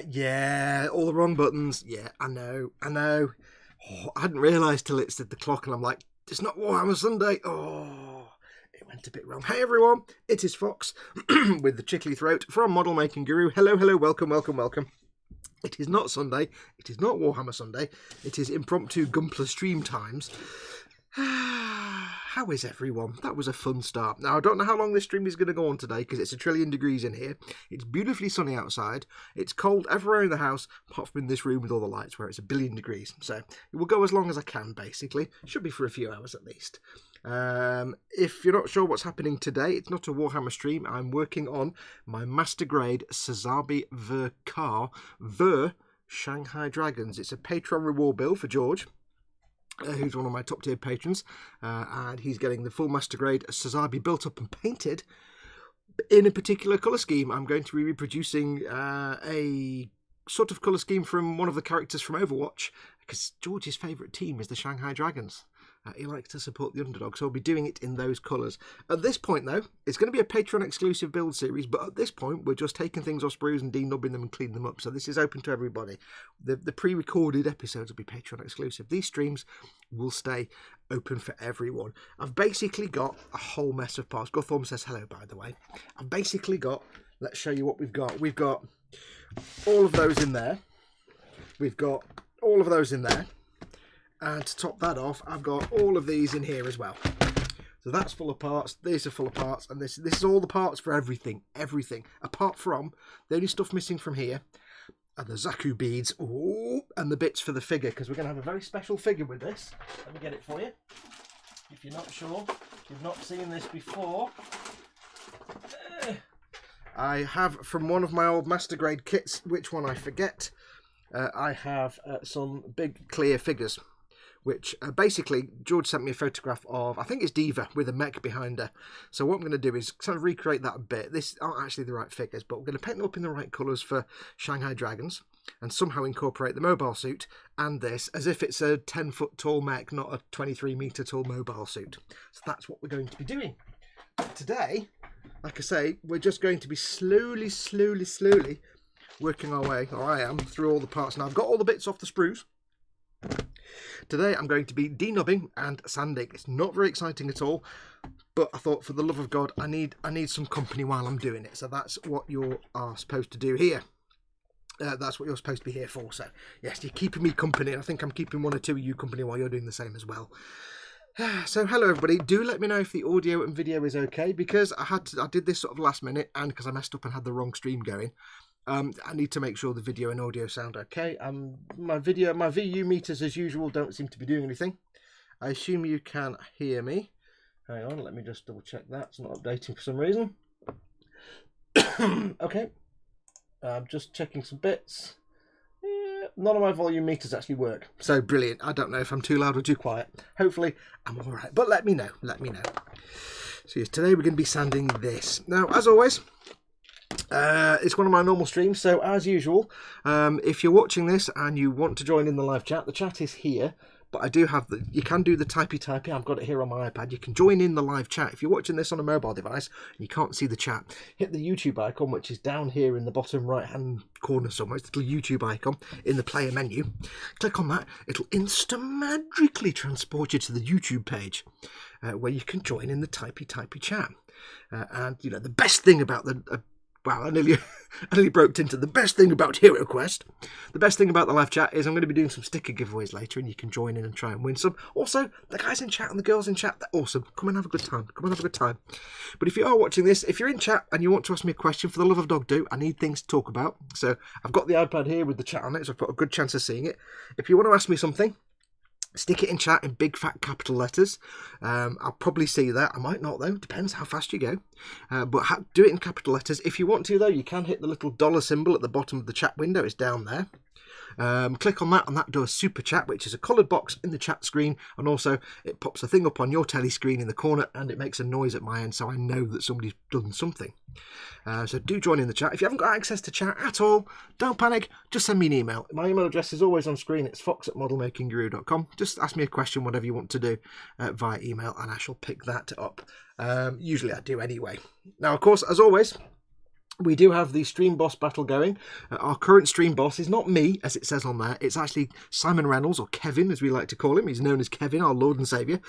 Yeah, all the wrong buttons. Yeah, I know. Oh, I hadn't realised till it said the clock, and I'm like, it's not Warhammer Sunday. Oh, it went a bit wrong. Hey everyone, it is Fox with the chickly throat from Model Making Guru. Hello, welcome. It is not Sunday. It is not Warhammer Sunday. It is impromptu Gumpler stream times. How is everyone? That was a fun start. Now, I don't know how long this stream is going to go on today because it's 1 trillion degrees in here. It's beautifully sunny outside. It's cold everywhere in the house, apart from in this room with all the lights where it's 1 billion degrees. So it will go as long as I can, basically. Should be for a few hours at least. If you're not sure what's happening today, it's not a Warhammer stream. I'm working on my Master Grade Sazabi Ver Shanghai Dragons. It's a Patreon reward bill for George. Who's one of my top tier patrons, and he's getting the full Master Grade Sazabi built up and painted in a particular colour scheme. I'm going to be reproducing a sort of colour scheme from one of the characters from Overwatch, because George's favourite team is the Shanghai Dragons. He likes to support the underdog, so I'll be doing it in those colours. At this point, though, it's going to be a Patreon exclusive build series, but at this point, we're just taking things off sprues and denubbing them and cleaning them up, so this is open to everybody. The pre-recorded episodes will be Patreon exclusive. These streams will stay open for everyone. I've basically got a whole mess of parts. Gothorm says hello, by the way. I've basically got, let's show you what we've got. We've got all of those in there. We've got all of those in there. And to top that off, I've got all of these in here as well. So that's full of parts, these are full of parts, and this is all the parts for everything. Apart from, the only stuff missing from here are the Zaku beads, and the bits for the figure, because we're going to have a very special figure with this. Let me get it for you. If you're not sure, if you've not seen this before, I have from one of my old Master Grade kits, which one I forget, I have some big clear figures. Which basically George sent me a photograph of, I think it's Diva with a mech behind her. So what I'm going to do is kind of recreate that a bit. This aren't actually the right figures, but we're going to paint them up in the right colours for Shanghai Dragons and somehow incorporate the mobile suit and this as if it's a 10-foot tall mech, not a 23-metre tall mobile suit. So that's what we're going to be doing. Today, like I say, we're just going to be slowly working our way, or I am, through all the parts. Now I've got all the bits off the sprues. Today I'm going to be denubbing and sanding. It's not very exciting at all, but I thought for the love of God I need some company while I'm doing it. So that's what you are supposed to do here. That's what you're supposed to be here for. So yes, you're keeping me company. I think I'm keeping one or two of you company while you're doing the same as well. So hello everybody, do let me know if the audio and video is okay, because I did this sort of last minute, and because I messed up and had the wrong stream going. I need to make sure the video and audio sound okay. My VU meters as usual don't seem to be doing anything. I assume you can hear me. Hang on, let me just double check that. It's not updating for some reason. Okay. I'm just checking some bits. None of my volume meters actually work. So brilliant. I don't know if I'm too loud or too quiet. Hopefully I'm all right. But let me know. So yes, today we're going to be sanding this. Now, as always, it's one of my normal streams, so as usual, if you're watching this and you want to join in the live chat, the chat is here, but I do have you can do the typey, I've got it here on my iPad. You can join in the live chat. If you're watching this on a mobile device and you can't see the chat, hit the YouTube icon, which is down here in the bottom right hand corner somewhere. It's the little YouTube icon in the player menu. Click on that, it'll magically transport you to the YouTube page, where you can join in the typey chat. And you know, the best thing about wow, I nearly broke into the best thing about Hero Quest. The best thing about the live chat is I'm going to be doing some sticker giveaways later, and you can join in and try and win some. Also, the guys in chat and the girls in chat, they're awesome. Come and have a good time. But if you are watching this, if you're in chat and you want to ask me a question, for the love of dog do, I need things to talk about. So I've got the iPad here with the chat on it, so I've got a good chance of seeing it. If you want to ask me something, stick it in chat in big fat capital letters. I'll probably see that. I might not though. Depends how fast you go. But do it in capital letters. If you want to though, you can hit the little dollar symbol at the bottom of the chat window. It's down there. Click on that and that does super chat, which is a coloured box in the chat screen, and also it pops a thing up on your telly screen in the corner and it makes a noise at my end so I know that somebody's done something. So do join in the chat. If you haven't got access to chat at all, don't panic, just send me an email. My email address is always on screen. It's fox@modelmakingguru.com. Just ask me a question, whatever you want to do, via email, and I shall pick that up. Usually I do anyway. Now, of course, as always, we do have the stream boss battle going. Our current stream boss is not me, as it says on there. It's actually Simon Reynolds, or Kevin, as we like to call him. He's known as Kevin, our Lord and Saviour,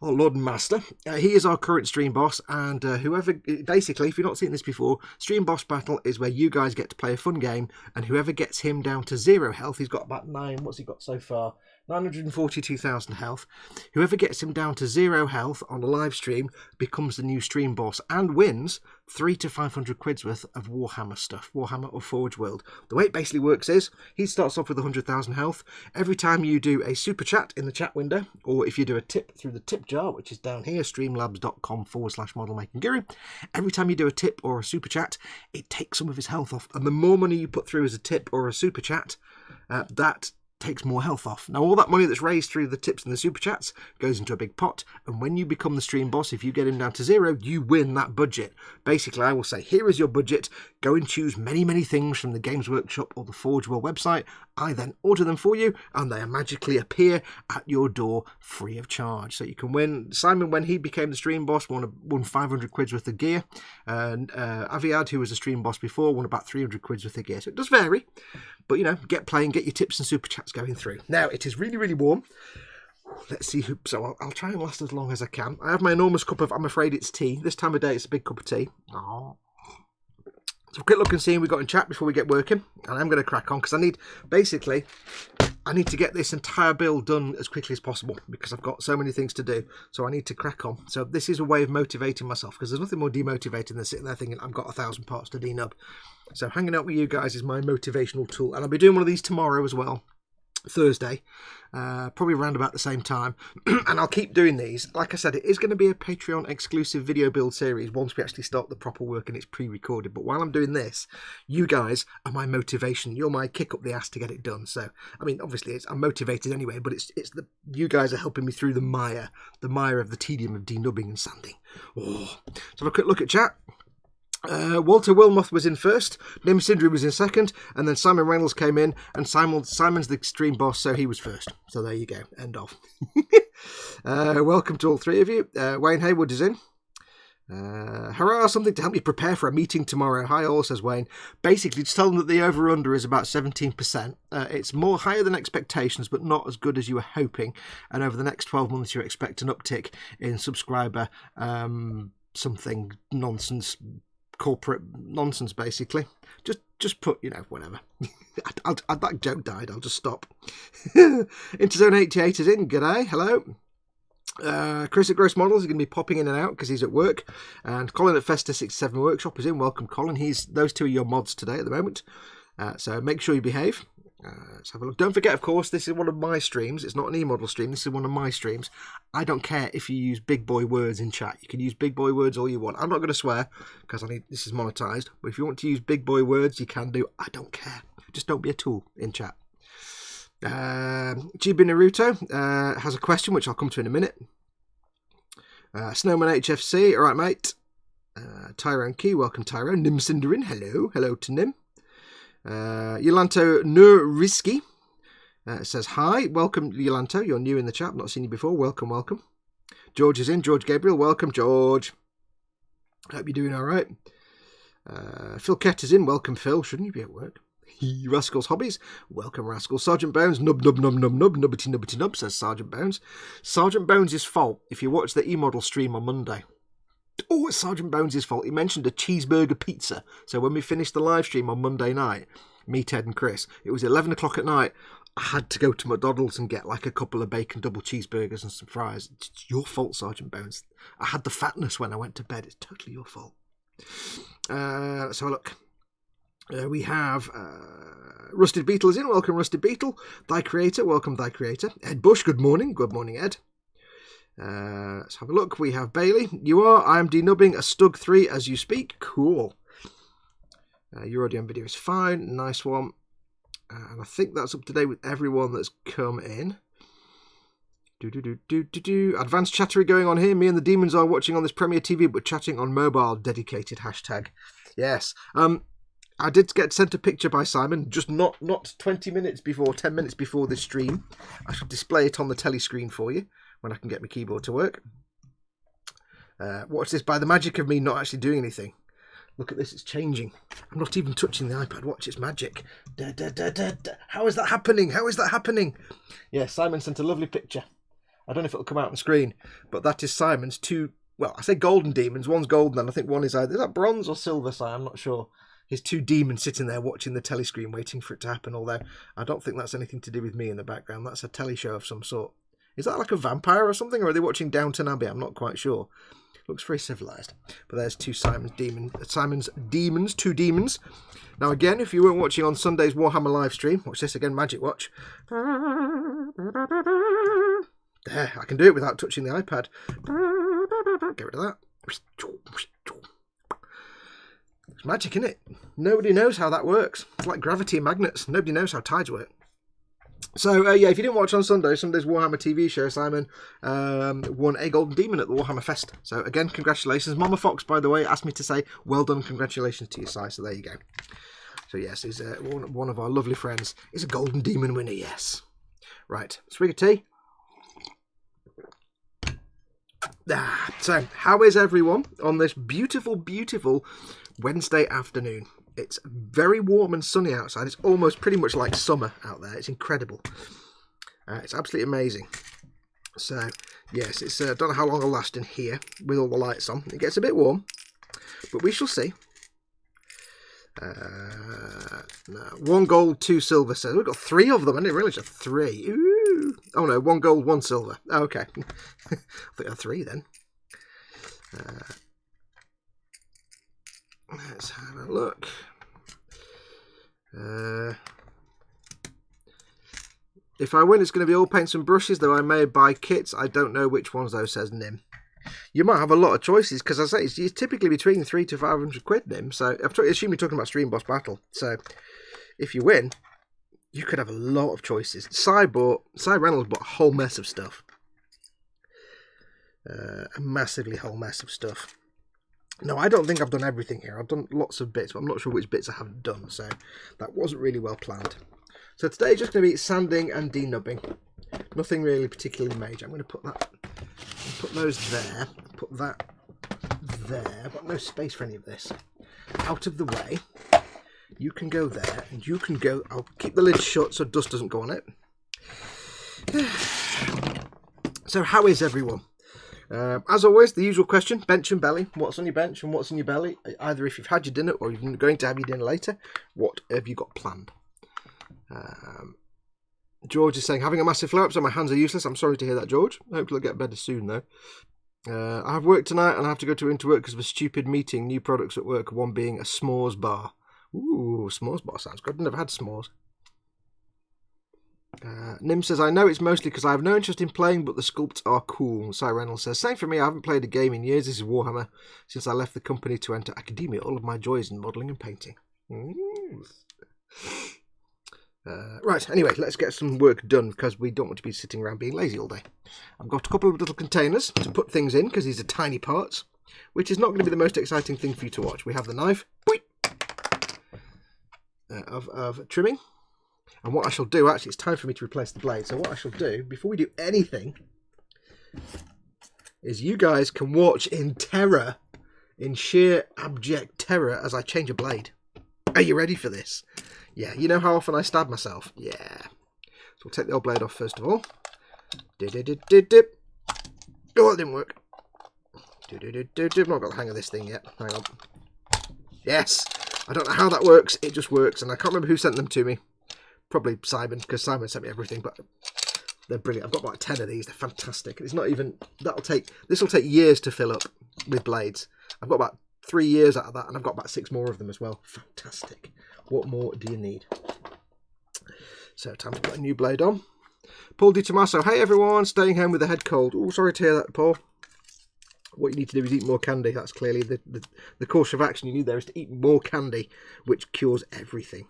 our Lord and Master. He is our current stream boss, and whoever, basically, if you've not seen this before, stream boss battle is where you guys get to play a fun game, and whoever gets him down to 0 health, he's got about what's he got so far? 942,000 health. Whoever gets him down to 0 health on a live stream becomes the new stream boss and wins 300 to 500 quid's worth of Warhammer stuff, Warhammer or Forge World. The way it basically works is he starts off with 100,000 health. Every time you do a super chat in the chat window, or if you do a tip through the tip jar, which is down here, streamlabs.com/modelmakingguru, every time you do a tip or a super chat, it takes some of his health off. And the more money you put through as a tip or a super chat, that takes more health off. Now, all that money that's raised through the tips and the super chats goes into a big pot, and when you become the stream boss, if you get him down to 0, you win that budget. Basically, I will say, here is your budget. Go and choose many things from the Games Workshop or the Forge World website. I then order them for you, and they magically appear at your door free of charge. So you can win. Simon, when he became the stream boss, won 500 quid's worth of gear, and Aviad, who was a stream boss before, won about 300 quid's worth of gear. So it does vary, but, you know, get playing, get your tips and super chats going through. Now, it is really warm. Let's see who. So I'll try and last as long as I can. I have my enormous cup of, I'm afraid it's tea. This time of day, it's a big cup of tea. Oh. So a quick look and see who we got in chat before we get working. And I'm going to crack on because I need to get this entire build done as quickly as possible because I've got so many things to do. So I need to crack on. So this is a way of motivating myself because there's nothing more demotivating than sitting there thinking I've got 1,000 parts to denub. So hanging out with you guys is my motivational tool. And I'll be doing one of these tomorrow as well. Thursday, probably around about the same time, and I'll keep doing these. Like I said, it is going to be a Patreon exclusive video build series once we actually start the proper work and it's pre-recorded. But while I'm doing this, you guys are my motivation. You're my kick up the ass to get it done. So, I mean, obviously, I'm motivated anyway, but you guys are helping me through the mire of the tedium of denubbing and sanding. Oh. So look at chat. Walter Wilmoth was in first, Nim Sindri was in second, and then Simon Reynolds came in, and Simon's the stream boss, so he was first. So there you go, end of. Welcome to all three of you. Wayne Haywood is in. Hurrah, something to help me prepare for a meeting tomorrow. Hi all, says Wayne. Basically, just tell them that the over-under is about 17%. It's more higher than expectations, but not as good as you were hoping. And over the next 12 months, you expect an uptick in subscriber something nonsense, corporate nonsense, basically. Just put, you know, whatever. That joke died, I'll just stop. Into Zone 88 is in. G'day, hello. Chris at Gross Models is going to be popping in and out because he's at work. And Colin at Festa 67 Workshop is in. Welcome, Colin. Those two are your mods today at the moment. So make sure you behave. Let's have a look. Don't forget, of course, this is one of my streams. It's not an e-model stream. This is one of my streams. I don't care if you use big boy words in chat. You can use big boy words all you want. I'm not going to swear because this is monetized. But if you want to use big boy words, you can do. I don't care. Just don't be a tool in chat. Chibi Naruto has a question, which I'll come to in a minute. Snowman HFC, all right, mate. Tyrone Key, welcome, Tyrone. Nim Cinderin, hello to Nim. Yolanto Nuriski says hi. Welcome, Yolanto. You're new in the chat. I've not seen you before. Welcome. George is in. George Gabriel. Welcome, George. Hope you're doing all right. Phil Kett is in. Welcome, Phil. Shouldn't you be at work? Rascal's Hobbies. Welcome, Rascal. Sergeant Bones. Nubbity nub, says Sergeant Bones. Sergeant Bones' fault if you watch the e-model stream on Monday. Oh, it's Sergeant Bones' fault. He mentioned a cheeseburger pizza. So when we finished the live stream on Monday night, me, Ted and Chris, it was 11 o'clock at night. I had to go to McDonald's and get like a couple of bacon double cheeseburgers and some fries. It's your fault, Sergeant Bones. I had the fatness when I went to bed. It's totally your fault. Let's have a look. We have Rusted Beetle is in. Welcome, Rusted Beetle. Thy Creator. Welcome, Thy Creator. Ed Bush. Good morning. Good morning, Ed. Let's have a look. We have Bailey. I am denubbing a Stug 3 as you speak. Cool. Your audio and video is fine. Nice one. And I think that's up to date with everyone that's come in. Advanced chattery going on here. Me and the demons are watching on this Premiere TV, but chatting on mobile. Dedicated hashtag. Yes. I did get sent a picture by Simon, just not 20 minutes before, 10 minutes before this stream. I shall display it on the telly screen for you when I can get my keyboard to work. Watch this by the magic of me not actually doing anything. Look at this, it's changing. I'm not even touching the iPad. Watch, it's magic. Da, da, da, da, da. How is that happening? How is that happening? Yeah, Simon sent a lovely picture. I don't know if it'll come out on screen, but that is Simon's two, well, I say golden demons. One's golden, and I think one is either, is that bronze or silver, Si? I'm not sure. His two demons sitting there watching the telly screen, waiting for it to happen, although I don't think that's anything to do with me in the background. That's a telly show of some sort. Is that like a vampire or something, or are they watching Downton Abbey? I'm not quite sure. Looks very civilised. But there's two Simon's demons, two demons. Now again, if you weren't watching on Sunday's Warhammer live stream, watch this again, Magic Watch. There, I can do it without touching the iPad. Get rid of that. It's magic, isn't it? Nobody knows how that works. It's like gravity and magnets. Nobody knows how tides work. So, yeah, if you didn't watch on Sunday's Warhammer TV show, Simon won a Golden Demon at the Warhammer Fest. So, again, congratulations. Mama Fox, by the way, asked me to say, well done, congratulations to you, Si. So, there you go. So, yes, he's one of our lovely friends. He's a Golden Demon winner, yes. Right, swig of tea. So, how is everyone on this beautiful, beautiful Wednesday afternoon? It's very warm and sunny outside. It's almost pretty much like summer out there. It's incredible. It's absolutely amazing. So, yes, it's don't know how long it'll last in here with all the lights on. It gets a bit warm, but we shall see. No, 1 gold, 2 silver. So we've got 3 of them. I didn't realize 3. Ooh. Oh no, 1 gold, 1 silver. Oh, okay. I think I had 3 then. Let's have a look. If I win, it's going to be all paints and brushes, though I may buy kits. I don't know which ones, though, says Nim. You might have a lot of choices, because I say it's typically between 300 to 500 quid, Nim. So I assume you're talking about Stream Boss Battle. So if you win, you could have a lot of choices. Si Reynolds bought a whole mess of stuff. A massively whole mess of stuff. No, I don't think I've done everything here. I've done lots of bits, but I'm not sure which bits I haven't done, so that wasn't really well planned. So today is just going to be sanding and denubbing. Nothing really particularly major. I'm going to put those there, put that there. I've got no space for any of this. Out of the way. You can go there, and you can go... I'll keep the lid shut so dust doesn't go on it. So how is everyone? As always, the usual question, bench and belly. What's on your bench and what's on your belly? Either if you've had your dinner or you're going to have your dinner later, what have you got planned? George is saying, having a massive flare-up, so my hands are useless. I'm sorry to hear that, George. I hope you'll get better soon, though. I have work tonight and I have to go into work because of a stupid meeting. New products at work, one being a s'mores bar. Ooh, s'mores bar sounds good. I've never had s'mores. Nim says, I know it's mostly because I have no interest in playing, but the sculpts are cool. Si Reynolds says, same for me, I haven't played a game in years. This is Warhammer. Since I left the company to enter academia, all of my joys in modelling and painting. Right, anyway, let's get some work done because we don't want to be sitting around being lazy all day. I've got a couple of little containers to put things in because these are tiny parts, which is not going to be the most exciting thing for you to watch. We have the knife of trimming. And what I shall do, actually, it's time for me to replace the blade. So what I shall do, before we do anything, is you guys can watch in terror, in sheer abject terror, as I change a blade. Are you ready for this? Yeah, you know how often I stab myself? Yeah. So we'll take the old blade off first of all. Dip. Oh, it didn't work. I've not got the hang of this thing yet. Hang on. Yes! I don't know how that works. It just works. And I can't remember who sent them to me. Probably Simon, because Simon sent me everything, but they're brilliant. I've got about 10 of these. They're fantastic. It's not even... This will take years to fill up with blades. I've got about 3 years out of that, and I've got about 6 more of them as well. Fantastic. What more do you need? So, time to put a new blade on. Paul Di Tommaso. Hey, everyone. Staying home with a head cold. Oh, sorry to hear that, Paul. What you need to do is eat more candy. That's clearly the course of action you need there is to eat more candy, which cures everything.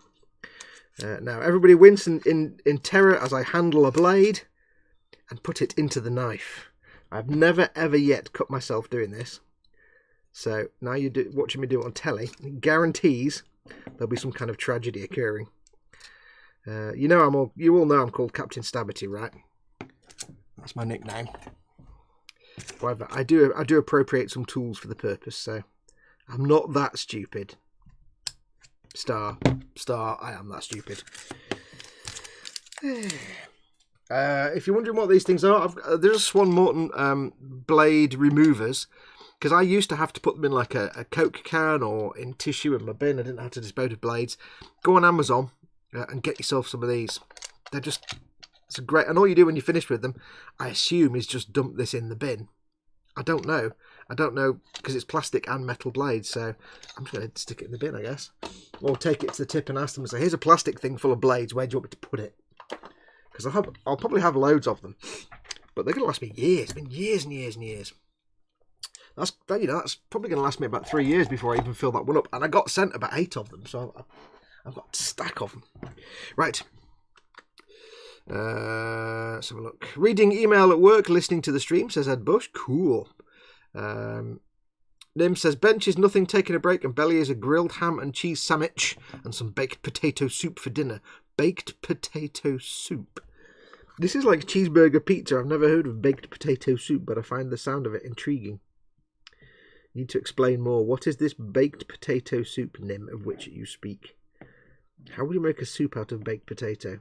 Now, everybody wince in terror as I handle a blade and put it into the knife. I've never, ever yet cut myself doing this. So, now you're watching me do it on telly. It guarantees there'll be some kind of tragedy occurring. You all know I'm called Captain Stabberty, right? That's my nickname. However, I do appropriate some tools for the purpose, so I'm not that stupid. Star, I am that stupid. If you're wondering what these things are, there's Swan Morton blade removers. Because I used to have to put them in like a Coke can or in tissue in my bin. I didn't have to dispose of blades. Go on Amazon and get yourself some of these. It's a great... And all you do when you finish with them, I assume, is just dump this in the bin. I don't know because it's plastic and metal blades. So I'm just going to stick it in the bin, I guess. Or take it to the tip and ask them and say, here's a plastic thing full of blades. Where do you want me to put it? Because I'll probably have loads of them. But they're going to last me years. It's been years and years and years. That's probably going to last me about 3 years before I even fill that one up. And I got sent about 8 of them, so I've got a stack of them. Right. Let's have a look. Reading email at work, listening to the stream, says Ed Bush. Cool. Nim says, bench is nothing, taking a break, and belly is a grilled ham and cheese sandwich and some baked potato soup for dinner. Baked potato soup. This is like cheeseburger pizza. I've never heard of baked potato soup, but I find the sound of it intriguing. You need to explain more. What is this baked potato soup, Nim, of which you speak? How would you make a soup out of baked potato?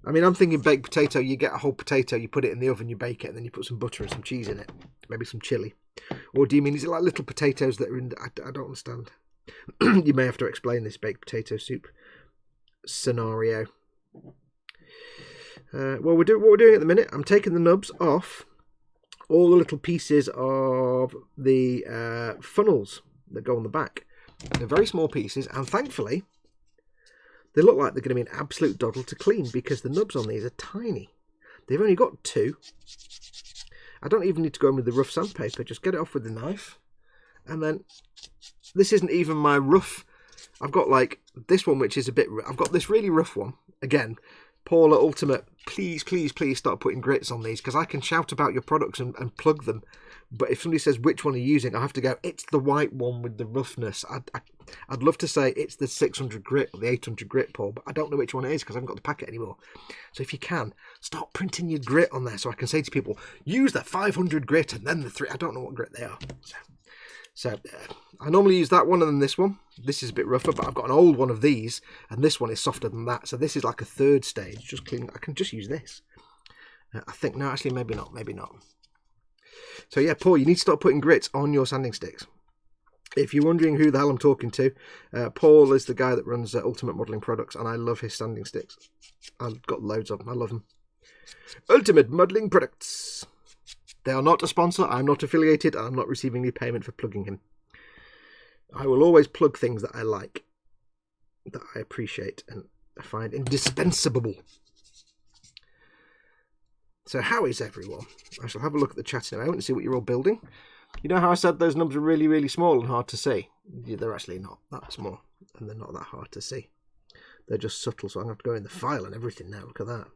I mean, I'm thinking baked potato, you get a whole potato, you put it in the oven, you bake it, and then you put some butter and some cheese in it. Maybe some chilli. Or do you mean, is it like little potatoes that are in... I don't understand. You may have to explain this baked potato soup scenario. Well, what we're doing at the minute, I'm taking the nubs off all the little pieces of the funnels that go on the back. They're very small pieces, and thankfully, they look like they're going to be an absolute doddle to clean because the nubs on these are tiny. They've only got 2. I don't even need to go in with the rough sandpaper. Just get it off with the knife. And then, this isn't even my rough. I've got like this one, which is a bit... I've got this really rough one. Again, Paula Ultimate, please, please, please start putting grits on these, because I can shout about your products and plug them. But if somebody says which one are you using, I have to go, it's the white one with the roughness. I'd love to say it's the 600 grit or the 800 grit, Paul, but I don't know which one it is because I haven't got the packet anymore. So if you can, start printing your grit on there so I can say to people, use the 500 grit and then the 3. I don't know what grit they are. So I normally use that one and then this one. This is a bit rougher, but I've got an old one of these, and this one is softer than that. So this is like a third stage. Just clean. I can just use this. I think, no, actually, maybe not. Maybe not. So yeah, Paul, you need to start putting grits on your sanding sticks. If you're wondering who the hell I'm talking to, Paul is the guy that runs Ultimate Modelling Products, and I love his sanding sticks. I've got loads of them. I love them. Ultimate Modelling Products. They are not a sponsor. I'm not affiliated. I'm not receiving any payment for plugging him. I will always plug things that I like, that I appreciate, and I find indispensable. So how is everyone? I shall have a look at the chat in a moment and see what you're all building. You know how I said those nubs are really, really small and hard to see? Yeah, they're actually not that small, and they're not that hard to see. They're just subtle, so I'm going to have to go in the file and everything now. Look at that.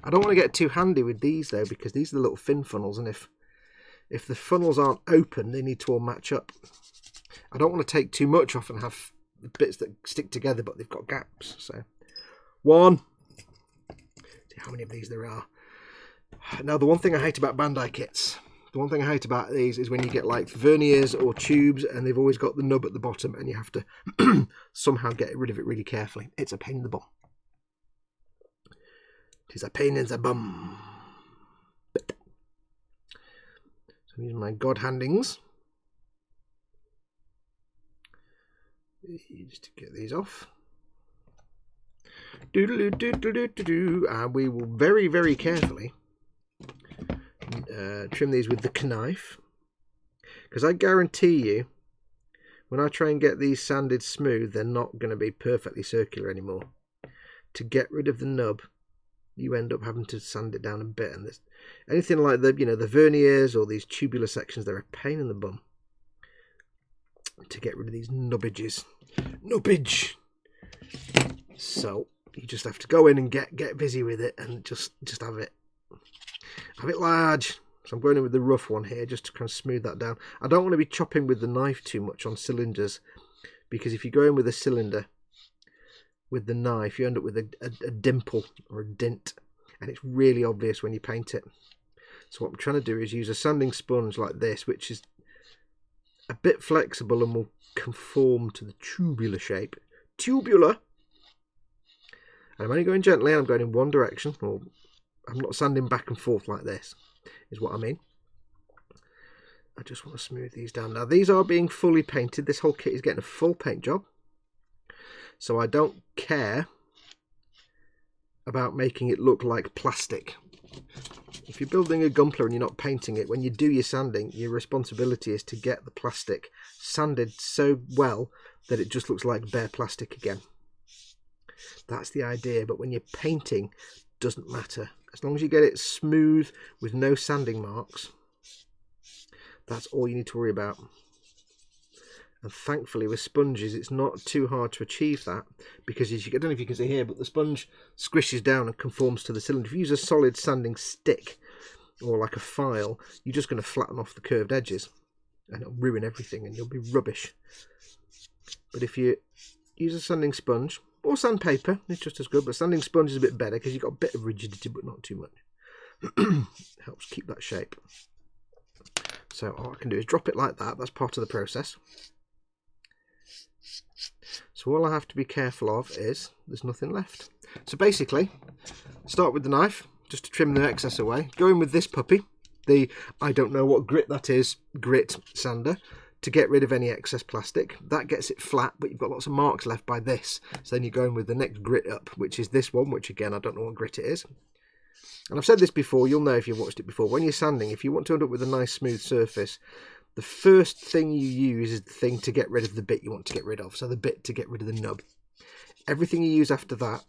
I don't want to get too handy with these, though, because these are the little fin funnels, and if the funnels aren't open, they need to all match up. I don't want to take too much off and have the bits that stick together, but they've got gaps. So, 1. See how many of these there are. Now, the one thing I hate about Bandai kits, the one thing I hate about these is when you get like verniers or tubes and they've always got the nub at the bottom and you have to somehow get rid of it really carefully. It's a pain in the bum. It is a pain in the bum. So I'm using my God handings. Just to get these off. And we will very, very carefully trim these with the knife, because I guarantee you when I try and get these sanded smooth, they're not going to be perfectly circular anymore. To get rid of the nub, you end up having to sand it down a bit, and this, anything like the the verniers or these tubular sections, they're a pain in the bum to get rid of these nubbages. Nubbage. So you just have to go in and get busy with it and just have it large. So I'm going in with the rough one here just to kind of smooth that down. I don't want to be chopping with the knife too much on cylinders, because if you go in with a cylinder with the knife, you end up with a dimple or a dint, and it's really obvious when you paint it. So what I'm trying to do is use a sanding sponge like this, which is a bit flexible and will conform to the tubular shape. Tubular! And I'm only going gently, and I'm going in one direction, or I'm not sanding back and forth like this, is what I mean. I just want to smooth these down. Now, these are being fully painted. This whole kit is getting a full paint job. So I don't care about making it look like plastic. If you're building a Gunpla and you're not painting it, when you do your sanding, your responsibility is to get the plastic sanded so well that it just looks like bare plastic again. That's the idea, but when you're painting, it doesn't matter. As long as you get it smooth with no sanding marks, that's all you need to worry about. And thankfully with sponges it's not too hard to achieve that, because as you, I don't know if you can see here, but the sponge squishes down and conforms to the cylinder. If you use a solid sanding stick or like a file, you're just going to flatten off the curved edges and it'll ruin everything and you'll be rubbish. But if you use a sanding sponge or sandpaper, it's just as good, but sanding sponge is a bit better because you've got a bit of rigidity but not too much. Helps keep that shape. So all I can do is drop it like that. That's part of the process. So all I have to be careful of is there's nothing left. So basically, start with the knife just to trim the excess away. Go in with this puppy, the I don't know what grit that is, grit sander, to get rid of any excess plastic. That gets it flat, but you've got lots of marks left by this. So then you go in with the next grit up, which is this one, which again I don't know what grit it is. And I've said this before, you'll know if you've watched it before. When you're sanding, if you want to end up with a nice smooth surface, the first thing you use is the thing to get rid of the bit you want to get rid of. So the bit to get rid of the nub. Everything you use after that,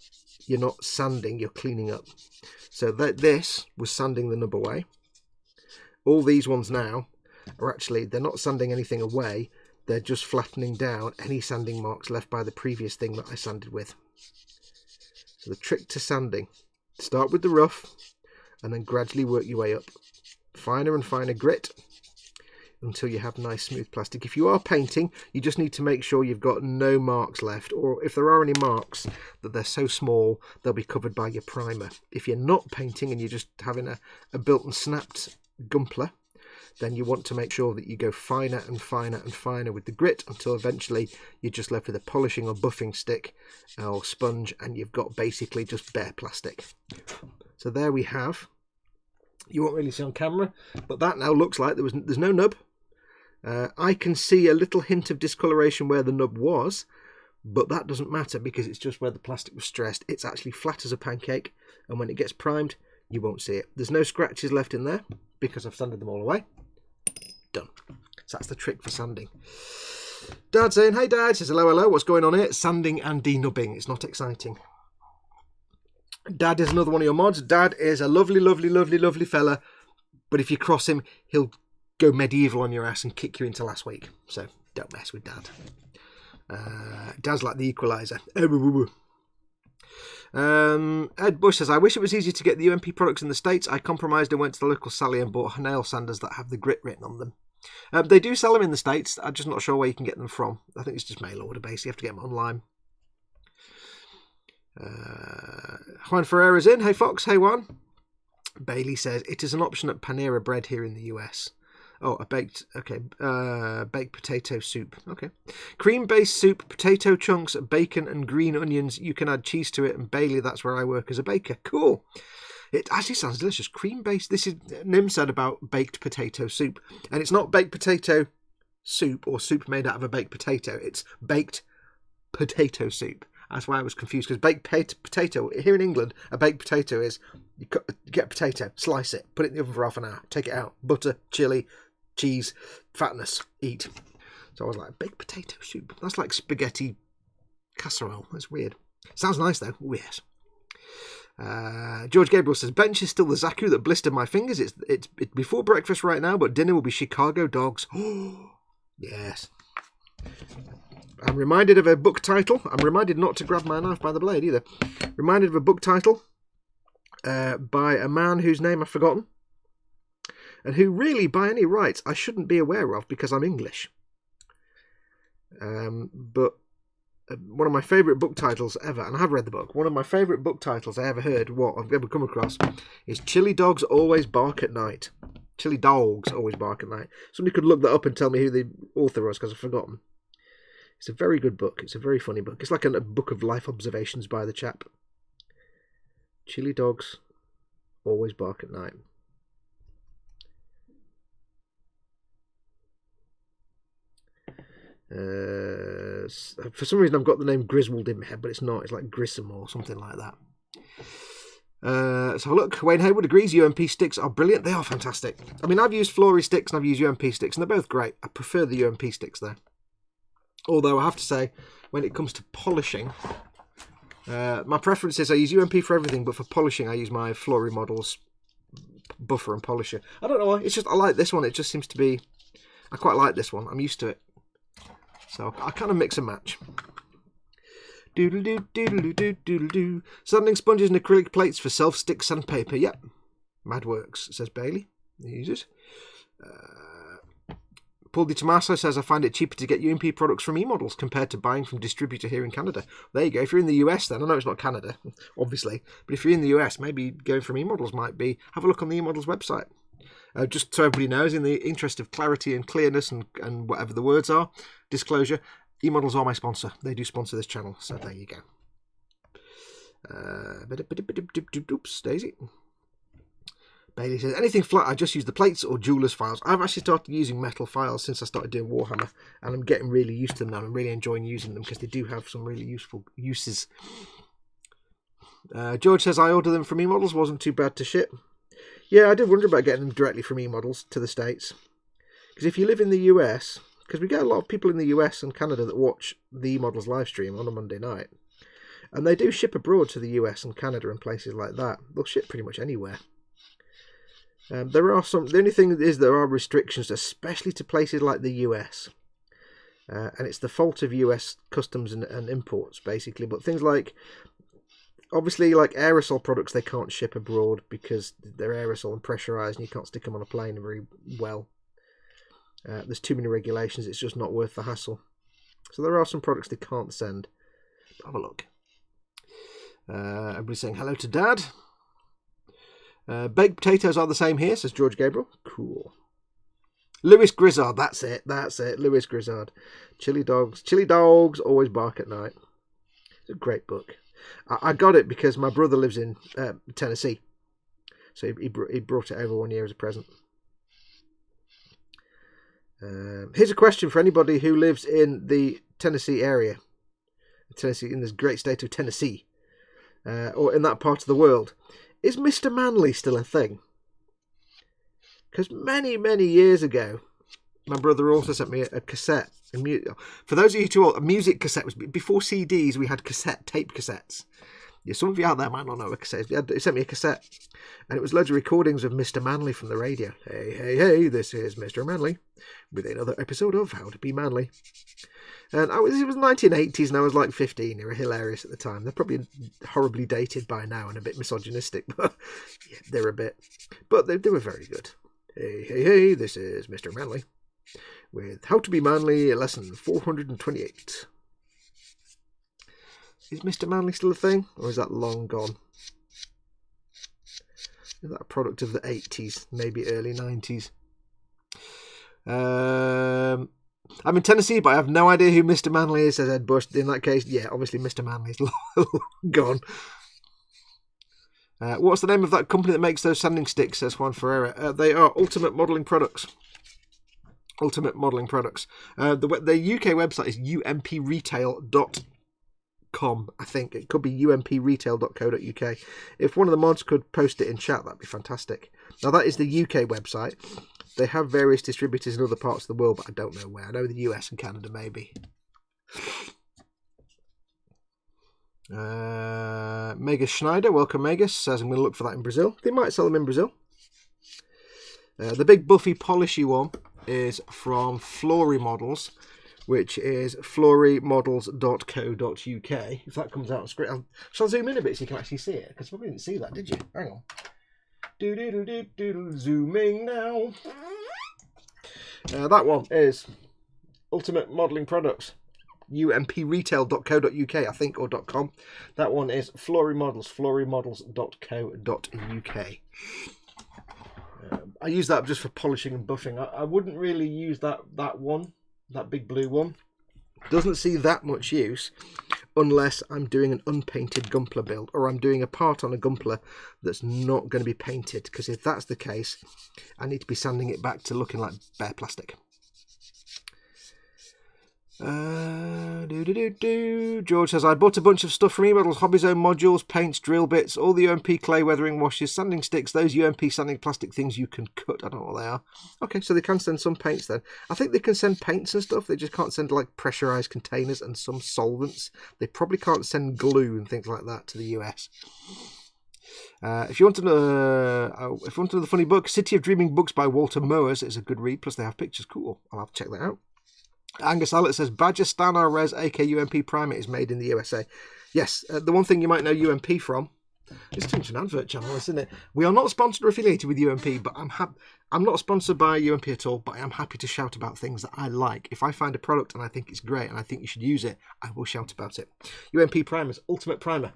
you're not sanding, you're cleaning up. So this was sanding the nub away. All these ones now are actually, they're not sanding anything away, they're just flattening down any sanding marks left by the previous thing that I sanded with. So the trick to sanding, start with the rough and then gradually work your way up. Finer and finer grit until you have nice smooth plastic. If you are painting, you just need to make sure you've got no marks left, or if there are any marks, that they're so small they'll be covered by your primer. If you're not painting and you're just having a built and snapped Gunpla, then you want to make sure that you go finer and finer and finer with the grit until eventually you're just left with a polishing or buffing stick or sponge and you've got basically just bare plastic. So there we have, you won't really see on camera, but that now looks like there's no nub. I can see a little hint of discoloration where the nub was, but that doesn't matter because it's just where the plastic was stressed. It's actually flat as a pancake, and when it gets primed, you won't see it. There's no scratches left in there because I've sanded them all away. Done. So that's the trick for sanding. Dad saying, hey Dad, says hello, hello, what's going on here? Sanding and denubbing. It's not exciting. Dad is another one of your mods. Dad is a lovely, lovely, lovely, lovely fella, but if you cross him, he'll go medieval on your ass and kick you into last week. So don't mess with Dad. Dad's like the equalizer. Ed Bush says, I wish it was easy to get the UMP products in the States. I compromised and went to the local Sally and bought nail sanders that have the grit written on them. They do sell them in the States. I'm just not sure where you can get them from. I think it's just mail order based. You have to get them online. Juan Ferreira's in. Hey Fox. Hey Juan. Bailey says, it is an option at Panera Bread here in the US. Oh, a baked, okay, baked potato soup. Okay. Cream-based soup, potato chunks, bacon and green onions. You can add cheese to it. And Bailey, that's where I work as a baker. Cool. It actually sounds delicious. Cream-based. This is, Nim said about baked potato soup. And it's not baked potato soup or soup made out of a baked potato. It's baked potato soup. That's why I was confused, because baked potato, here in England, a baked potato is, you get a potato, slice it, put it in the oven for half an hour, take it out, butter, chilli, cheese, fatness, eat. So I was like, baked potato soup. That's like spaghetti casserole. That's weird. Sounds nice though. Oh, yes. George Gabriel says, bench is still the Zaku that blistered my fingers. It's before breakfast right now, but dinner will be Chicago dogs. Oh, yes. I'm reminded of a book title. I'm reminded not to grab my knife by the blade either. Reminded of a book title by a man whose name I've forgotten, and who really, by any rights, I shouldn't be aware of because I'm English. But one of my favourite book titles ever, and I have read the book, one of my favourite book titles I ever heard, what I've ever come across, is Chili Dogs Always Bark at Night. Chili dogs always bark at night. Somebody could look that up and tell me who the author was, because I've forgotten. It's a very good book. It's a very funny book. It's like a book of life observations by the chap. Chili dogs always bark at night. For some reason I've got the name Griswold in my head, but it's not. It's like Grissom or something like that. Let's have a look. Wayne Hayward agrees UMP sticks are brilliant. They are fantastic. I mean, I've used Flory sticks and I've used UMP sticks, and they're both great. I prefer the UMP sticks though. Although I have to say, when it comes to polishing, my preference is I use UMP for everything, but for polishing I use my Flory Models buffer and polisher. I don't know why. It's just I like this one. It just seems to be. I quite like this one. I'm used to it. So I kind of mix and match. Doodle doo, doodle doo, doodle doo. Sanding sponges and acrylic plates for self-stick sandpaper. Yep. Mad works, says Bailey. He uses. Paul Di Tommaso says, I find it cheaper to get UMP products from eModels compared to buying from distributor here in Canada. There you go. If you're in the US then, I know it's not Canada, obviously, but if you're in the US, maybe going from eModels might be, have a look on the eModels website. Just so everybody knows, in the interest of clarity and clearness and whatever the words are, disclosure, eModels are my sponsor. They do sponsor this channel, so there you go. Oops, Daisy. Bailey says, anything flat, I just use the plates or jeweler's files. I've actually started using metal files since I started doing Warhammer, and I'm getting really used to them now. I'm really enjoying using them because they do have some really useful uses. George says, I ordered them from eModels, wasn't too bad to ship. Yeah, I did wonder about getting them directly from eModels to the States. Because if you live in the US, because we get a lot of people in the US and Canada that watch the eModels live stream on a Monday night, and they do ship abroad to the US and Canada and places like that. They'll ship pretty much anywhere. There are some. The only thing is there are restrictions, especially to places like the US, and it's the fault of US customs and imports basically. But things like, obviously, like aerosol products, they can't ship abroad because they're aerosol and pressurized, and you can't stick them on a plane very well. There's too many regulations. It's just not worth the hassle. So there are some products they can't send. But have a look. Everybody's saying hello to Dad. Baked potatoes are the same here, says George Gabriel. Cool. Lewis Grizzard, that's it. Lewis Grizzard. Chili dogs always bark at night. It's a great book. I got it because my brother lives in Tennessee. So he brought it over one year as a present. Here's a question for anybody who lives in the Tennessee area. In this great state of Tennessee. Or in that part of the world. Is Mr. Manley still a thing? Because many, many years ago, my brother also sent me a cassette. For those of you too old, a music cassette was before CDs. We had tape cassettes. Yeah, some of you out there might not know what a cassette is. He sent me a cassette, and it was loads of recordings of Mr. Manley from the radio. Hey, hey, hey! This is Mr. Manley with another episode of How to Be Manly. And it was 1980s, and I was like 15. They were hilarious at the time. They're probably horribly dated by now and a bit misogynistic, but yeah, they're a bit. But they were very good. Hey, hey, hey! This is Mr. Manley with How to Be Manly, lesson 428. Is Mr. Manley still a thing, or is that long gone? Is that a product of the 80s, maybe early 90s? I'm in Tennessee, but I have no idea who Mr. Manley is, says Ed Bush. In that case, yeah, obviously Mr. Manley's gone. What's the name of that company that makes those sanding sticks, says Juan Ferreira? They are Ultimate Modelling Products. Ultimate Modelling Products. The UK website is umpretail.com, I think. It could be umpretail.co.uk. If one of the mods could post it in chat, that'd be fantastic. Now, that is the UK website. They have various distributors in other parts of the world, but I don't know where. I know the US and Canada, maybe. Megas Schneider, welcome Megas, says I'm going to look for that in Brazil. They might sell them in Brazil. The big buffy polishy one is from Flory Models, which is florymodels.co.uk. If that comes out on screen, shall I zoom in a bit so you can actually see it? Because you probably didn't see that, did you? Hang on. Zooming now. That one is Ultimate Modelling Products, umpretail.co.uk, I think, or .com. That one is Flory Models, florymodels.co.uk. I use that just for polishing and buffing. I wouldn't really use that big blue one. Doesn't see that much use unless I'm doing an unpainted Gunpla build, or I'm doing a part on a Gunpla that's not going to be painted, because if that's the case, I need to be sanding it back to looking like bare plastic. George says, I bought a bunch of stuff from eModels, Hobby Zone modules, paints, drill bits, all the UMP clay weathering washes, sanding sticks, those UMP sanding plastic things you can cut. I don't know what they are. Okay, so they can send some paints then. I think they can send paints and stuff. They just can't send like pressurized containers and some solvents. They probably can't send glue and things like that to the US. If you want to know the funny book, City of Dreaming Books by Walter Moers is a good read, plus they have pictures. Cool. I'll have to check that out. Angus Allett says, Badger Stanar Res AKA UMP Primer is made in the USA. Yes, the one thing you might know UMP from, it's too much an advert channel, isn't it? We are not sponsored or affiliated with UMP, but I'm not sponsored by UMP at all, but I am happy to shout about things that I like. If I find a product and I think it's great and I think you should use it, I will shout about it. UMP Primers, Ultimate Primer,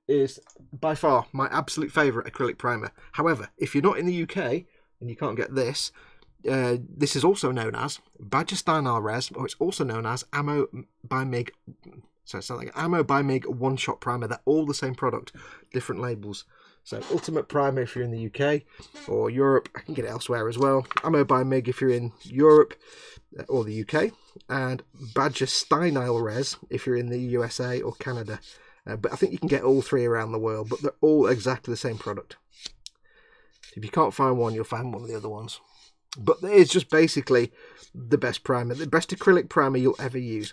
is by far my absolute favourite acrylic primer. However, if you're not in the UK and you can't get this, this is also known as Badger Stanar Res, or it's also known as Ammo by MIG. So it's like Ammo by MIG one-shot primer. They're all the same product, different labels. So Ultimate Primer if you're in the UK or Europe. I can get it elsewhere as well. Ammo by MIG if you're in Europe or the UK, and Badger Steinile Res if you're in the USA or Canada. But I think you can get all three around the world, but they're all exactly the same product. If you can't find one, you'll find one of the other ones. But it's just basically the best primer, the best acrylic primer you'll ever use.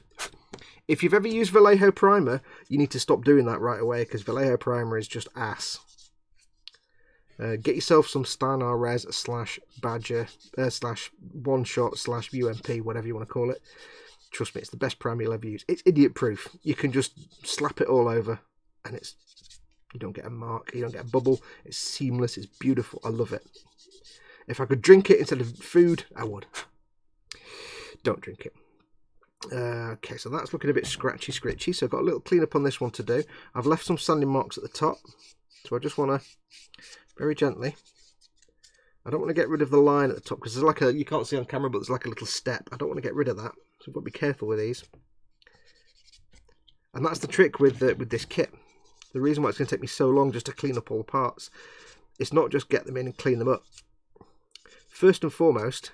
If you've ever used Vallejo primer, you need to stop doing that right away, because Vallejo primer is just ass. Get yourself some Stanar Res / Badger / one shot / UMP, whatever you want to call it. Trust me, it's the best primer you'll ever use. It's idiot proof. You can just slap it all over and you don't get a mark, you don't get a bubble. It's seamless, it's beautiful. I love it. If I could drink it instead of food, I would. Don't drink it. Okay, so that's looking a bit scratchy, so I've got a little clean up on this one to do. I've left some sanding marks at the top, so I just want to very gently, I don't want to get rid of the line at the top, because there's like you can't see on camera, but there's like a little step. I don't want to get rid of that, so I've got to be careful with these. And that's the trick with this kit. The reason why it's going to take me so long just to clean up all the parts, it's not just get them in and clean them up. First and foremost,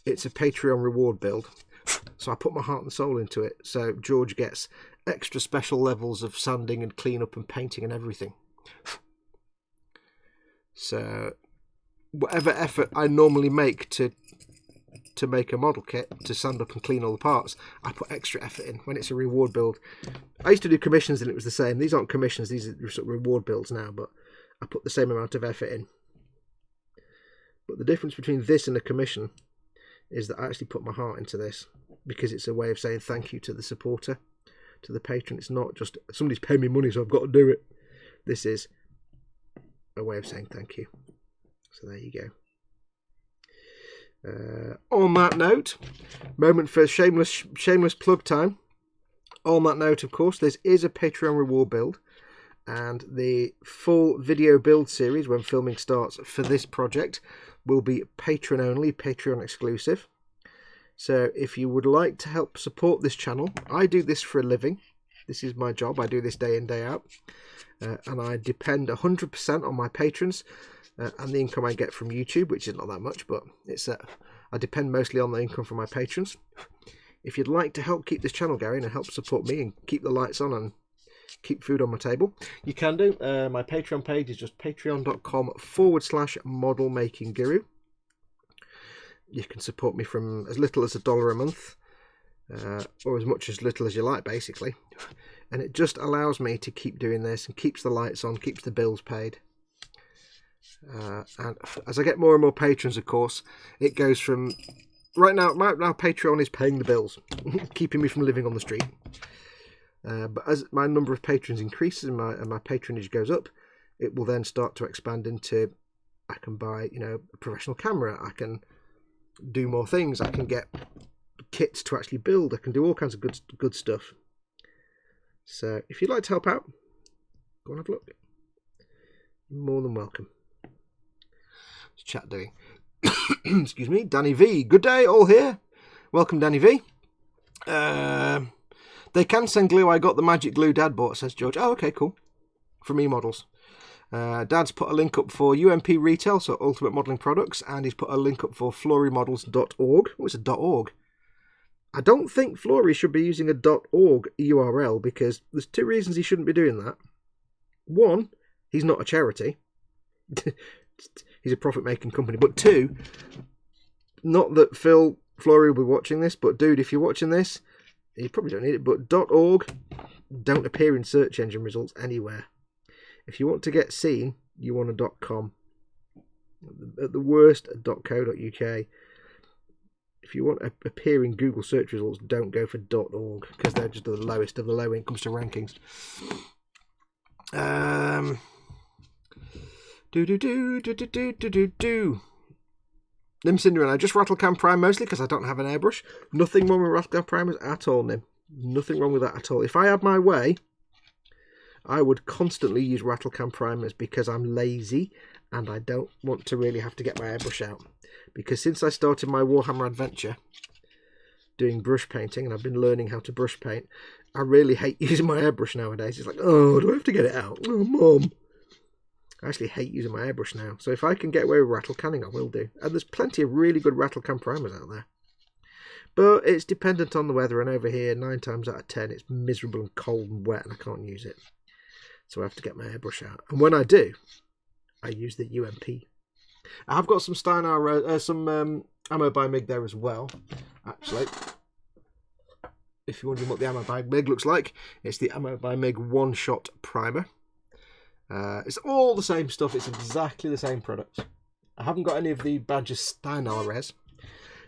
it's a Patreon reward build, so I put my heart and soul into it, so George gets extra special levels of sanding and cleanup and painting and everything. So whatever effort I normally make to make a model kit, to sand up and clean all the parts, I put extra effort in when it's a reward build. I used to do commissions and it was the same. These aren't commissions, these are sort of reward builds now, but I put the same amount of effort in. But the difference between this and a commission is that I actually put my heart into this, because it's a way of saying thank you to the supporter, to the patron. It's not just somebody's paying me money so I've got to do it. This is a way of saying thank you. So there you go. On that note, moment for shameless plug time. On that note, of course, this is a Patreon reward build, and the full video build series, when filming starts for this project, will be Patreon only, Patreon exclusive. So if you would like to help support this channel, I do this for a living. This is my job. I do this day in, day out. And I depend 100% on my patrons and the income I get from YouTube, which is not that much, but it's I depend mostly on the income from my patrons. If you'd like to help keep this channel going and help support me and keep the lights on and keep food on my table, you can do. My Patreon page is just patreon.com/modelmakingguru. You can support me from as little as $1 a month, or as much as little as you like, basically. And it just allows me to keep doing this and keeps the lights on, keeps the bills paid. And as I get more and more patrons, of course, it goes from right now Patreon is paying the bills, keeping me from living on the street. But as my number of patrons increases and my patronage goes up, it will then start to expand into, I can buy, a professional camera, I can do more things, I can get kits to actually build, I can do all kinds of good stuff. So if you'd like to help out, go and have a look. You're more than welcome. What's chat doing? Excuse me. Danny V. Good day, all here. Welcome, Danny V. They can send glue. I got the magic glue Dad bought, says George. Oh, okay, cool. From eModels. Dad's put a link up for UMP Retail, so Ultimate Modelling Products, and he's put a link up for florymodels.org. Oh, it's a .org. I don't think Flory should be using a .org URL because there's 2 reasons he shouldn't be doing that. 1, he's not a charity. He's a profit-making company. But 2, not that Flory will be watching this, but dude, if you're watching this, you probably don't need it, but .org don't appear in search engine results anywhere. If you want to get seen, you want a .com. At the worst, a .co.uk. If you want to appear in Google search results, don't go for .org, because they're just the lowest of the low when it comes to rankings. Nim Cinder, I just rattle can prime mostly because I don't have an airbrush. Nothing wrong with rattle can primers at all, Nim. Nothing wrong with that at all. If I had my way, I would constantly use rattle can primers because I'm lazy and I don't want to really have to get my airbrush out. Because since I started my Warhammer adventure doing brush painting, and I've been learning how to brush paint, I really hate using my airbrush nowadays. It's like, oh, do I have to get it out? Oh, Mum. I actually hate using my airbrush now. So if I can get away with rattle canning, I will do. And there's plenty of really good rattle can primers out there. But it's dependent on the weather, and over here, 9 times out of 10, it's miserable and cold and wet, and I can't use it. So I have to get my airbrush out. And when I do, I use the UMP. I have got some Steinar, ammo by MiG there as well, actually. If you're wondering what the ammo by MiG looks like, it's the ammo by MiG one-shot primer. It's all the same stuff. It's exactly the same product. I haven't got any of the Badger Steinar res,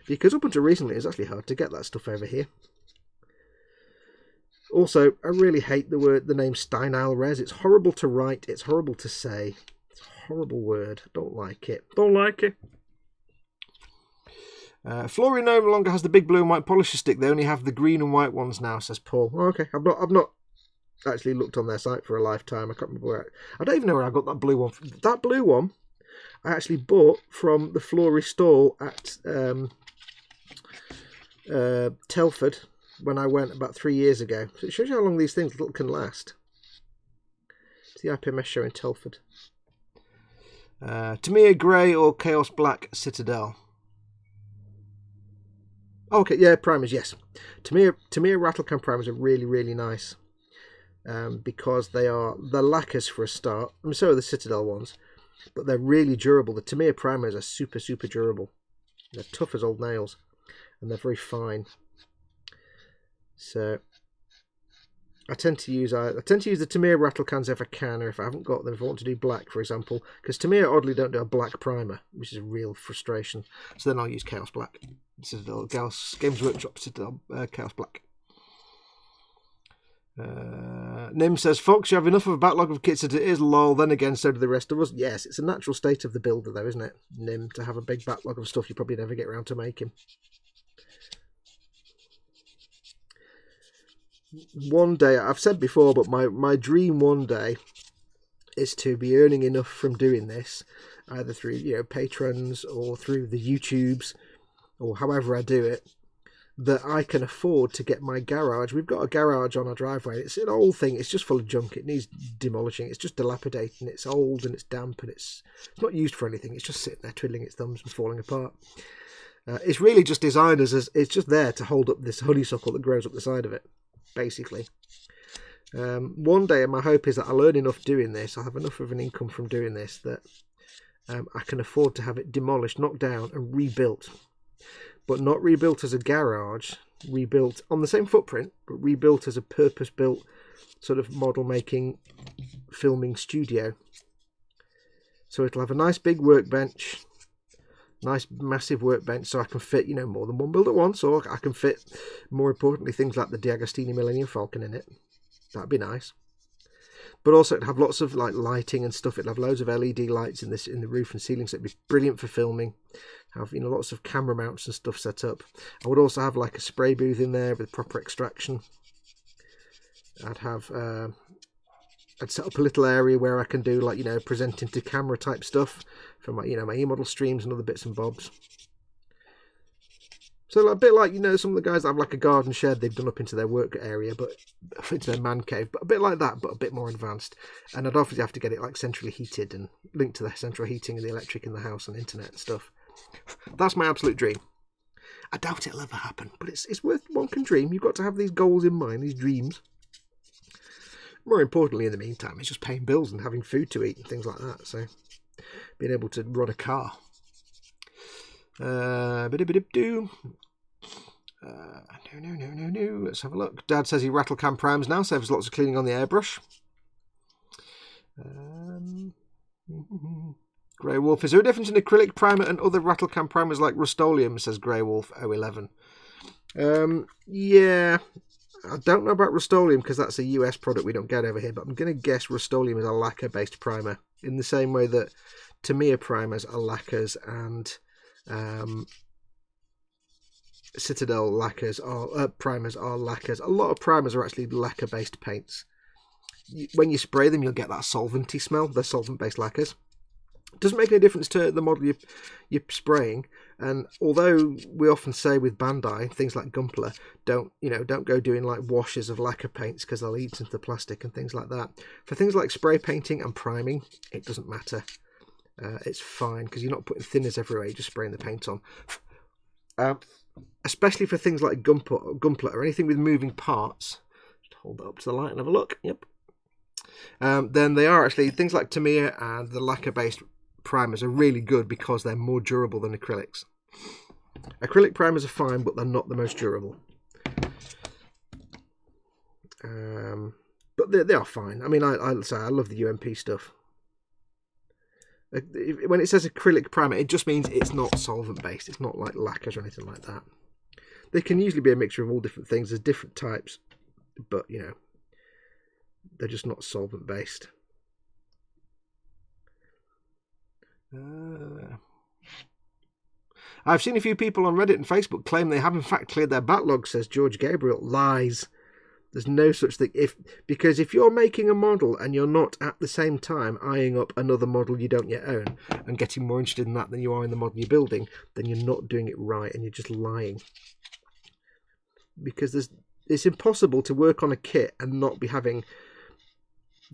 because up until recently it's actually hard to get that stuff over here. Also, I really hate the name Steinar res. It's horrible to write. It's horrible to say. It's a horrible word. Don't like it. Don't like it. Flory no longer has the big blue and white polisher stick. They only have the green and white ones now, says Paul. Oh, okay, I've not actually looked on their site for a lifetime. I can't remember where. I don't even know where I got that blue one. That blue one I actually bought from the Flory stall at Telford when I went about 3 years ago. So it shows you how long these things can last. It's the IPMS show in Telford. Tamiya Grey or Chaos Black Citadel? Oh, okay, yeah, primers, yes. Tamiya Rattlecan primers are really, really nice. Because they're lacquers for a start. I mean, so are the Citadel ones. But they're really durable. The Tamiya primers are super, super durable. They're tough as old nails. And they're very fine. So I tend to use the Tamiya rattle cans if I can, or if I haven't got them, if I want to do black, for example, because Tamiya oddly don't do a black primer, which is a real frustration. So then I'll use Chaos Black. Citadel Games Workshop Citadel Chaos Black. Nim says, Fox, you have enough of a backlog of kits as it is, lol. Then again, so do the rest of us. Yes, it's a natural state of the builder, though, isn't it, Nim, to have a big backlog of stuff you probably never get around to making. One day, I've said before, but my dream one day is to be earning enough from doing this, either through patrons or through the YouTubes or however I do it, that I can afford to get my garage. We've got a garage on our driveway. It's an old thing. It's just full of junk. It needs demolishing. It's just dilapidating. It's old and it's damp and it's not used for anything. It's just sitting there twiddling its thumbs and falling apart. It's really just designed as it's just there to hold up this honeysuckle that grows up the side of it, basically. One day my hope is that I'll earn enough doing this. I'll have enough of an income from doing this that I can afford to have it demolished, knocked down and rebuilt. But not rebuilt as a garage, rebuilt on the same footprint, but rebuilt as a purpose-built sort of model-making, filming studio. So it'll have a nice big workbench, nice massive workbench, so I can fit, more than one build at once, or I can fit, more importantly, things like the D'Agostini Millennium Falcon in it. That'd be nice. But also it'd have lots of lighting and stuff. It'd have loads of LED lights in the roof and ceiling, so it'd be brilliant for filming. Have lots of camera mounts and stuff set up. I would also have a spray booth in there with proper extraction. I'd have I'd set up a little area where I can do like, you know, presenting to camera type stuff for my, you know, my e-model streams and other bits and bobs. So like, a bit like, you know, some of the guys that have like a garden shed they've done up into their work area, but into their man cave, but a bit like that, but a bit more advanced. And I'd obviously have to get it like centrally heated and linked to the central heating and the electric in the house and internet and stuff. That's my absolute dream. I doubt it'll ever happen, but it's worth, one can dream. You've got to have these goals in mind, these dreams. More importantly, in the meantime, it's just paying bills and having food to eat and things like that. So being able to run a car. No. Let's have a look. Dad says he rattle can primes now, saves lots of cleaning on the airbrush. Grey Wolf, is there a difference in acrylic primer and other rattle can primers like Rust-Oleum, says Grey Wolf 011. Yeah, I don't know about Rust-Oleum because that's a US product we don't get over here, but I'm going to guess Rust-Oleum is a lacquer based primer in the same way that Tamiya primers are lacquers and Citadel lacquers are primers are lacquers. A lot of primers are actually lacquer based paints. When you spray them, you'll get that solventy smell. They're solvent based lacquers. It doesn't make any difference to the model you're spraying. And although we often say with Bandai things like Gunpla, don't go doing like washes of lacquer paints because they'll eat into the plastic and things like that. For things like spray painting and priming, it doesn't matter. It's fine because you're not putting thinners everywhere, you're just spraying the paint on. Especially for things like Gunpla or anything with moving parts. Just hold that up to the light and have a look. Yep. Then they are actually, things like Tamiya and the lacquer-based primers are really good because they're more durable than acrylics. Acrylic primers are fine, but they're not the most durable. But they are fine. I mean, I love the UMP stuff. When it says acrylic primer, it just means it's not solvent based. It's not like lacquers or anything like that. They can usually be a mixture of all different things. There's different types, but you know, they're just not solvent based. I've seen a few people on Reddit and Facebook claim they have in fact cleared their backlog, says George Gabriel. Lies. There's no such thing. Because if you're making a model and you're not at the same time eyeing up another model you don't yet own and getting more interested in that than you are in the model you're building, then you're not doing it right and you're just lying. Because it's impossible to work on a kit and not be having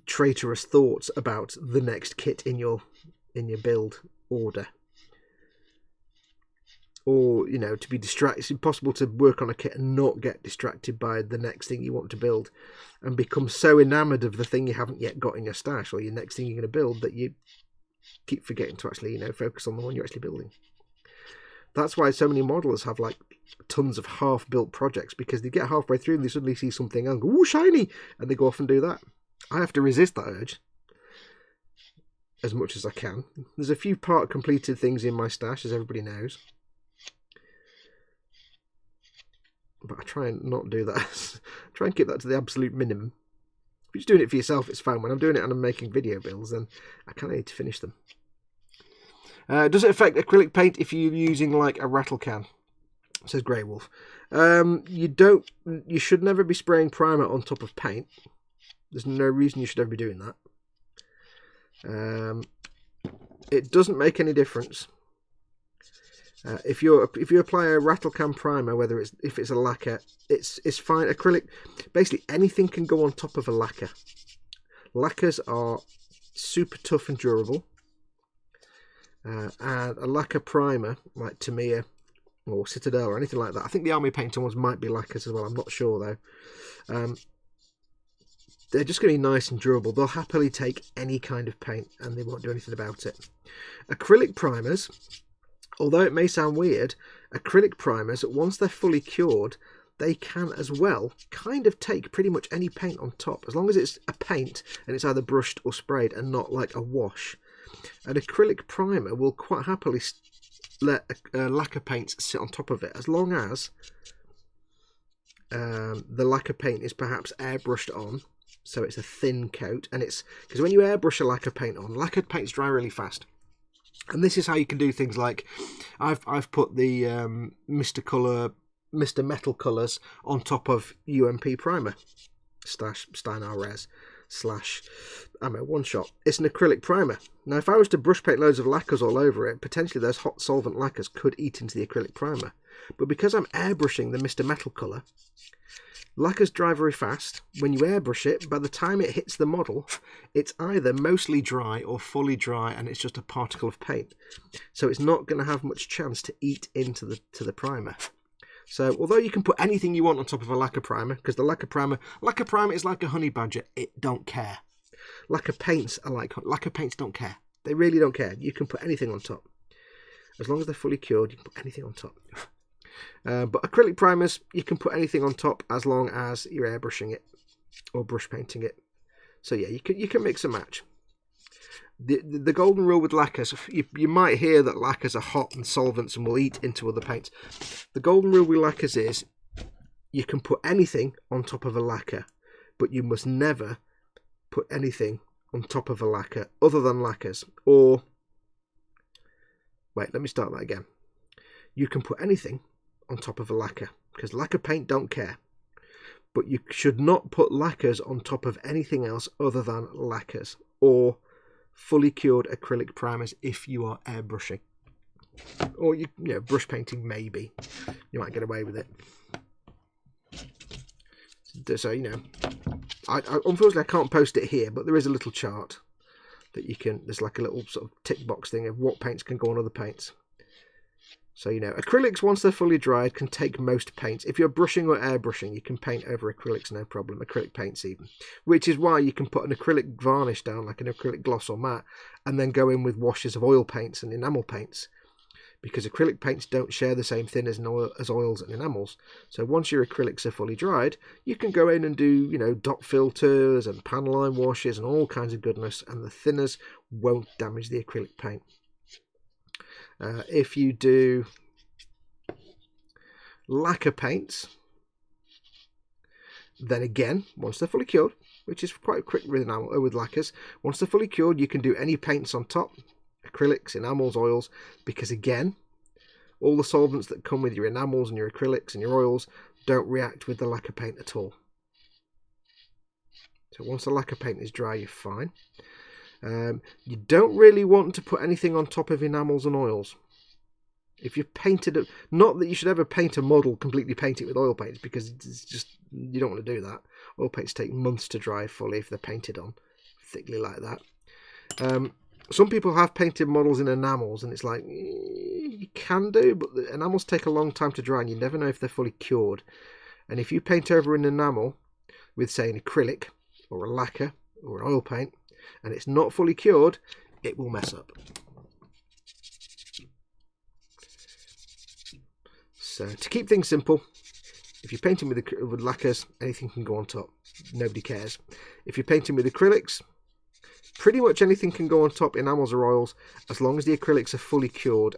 traitorous thoughts about the next kit in your build order. Or, you know, to be distracted. It's impossible to work on a kit and not get distracted by the next thing you want to build and become so enamoured of the thing you haven't yet got in your stash or your next thing you're going to build that you keep forgetting to actually, you know, focus on the one you're actually building. That's why so many modelers have like tons of half-built projects, because they get halfway through and they suddenly see something and go, ooh, shiny, and they go off and do that. I have to resist that urge as much as I can. There's a few part completed things in my stash, as everybody knows. But I try and not do that. Try and keep that to the absolute minimum. If you're just doing it for yourself, it's fine. When I'm doing it and I'm making video builds, then I kind of need to finish them. Does it affect acrylic paint if you're using like a rattle can? Says Grey Wolf. You should never be spraying primer on top of paint. There's no reason you should ever be doing that. It doesn't make any difference. If you apply a rattle can primer, if it's a lacquer, it's fine. Acrylic, basically anything can go on top of a lacquer. Lacquers are super tough and durable, and a lacquer primer like Tamiya or Citadel or anything like that. I think the Army Painter ones might be lacquers as well. I'm not sure though. They're just going to be nice and durable. They'll happily take any kind of paint and they won't do anything about it. Acrylic primers, although it may sound weird, acrylic primers, once they're fully cured, they can as well kind of take pretty much any paint on top, as long as it's a paint and it's either brushed or sprayed and not like a wash. An acrylic primer will quite happily let lacquer paints sit on top of it, as long as the lacquer paint is perhaps airbrushed on, so it's a thin coat. And it's because when you airbrush a lacquer paint on, lacquer paints dry really fast. And this is how you can do things like I've put the Mr. Metal colours on top of UMP primer Steinau Res. / ammo one shot. It's an acrylic primer. Now, if I was to brush paint loads of lacquers all over it, potentially those hot solvent lacquers could eat into the acrylic primer. But because I'm airbrushing the Mr. Metal colour, lacquers dry very fast. When you airbrush it, by the time it hits the model, it's either mostly dry or fully dry, and it's just a particle of paint. So it's not going to have much chance to eat into the primer. So although you can put anything you want on top of a lacquer primer, because the lacquer primer is like a honey badger, it don't care. Lacquer paints don't care. They really don't care. You can put anything on top. As long as they're fully cured, you can put anything on top. But acrylic primers, you can put anything on top as long as you're airbrushing it or brush painting it. So yeah, you can mix and match. The golden rule with lacquers, you might hear that lacquers are hot and solvents and will eat into other paints. The golden rule with lacquers is you can put anything on top of a lacquer, but you must never put anything on top of a lacquer other than lacquers. Or, wait, let me start that again. You can put anything on top of a lacquer, because lacquer paint don't care. But you should not put lacquers on top of anything else other than lacquers or fully cured acrylic primers if you are airbrushing. Or you know, brush painting maybe. You might get away with it. So, you know, I unfortunately I can't post it here, but there is a little chart that you can, there's like a little sort of tick box thing of what paints can go on other paints. So, you know, acrylics, once they're fully dried, can take most paints. If you're brushing or airbrushing, you can paint over acrylics, no problem. Acrylic paints even. Which is why you can put an acrylic varnish down, like an acrylic gloss or matte, and then go in with washes of oil paints and enamel paints. Because acrylic paints don't share the same thin as oils and enamels. So once your acrylics are fully dried, you can go in and do, you know, dot filters and pan line washes and all kinds of goodness, and the thinners won't damage the acrylic paint. If you do lacquer paints, then again, once they're fully cured, which is quite quick with lacquers, once they're fully cured, you can do any paints on top, acrylics, enamels, oils, because again, all the solvents that come with your enamels and your acrylics and your oils don't react with the lacquer paint at all. So once the lacquer paint is dry, you're fine. You don't really want to put anything on top of enamels and oils. If you've painted it, not that you should ever paint a model, completely paint it with oil paints, because it's just, you don't want to do that. Oil paints take months to dry fully if they're painted on thickly like that. Some people have painted models in enamels, and it's like, you can do, but the enamels take a long time to dry, and you never know if they're fully cured. And if you paint over an enamel with, say, an acrylic or a lacquer or an oil paint, and it's not fully cured, it will mess up. So to keep things simple, if you're painting with lacquers, anything can go on top. Nobody cares. If you're painting with acrylics, pretty much anything can go on top, enamels or oils, as long as the acrylics are fully cured.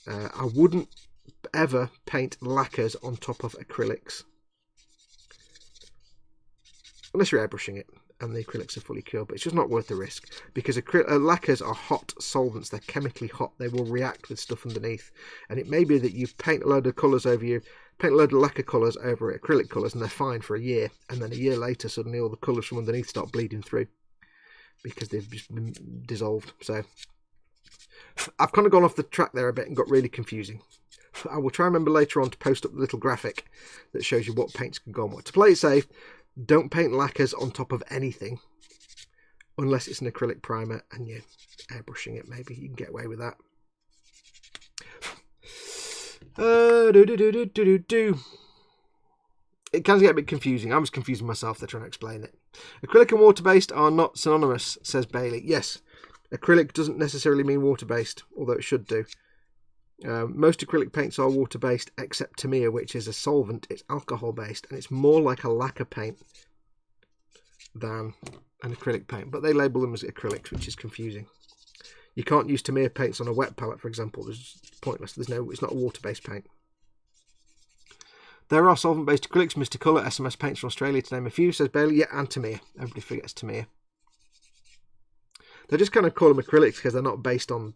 I wouldn't ever paint lacquers on top of acrylics, unless you're airbrushing it and the acrylics are fully cured, but it's just not worth the risk, because lacquers are hot solvents. They're chemically hot. They will react with stuff underneath, and it may be that you paint a load of colours over paint a load of lacquer colours over acrylic colours, and they're fine for a year, and then a year later suddenly all the colours from underneath start bleeding through because they've just been dissolved. So I've kind of gone off the track there a bit and got really confusing. I will try and remember later on to post up the little graphic that shows you what paints can go on what. To play it safe, don't paint lacquers on top of anything unless it's an acrylic primer and you're airbrushing it. Maybe you can get away with that. It can get a bit confusing. I was confusing myself. They're trying to explain it. Acrylic and water-based are not synonymous, says Bailey. Yes, acrylic doesn't necessarily mean water-based, although it should do. Most acrylic paints are water-based, except Tamiya, which is a solvent. It's alcohol-based, and it's more like a lacquer paint than an acrylic paint. But they label them as acrylics, which is confusing. You can't use Tamiya paints on a wet palette, for example. It's pointless. It's not a water-based paint. There are solvent-based acrylics, Mr. Colour, SMS Paints from Australia, to name a few, says Bailey. Yeah, and Tamiya. Everybody forgets Tamiya. They just kind of call them acrylics because they're not based on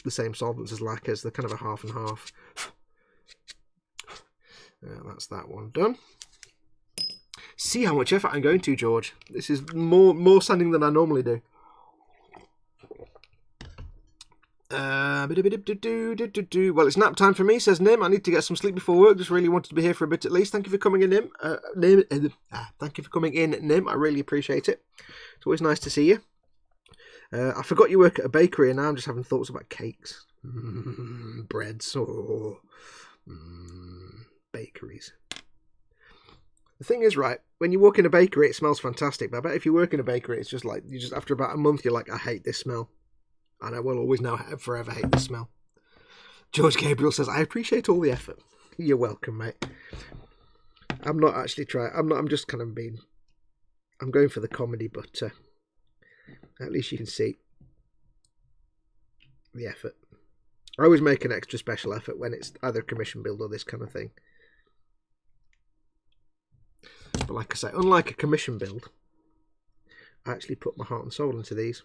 the same solvents as lacquers. They're kind of a half and half. That's that one done. see how much effort I'm going to, George. This is more sanding than I normally do. Well, it's nap time for me, says Nim. I need to get some sleep before work. Just really wanted to be here for a bit at least. Thank you for coming in, Nim. Thank you for coming in, Nim. I really appreciate it. It's always nice to see you. I forgot you work at a bakery, and now I'm just having thoughts about cakes. Breads or bakeries. The thing is, right, when you walk in a bakery, it smells fantastic. But I bet if you work in a bakery, it's just like, after about a month, you're like, I hate this smell. And I will always now forever hate the smell. George Gabriel says, I appreciate all the effort. You're welcome, mate. I'm not actually trying. I'm just kind of being... I'm going for the comedy, but at least you can see the effort. I always make an extra special effort when it's either a commission build or this kind of thing. But like I say, unlike a commission build, I actually put my heart and soul into these.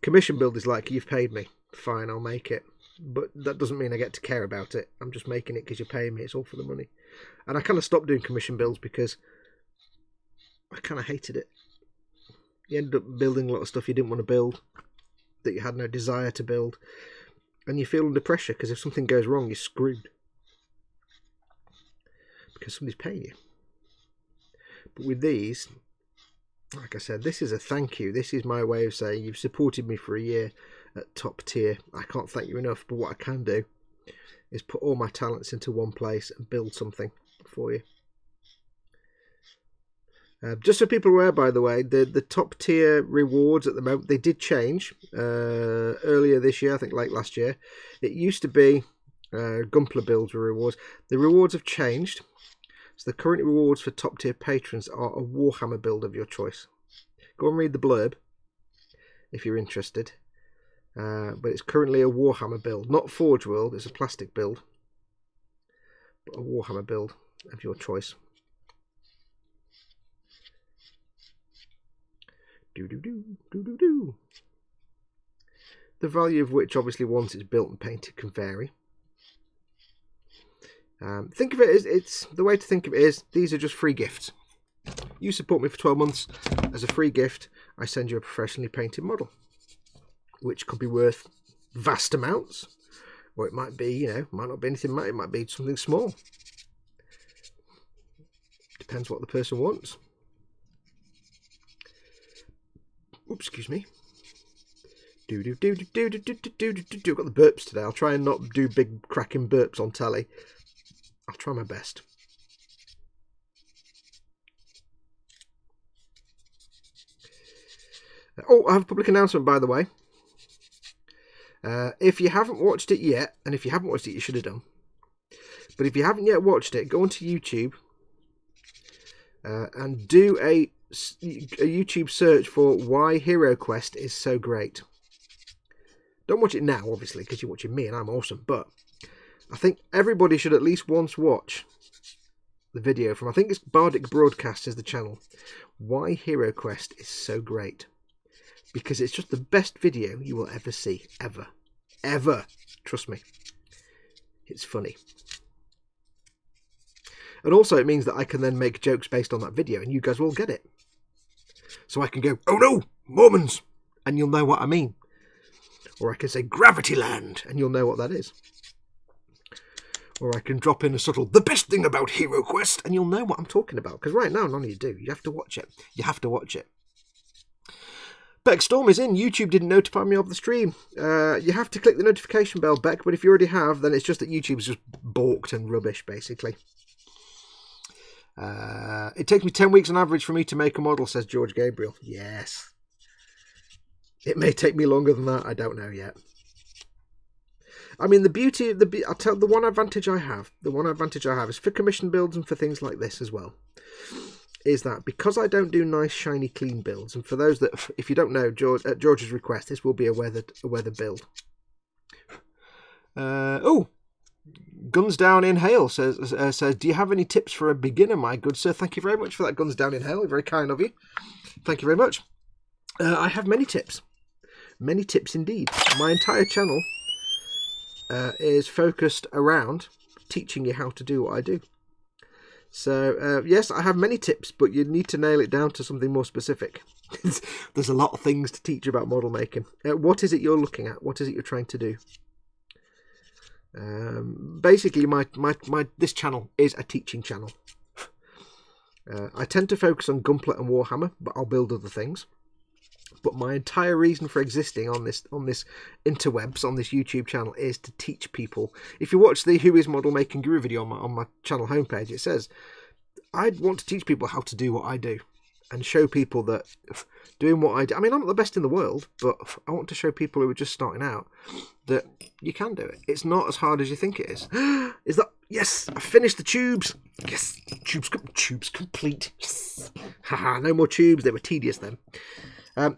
Commission build is like, you've paid me, fine, I'll make it. But that doesn't mean I get to care about it. I'm just making it because you're paying me. It's all for the money. And I kind of stopped doing commission builds because I kind of hated it. You ended up building a lot of stuff you didn't want to build, that you had no desire to build. And you feel under pressure because if something goes wrong, you're screwed. Because somebody's paying you. But with these... Like I said, this is a thank you. This is my way of saying you've supported me for a year at top tier. I can't thank you enough, but what I can do is put all my talents into one place and build something for you. Just so people are aware, by the way, the top tier rewards at the moment, they did change earlier this year, I think late last year. It used to be Gunpla builds were rewards. The rewards have changed. So the current rewards for top tier patrons are a Warhammer build of your choice. Go and read the blurb if you're interested. But it's currently a Warhammer build, not Forge World. It's a plastic build, but a Warhammer build of your choice. The value of which, obviously, once it's built and painted, can vary. Think of it as it's the way to think of it is these are just free gifts. You support me for 12 months as a free gift. I send you a professionally painted model, which could be worth vast amounts, or it might be, might not be anything. It might be something small. Depends what the person wants. Oops, excuse me. I've got the burps today. I'll try and not do big cracking burps on telly. I'll try my best. Oh, I have a public announcement, by the way. If you haven't watched it yet, and if you haven't watched it, you should have done. But if you haven't yet watched it, go onto YouTube and do a YouTube search for Why Hero Quest is so great. Don't watch it now, obviously, because you're watching me and I'm awesome, but I think everybody should at least once watch the video from, I think it's Bardic Broadcast is the channel. Why Hero Quest is so great. Because it's just the best video you will ever see. Ever. Ever. Trust me. It's funny. And also it means that I can then make jokes based on that video and you guys will get it. So I can go, oh no, Mormons! And you'll know what I mean. Or I can say Gravity Land and you'll know what that is. Or I can drop in a subtle, the best thing about Hero Quest, and you'll know what I'm talking about. Because right now, none of you do. You have to watch it. You have to watch it. Beck Storm is in. YouTube didn't notify me of the stream. You have to click the notification bell, Beck, but if you already have, then it's just that YouTube's just balked and rubbish, basically. It takes me 10 weeks on average for me to make a model, says George Gabriel. Yes. It may take me longer than that. I don't know yet. I mean, I'll tell the one advantage I have is for commission builds and for things like this as well, is that because I don't do nice, shiny, clean builds, and for those that, if you don't know, at George's request, this will be a weather build. Guns Down in Hail says, do you have any tips for a beginner, my good sir? Thank you very much for that, Guns Down in Hail. Very kind of you. Thank you very much. I have many tips. Many tips indeed. My entire channel is focused around teaching you how to do what I do. So, yes, I have many tips, but you need to nail it down to something more specific. There's a lot of things to teach about model making. What is it you're looking at? What is it you're trying to do? Basically, this channel is a teaching channel. I tend to focus on Gunpla and Warhammer, but I'll build other things. But my entire reason for existing on this interwebs, on this YouTube channel, is to teach people. If you watch the Who is Model Making Guru video on my channel homepage, it says, I want to teach people how to do what I do and show people that doing what I do, I mean, I'm not the best in the world, but I want to show people who are just starting out that you can do it. It's not as hard as you think it is. Is that, yes, I finished the tubes. Yes, tubes complete. Yes. Haha, no more tubes. They were tedious then.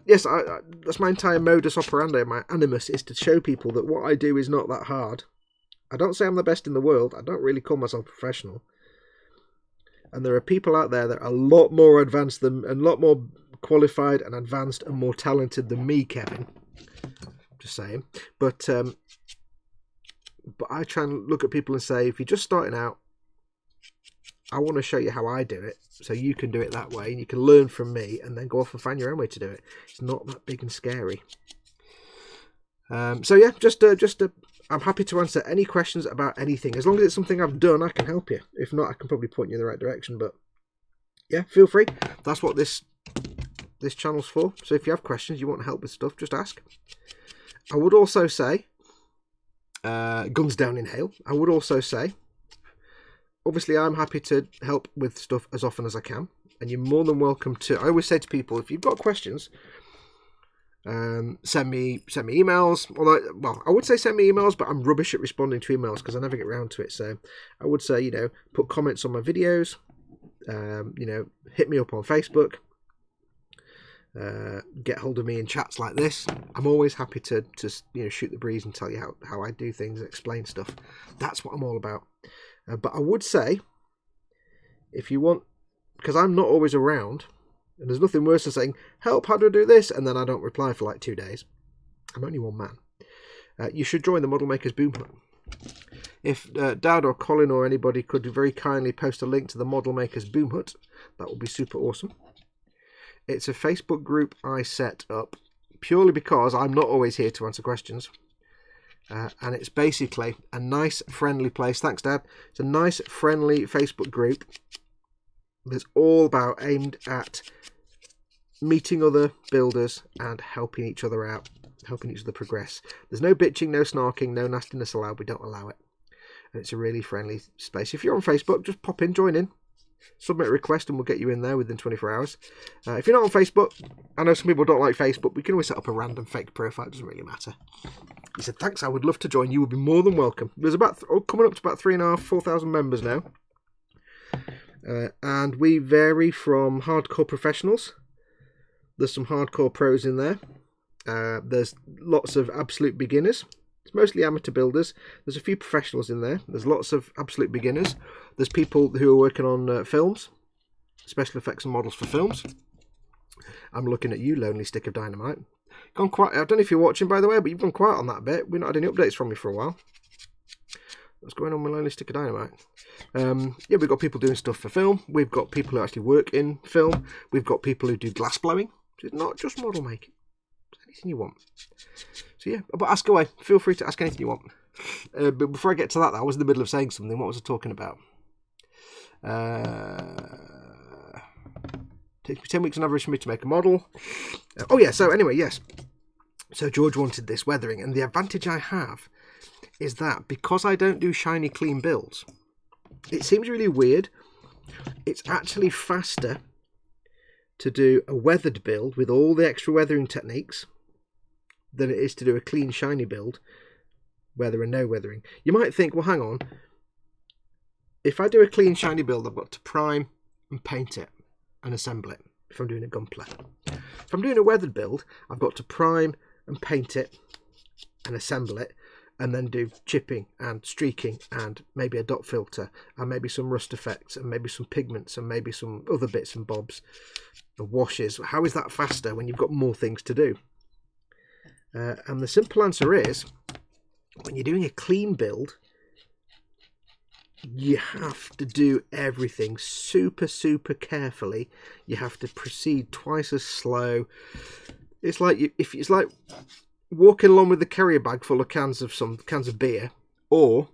Yes, that's my entire modus operandi, my animus, is to show people that what I do is not that hard. I don't say I'm the best in the world. I don't really call myself professional. And there are people out there that are a lot more advanced than, and a lot more qualified and advanced and more talented than me, Kevin. Just saying. But I try and look at people and say, if you're just starting out, I want to show you how I do it, so you can do it that way, and you can learn from me, and then go off and find your own way to do it. It's not that big and scary. So yeah, I'm happy to answer any questions about anything. As long as it's something I've done, I can help you. If not, I can probably point you in the right direction. But yeah, feel free. That's what this channel's for. So if you have questions, you want help with stuff, just ask. I would also say, guns down in hail. I would also say, obviously, I'm happy to help with stuff as often as I can, and you're more than welcome to. I always say to people, if you've got questions, send me emails. Although, well, I would say send me emails, but I'm rubbish at responding to emails because I never get around to it. So I would say, put comments on my videos. Hit me up on Facebook. Get hold of me in chats like this. I'm always happy to shoot the breeze and tell you how I do things and explain stuff. That's what I'm all about. But I would say, if you want, because I'm not always around, and there's nothing worse than saying, help, how do I do this? And then I don't reply for like 2 days. I'm only one man. You should join the Model Makers Boom Hut. If Dad or Colin or anybody could very kindly post a link to the Model Makers Boom Hut, that would be super awesome. It's a Facebook group I set up purely because I'm not always here to answer questions. And it's basically a nice, friendly place. Thanks, Dad. It's a nice, friendly Facebook group that's all about aimed at meeting other builders and helping each other out, helping each other progress. There's no bitching, no snarking, no nastiness allowed. We don't allow it. And it's a really friendly space. If you're on Facebook, just pop in, join in. Submit a request and we'll get you in there within 24 hours. If you're not on Facebook, I know some people don't like Facebook, we can always set up a random fake profile. It doesn't really matter. He said, thanks, I would love to join. You would be more than welcome. There's about coming up to about 3,500, 4,000 members now. And we vary from hardcore professionals. There's some hardcore pros in there. There's lots of absolute beginners. It's mostly amateur builders. There's a few professionals in there. There's lots of absolute beginners. There's people who are working on films, special effects and models for films. I'm looking at you, Lonely Stick of Dynamite. Gone quiet. I don't know if you're watching, by the way, but you've gone quiet on that bit. We've not had any updates from you for a while. What's going on with Lonely Stick of Dynamite? Yeah, we've got people doing stuff for film. We've got people who actually work in film. We've got people who do glass blowing. It's not just model making. It's anything you want. So yeah, but ask away. Feel free to ask anything you want. But before I get to that, I was in the middle of saying something. What was I talking about? Takes me 10 weeks on average for me to make a model. Oh yeah, so anyway, yes. So George wanted this weathering, and the advantage I have is that because I don't do shiny clean builds, it seems really weird. It's actually faster to do a weathered build with all the extra weathering techniques than it is to do a clean shiny build where there are no weathering. You might think, well, hang on. If I do a clean shiny build, I've got to prime and paint it and assemble it if I'm doing a gunpla. If I'm doing a weathered build, I've got to prime and paint it and assemble it, and then do chipping and streaking and maybe a dot filter and maybe some rust effects and maybe some pigments and maybe some other bits and bobs and washes. How is that faster when you've got more things to do? And the simple answer is, when you're doing a clean build, you have to do everything super carefully. You have to proceed twice as slow. It's like it's like walking along with a carrier bag full of cans of beer, or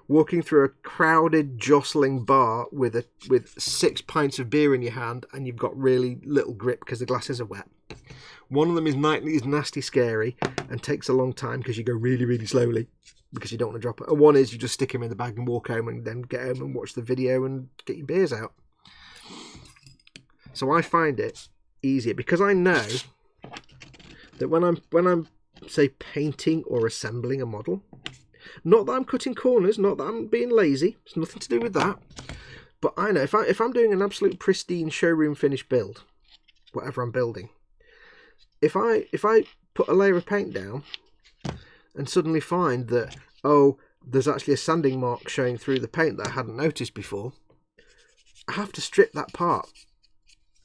walking through a crowded, jostling bar with 6 pints of beer in your hand, and you've got really little grip because the glasses are wet. One of them is nasty scary and takes a long time because you go really slowly because you don't want to drop it. And one is you just stick them in the bag and walk home, and then get home and watch the video and get your beers out. So I find it easier because I know that when I'm say painting or assembling a model, not that I'm cutting corners, not that I'm being lazy, it's nothing to do with that, but I know if I'm doing an absolute pristine showroom finished build, whatever I'm building, if I put a layer of paint down and suddenly find that, oh, there's actually a sanding mark showing through the paint that I hadn't noticed before, I have to strip that part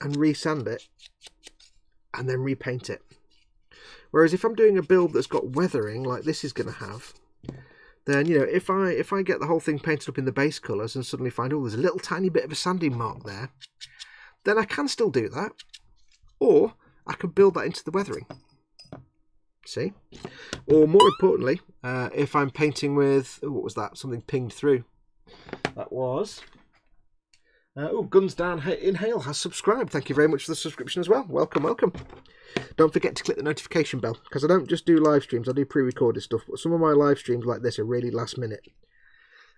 and resand it and then repaint it. Whereas if I'm doing a build that's got weathering like this is going to have, then, you know, if I get the whole thing painted up in the base colours and suddenly find, oh, there's a little tiny bit of a sanding mark there, then I can still do that. Or I can build that into the weathering. See? Or more importantly, if I'm painting with, what was that? Something pinged through. That was... Guns Down Inhale has subscribed. Thank you very much for the subscription as well. Welcome. Don't forget to click the notification bell, because I don't just do live streams, I do pre-recorded stuff, but some of my live streams like this are really last minute.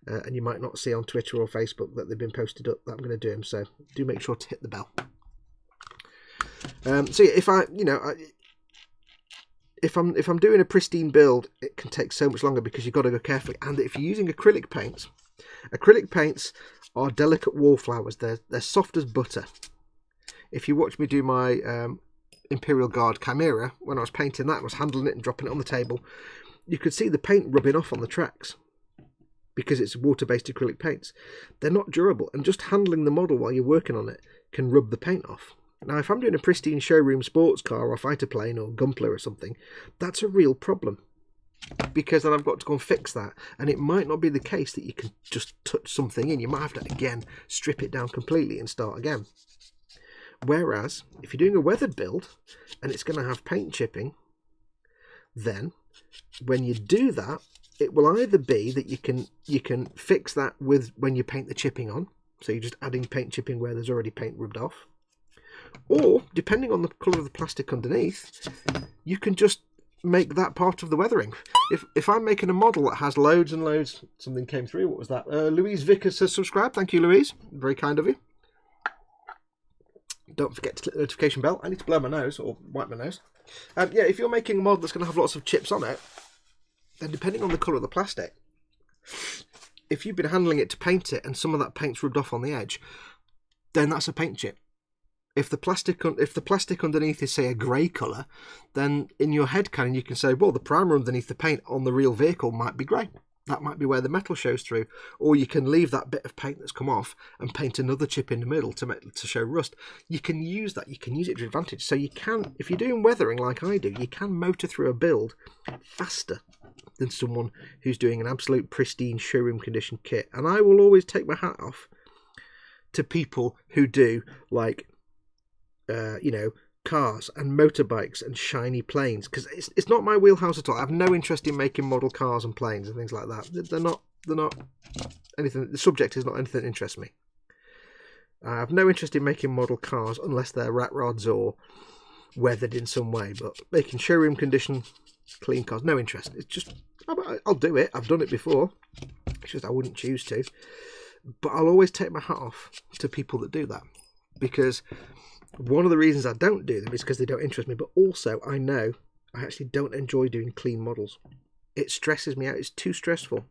And you might not see on Twitter or Facebook that they've been posted up that I'm going to do them, so do make sure to hit the bell. So yeah, if I'm doing a pristine build, it can take so much longer because you've got to go carefully. And if you're using acrylic paints are delicate wallflowers. They're soft as butter. If you watch me do my Imperial Guard Chimera, when I was painting that, I was handling it and dropping it on the table, you could see the paint rubbing off on the tracks because it's water-based acrylic paints. They're not durable, and just handling the model while you're working on it can rub the paint off. Now, if I'm doing a pristine showroom sports car or fighter plane or Gunpla or something, that's a real problem, because then I've got to go and fix that, and it might not be the case that you can just touch something in. You might have to, again, strip it down completely and start again. Whereas, if you're doing a weathered build, and it's going to have paint chipping, then, when you do that, it will either be that you can fix that with when you paint the chipping on, so you're just adding paint chipping where there's already paint rubbed off, or, depending on the colour of the plastic underneath, you can just make that part of the weathering. If I'm making a model that has loads and loads... Something came through, what was that? Louise Vickers says subscribe. Thank you, Louise. Very kind of you. Don't forget to click the notification bell. I need to blow my nose, or wipe my nose. Yeah, if you're making a model that's going to have lots of chips on it, then depending on the colour of the plastic, if you've been handling it to paint it and some of that paint's rubbed off on the edge, then that's a paint chip. If the plastic underneath is, say, a grey colour, then in your head canon you can say, well, the primer underneath the paint on the real vehicle might be grey. That might be where the metal shows through. Or you can leave that bit of paint that's come off and paint another chip in the middle to show rust. You can use that. You can use it to your advantage. So you can, if you're doing weathering like I do, you can motor through a build faster than someone who's doing an absolute pristine showroom condition kit. And I will always take my hat off to people who do, like, cars and motorbikes and shiny planes, because it's not my wheelhouse at all. I have no interest in making model cars and planes and things like that. They're not anything. The subject is not anything that interests me. I have no interest in making model cars unless they're rat rods or weathered in some way. But making showroom condition clean cars, no interest. It's just, I'll do it. I've done it before. It's just I wouldn't choose to. But I'll always take my hat off to people that do that, because one of the reasons I don't do them is because they don't interest me, but also I know I actually don't enjoy doing clean models. It stresses me out. It's too stressful.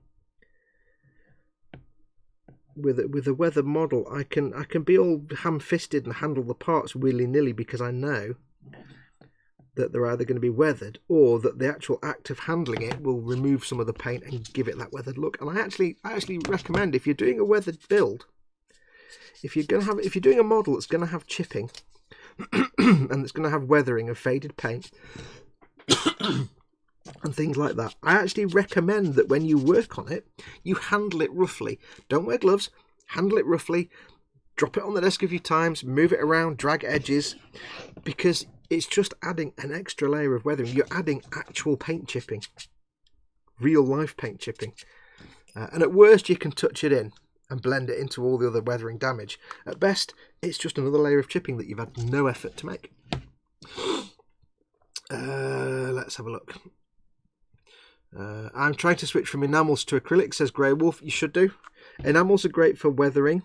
With a weather model, I can be all ham-fisted and handle the parts willy-nilly because I know that they're either going to be weathered or that the actual act of handling it will remove some of the paint and give it that weathered look. And I actually recommend, if you're doing a weathered build, if you're doing a model that's going to have chipping and it's going to have weathering of faded paint, and things like that. I actually recommend that when you work on it, you handle it roughly. Don't wear gloves, handle it roughly, drop it on the desk a few times, move it around, drag edges, because it's just adding an extra layer of weathering. You're adding actual paint chipping, real life paint chipping. And at worst, you can touch it in and blend it into all the other weathering damage. At best, it's just another layer of chipping that you've had no effort to make. Let's have a look. I'm trying to switch from enamels to acrylics, says Grey Wolf. You should do. Enamels are great for weathering.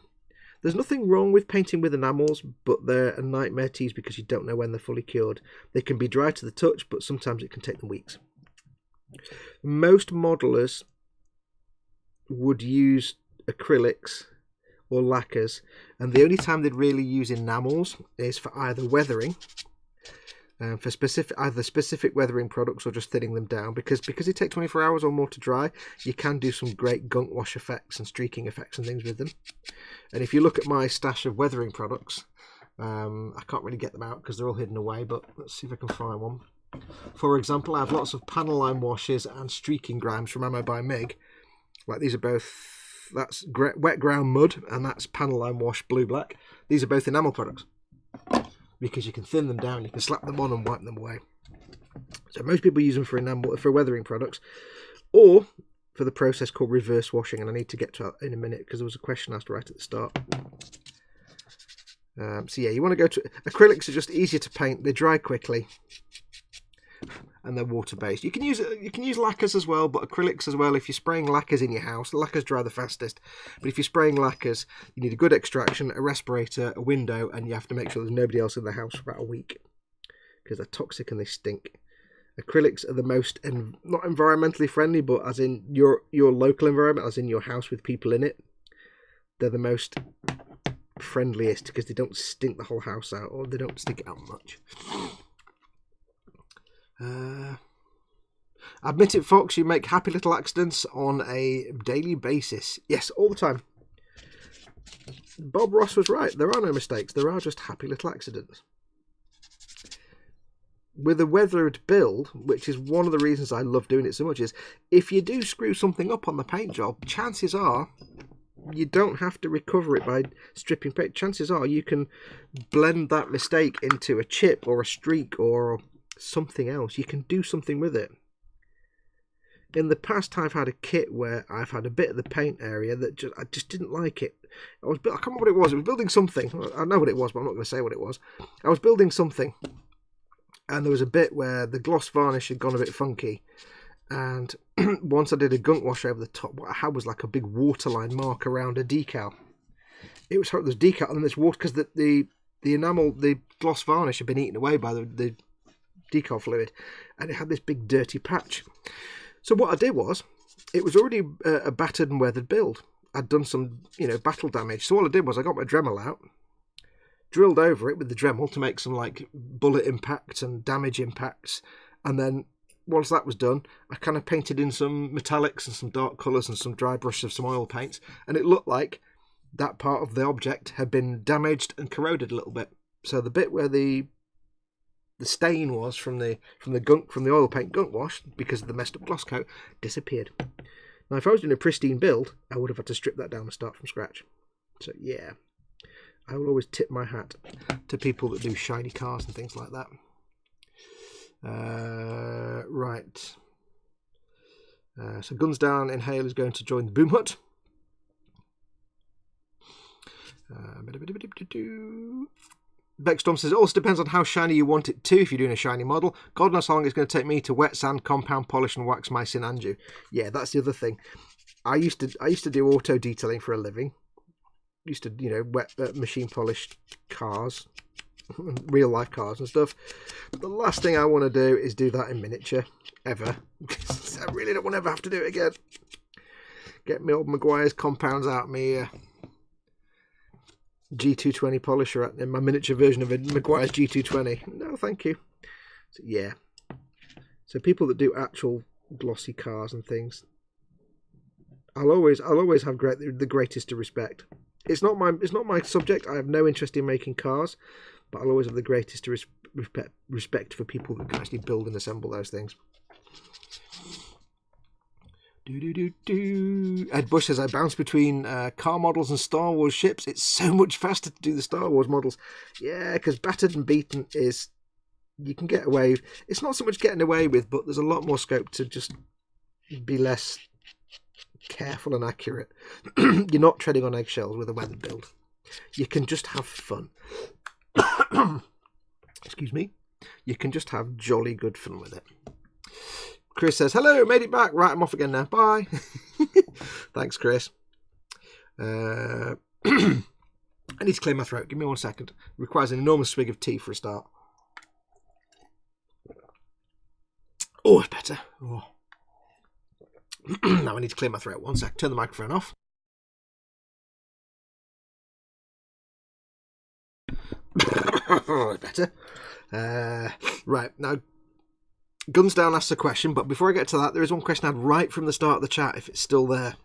There's nothing wrong with painting with enamels, but they're a nightmare to use because you don't know when they're fully cured. They can be dry to the touch, but sometimes it can take them weeks. Most modelers would use acrylics or lacquers, and the only time they'd really use enamels is for either weathering, for either specific weathering products, or just thinning them down, because it takes 24 hours or more to dry. You can do some great gunk wash effects and streaking effects and things with them. And if you look at my stash of weathering products, I can't really get them out because they're all hidden away, but let's see if I can find one. For example, I have lots of panel line washes and streaking grimes from Ammo by Mig. Like, these are both, that's wet ground mud, and that's panel line wash blue black. These are both enamel products, because you can thin them down, you can slap them on and wipe them away. So most people use them for weathering products, or for the process called reverse washing, and I need to get to that in a minute because there was a question asked right at the start. So yeah, you want to go to acrylics. Are just easier to paint, they dry quickly, and they're water based. You can use lacquers as well, but acrylics as well. If you're spraying lacquers in your house, the lacquers dry the fastest. But if you're spraying lacquers, you need a good extraction, a respirator, a window, and you have to make sure there's nobody else in the house for about a week, because they're toxic and they stink. Acrylics are the most, not environmentally friendly, but as in your local environment, as in your house with people in it, they're the most friendliest because they don't stink the whole house out, or they don't stink it out much. Admit it, Fox, you make happy little accidents on a daily basis. Yes, all the time. Bob Ross was right. There are no mistakes. There are just happy little accidents. With a weathered build, which is one of the reasons I love doing it so much, is if you do screw something up on the paint job, chances are you don't have to recover it by stripping paint. Chances are you can blend that mistake into a chip or a streak or something else. You can do something with it. In the past, I've had a kit where I've had a bit of the paint area that I just didn't like it. I can't remember what it was. I was building something. I know what it was, but I'm not going to say what it was. I was building something, and there was a bit where the gloss varnish had gone a bit funky, and once I did a gunk wash over the top, what I had was like a big waterline mark around a decal. It was horrible. There's decal and this water, because the enamel, the gloss varnish had been eaten away by the decal fluid, and it had this big dirty patch. So what I did was, it was already a battered and weathered build. I'd done some, battle damage. So all I did was I got my Dremel out, drilled over it with the Dremel to make some like bullet impacts and damage impacts, and then once that was done, I kind of painted in some metallics and some dark colours and some dry brush of some oil paints, and it looked like that part of the object had been damaged and corroded a little bit. So the bit where the stain was from the oil paint gunk wash, because of the messed up gloss coat, disappeared. Now if I was doing a pristine build, I would have had to strip that down and start from scratch. So yeah, I will always tip my hat to people that do shiny cars and things like that. Right. So Guns Down Inhale is going to join the Boom Hut. Beckstorm says, it also depends on how shiny you want it too. If you're doing a shiny model, God knows how long it's going to take me to wet sand, compound polish and wax my Sinanju. Yeah, that's the other thing. I used to do auto detailing for a living. Used to, wet machine polished cars, real life cars and stuff. The last thing I want to do is do that in miniature, ever. I really don't want to ever have to do it again. Get me old Maguire's compounds out, me G220 polisher in my miniature version of a Maguire's G220. No, thank you. So, yeah. So people that do actual glossy cars and things, I'll always have the greatest of respect. It's not my subject. I have no interest in making cars, but I'll always have the greatest respect for people that can actually build and assemble those things. Ed Bush says, I bounce between car models and Star Wars ships. It's so much faster to do the Star Wars models. Yeah, because battered and beaten is, you can get away. It's not so much getting away with, but there's a lot more scope to just be less careful and accurate. You're not treading on eggshells with a weather build. You can just have fun. Excuse me. You can just have jolly good fun with it. Chris says, hello, made it back. Right, I'm off again now. Bye. Thanks, Chris. I need to clear my throat. Give me 1 second. It requires an enormous swig of tea for a start. Oh, it's better. Oh. Now I need to clear my throat. 1 sec. Turn the microphone off. Oh, better. Right, now Guns Down asks a question, but before I get to that, there is one question I had right from the start of the chat. If it's still there,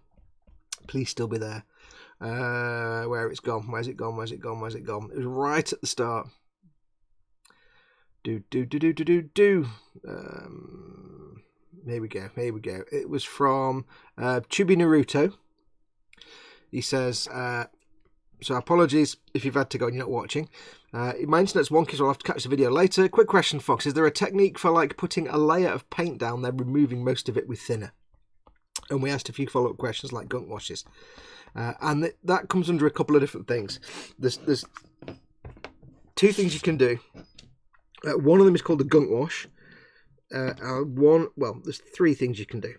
please still be there. Where it's gone? Where's it gone? Where's it gone? Where's it gone? It was right at the start. Here we go. Here we go. It was from Chubi Naruto. He says, so apologies if you've had to go and you're not watching. My internet's wonky, so I'll have to catch the video later. Quick question, Fox. Is there a technique for like putting a layer of paint down, then removing most of it with thinner? And we asked a few follow-up questions like gunk washes. And that comes under a couple of different things. There's two things you can do. One of them is called a gunk wash. There's three things you can do.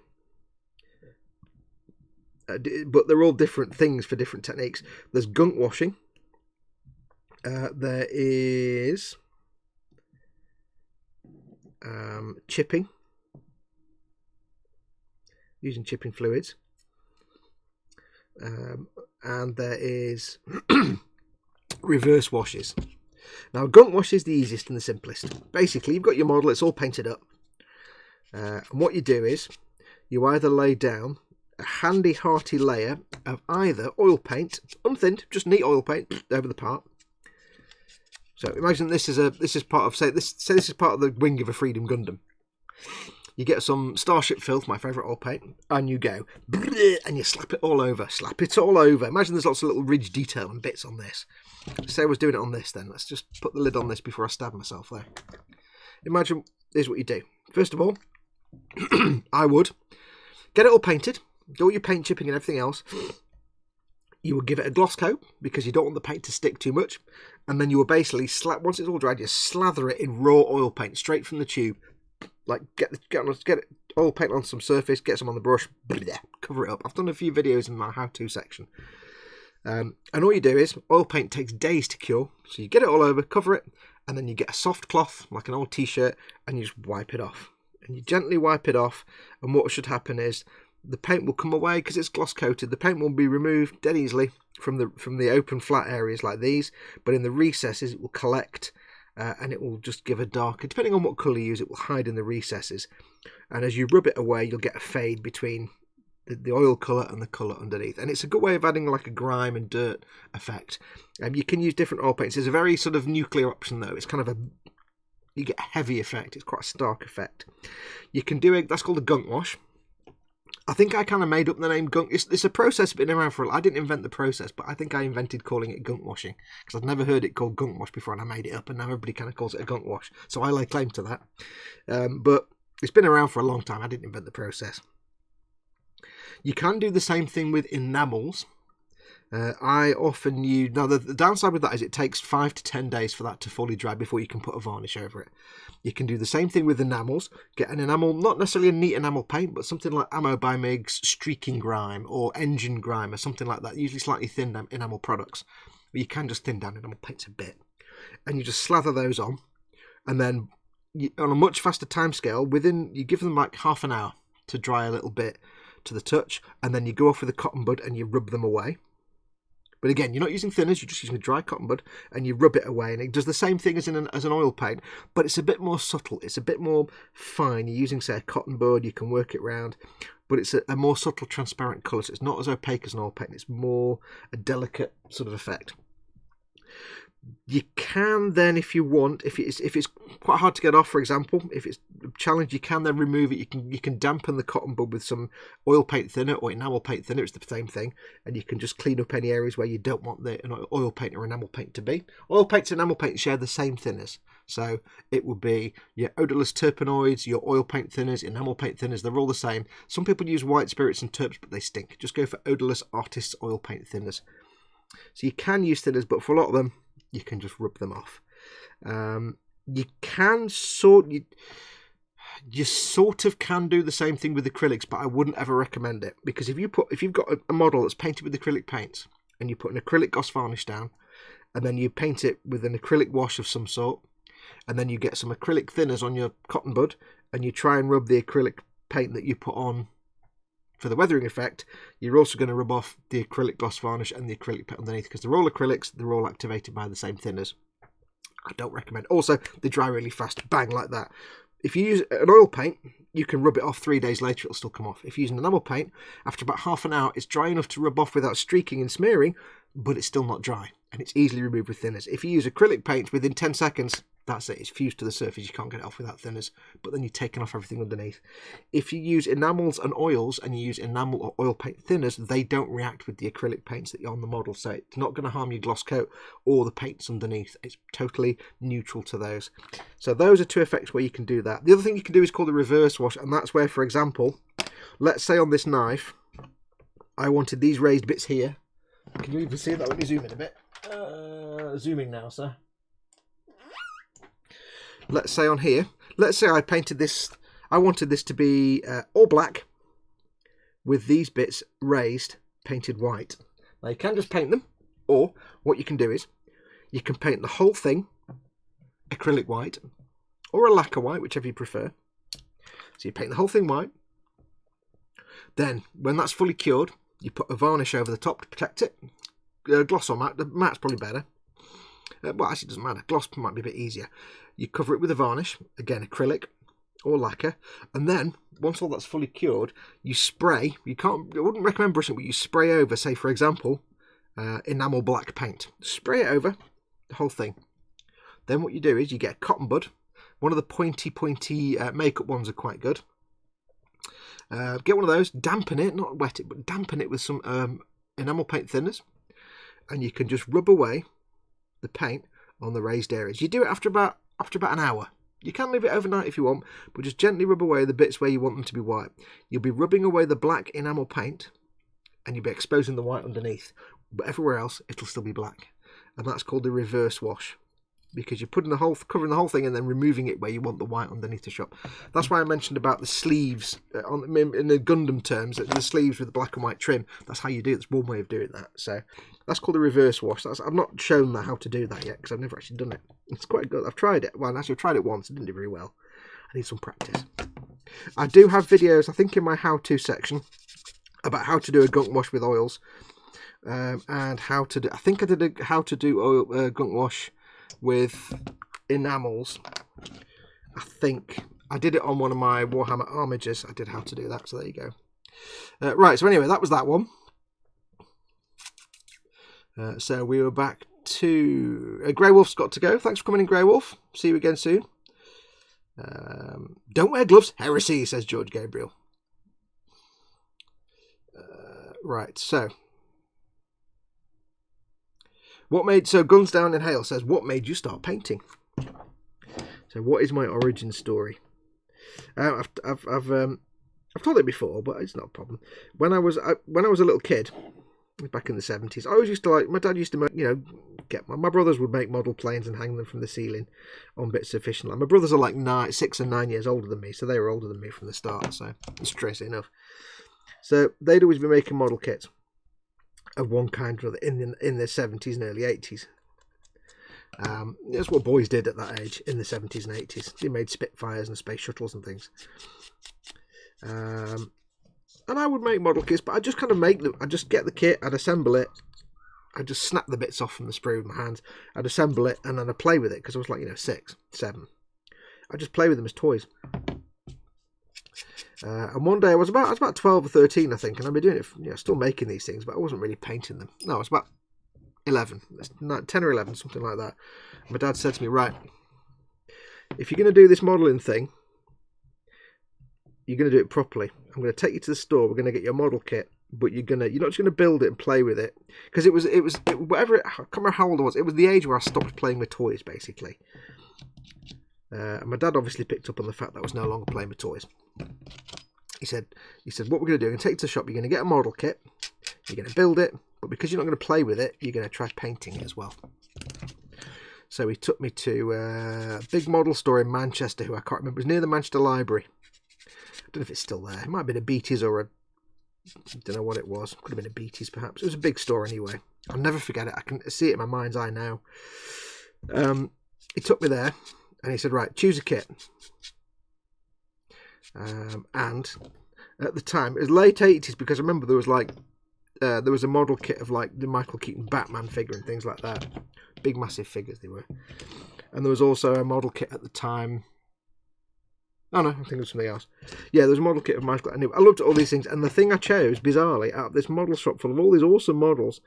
But they're all different things for different techniques. There's gunk washing. There is chipping, using chipping fluids. And there is reverse washes. Now, gunk wash is the easiest and the simplest. Basically, you've got your model, it's all painted up. And what you do is, you either lay down a handy, hearty layer of either oil paint, unthinned, just neat oil paint over the part. So imagine this is part of this is part of the wing of a Freedom Gundam. You get some Starship Filth, my favourite oil paint, and you go and you slap it all over. Slap it all over. Imagine there's lots of little ridge detail and bits on this. Say I was doing it on this then. Let's just put the lid on this before I stab myself there. Imagine, here's what you do. First of all, I would get it all painted. Do all your paint chipping and everything else. You would give it a gloss coat because you don't want the paint to stick too much. And then you will basically once it's all dried, you slather it in raw oil paint straight from the tube. Like get it oil paint on some surface, get some on the brush, cover it up. I've done a few videos in my how-to section. And all you do is, oil paint takes days to cure. So you get it all over, cover it, and then you get a soft cloth, like an old t-shirt, and you just wipe it off. And you gently wipe it off, and what should happen is, the paint will come away because it's gloss coated. The paint will be removed dead easily from the open flat areas like these, but in the recesses it will collect and it will just give a darker, depending on what colour you use, it will hide in the recesses. And as you rub it away, you'll get a fade between the oil colour and the colour underneath. And it's a good way of adding like a grime and dirt effect. You can use different oil paints. It's a very sort of nuclear option though. It's kind of you get a heavy effect. It's quite a stark effect. You can do that's called a gunk wash. I think I kind of made up the name gunk. It's a process been around for a while. I didn't invent the process, but I think I invented calling it gunk washing because I'd never heard it called gunk wash before, and I made it up, and now everybody kind of calls it a gunk wash. So I lay claim to that. But it's been around for a long time. I didn't invent the process. You can do the same thing with enamels. I often use... Now, the downside with that is it takes 5 to 10 days for that to fully dry before you can put a varnish over it. You can do the same thing with enamels. Get an enamel, not necessarily a neat enamel paint, but something like Ammo by Miggs Streaking Grime or Engine Grime or something like that. Usually slightly thin enamel products. But you can just thin down enamel paints a bit. And you just slather those on. And then on a much faster time scale, you give them like half an hour to dry a little bit to the touch. And then you go off with a cotton bud and you rub them away. But again, you're not using thinners, you're just using a dry cotton bud and you rub it away, and it does the same thing as an oil paint, but it's a bit more subtle, it's a bit more fine. You're using, say, a cotton bud, you can work it round, but it's a more subtle, transparent colour, so it's not as opaque as an oil paint, it's more a delicate sort of effect. You can then, if you want, if it's quite hard to get off, for example, if it's a challenge, you can then remove it. You can dampen the cotton bud with some oil paint thinner or enamel paint thinner. It's the same thing, and you can just clean up any areas where you don't want an oil paint or enamel paint to be. Oil paints and enamel paint share the same thinners, so it would be your odorless terpenoids, your oil paint thinners, enamel paint thinners. They're all the same. Some people use white spirits and terps, but they stink. Just go for odorless artists oil paint thinners. So you can use thinners, but for a lot of them, you can just rub them off. You can you sort of can do the same thing with acrylics, but I wouldn't ever recommend it, because if you've got a model that's painted with acrylic paints and you put an acrylic gloss varnish down, and then you paint it with an acrylic wash of some sort, and then you get some acrylic thinners on your cotton bud, and you try and rub the acrylic paint that you put on for the weathering effect, you're also going to rub off the acrylic gloss varnish and the acrylic paint underneath, because they're all acrylics, they're all activated by the same thinners. I don't recommend. Also, they dry really fast, bang, like that. If you use an oil paint, you can rub it off 3 days later, it'll still come off. If you use an enamel paint, after about half an hour, it's dry enough to rub off without streaking and smearing, but it's still not dry, and it's easily removed with thinners. If you use acrylic paint, within 10 seconds, that's it. It's fused to the surface. You can't get it off without thinners, but then you're taking off everything underneath. If you use enamels and oils and you use enamel or oil paint thinners, they don't react with the acrylic paints that you're on the model, so it's not going to harm your gloss coat or the paints underneath. It's totally neutral to those. So those are two effects where you can do that. The other thing you can do is called a reverse wash, and that's where, for example, let's say on this knife, I wanted these raised bits here. Can you even see that? Let me zoom in a bit. Zooming now, sir. Let's say on here, let's say I painted this, I wanted this to be all black with these bits raised, painted white. Now you can just paint them, or what you can do is, you can paint the whole thing acrylic white, or a lacquer white, whichever you prefer. So you paint the whole thing white, then when that's fully cured, you put a varnish over the top to protect it. Gloss or matte, the matte's probably better. Well, actually it doesn't matter, gloss might be a bit easier. You cover it with a varnish, again acrylic or lacquer, and then once all that's fully cured, you spray. I wouldn't recommend brushing, but you spray over, say for example, enamel black paint. Spray it over the whole thing. Then what you do is you get a cotton bud. One of the pointy makeup ones are quite good. Get one of those, dampen it, not wet it, but dampen it with some enamel paint thinners, and you can just rub away the paint on the raised areas. You do it after about an hour. You can leave it overnight if you want, but just gently rub away the bits where you want them to be white. You'll be rubbing away the black enamel paint, and you'll be exposing the white underneath, but everywhere else it'll still be black, and that's called the reverse wash, because you're covering the whole thing and then removing it where you want the white underneath the shop. That's why I mentioned about the sleeves in the Gundam terms, the sleeves with the black and white trim. That's how you do it. That's one way of doing that. So that's called a reverse wash. I've not shown how to do that yet, because I've never actually done it. It's quite good. I've tried it. Well, actually, I've tried it once. I didn't do very well. I need some practice. I do have videos, I think, in my how-to section about how to do a gunk wash with oils, and how to do. I think I did a how to do oil gunk wash with enamels. I think I did it on one of my Warhammer armigers. I did how to do that, so there you go. Right, so anyway, that was that one. So we were back to Grey Wolf's got to go. Thanks for coming in, Grey Wolf. See you again soon. Don't wear gloves. Heresy, says George Gabriel. Right, so Guns Down in Hail says, what made you start painting? So what is my origin story? I've told it before, but it's not a problem. When I was a little kid, back in the 70s, I always used to my dad used to make, my brothers would make model planes and hang them from the ceiling on bits of fishing line. My brothers are like 6 and 9 years older than me, so they were older than me from the start, so it's strangely enough. So they'd always be making model kits of one kind or other in the 70s and early 80s. That's what boys did at that age in the 70s and 80s. They made Spitfires and space shuttles and things. And I would make model kits, but I'd just kind of make them. I'd just get the kit, I'd assemble it, I'd just snap the bits off from the sprue with my hands, I'd assemble it, and then I'd play with it, because I was like, 6, 7. I'd just play with them as toys. And one day I was about 12 or 13, I think, and I'd been doing it, still making these things, but I wasn't really painting them. No, I was about 11, 10 or 11, something like that. My dad said to me, right, if you're going to do this modelling thing, you're going to do it properly. I'm going to take you to the store. We're going to get your model kit, but you're not just going to build it and play with it, because I can't remember how old I was. It was the age where I stopped playing with toys, basically. And my dad obviously picked up on the fact that I was no longer playing with toys. He said, what we're going to do, we're going to take it to the shop. You're going to get a model kit. You're going to build it, but because you're not going to play with it, you're going to try painting it as well. So he took me to a big model store in Manchester, who I can't remember. It was near the Manchester Library. I don't know if it's still there. It might have been a Beatties or I don't know what it was. Could have been a Beatties, perhaps. It was a big store anyway. I'll never forget it. I can see it in my mind's eye now. He took me there, and he said, right, choose a kit. And at the time, it was late 80s, because I remember there was a model kit of like the Michael Keaton Batman figure and things like that. Big, massive figures they were. And there was also a model kit at the time. Oh no, I think it was something else. Yeah, there was a model kit of Michael. And I looked at all these things, and the thing I chose, bizarrely, out of this model shop full of all these awesome models,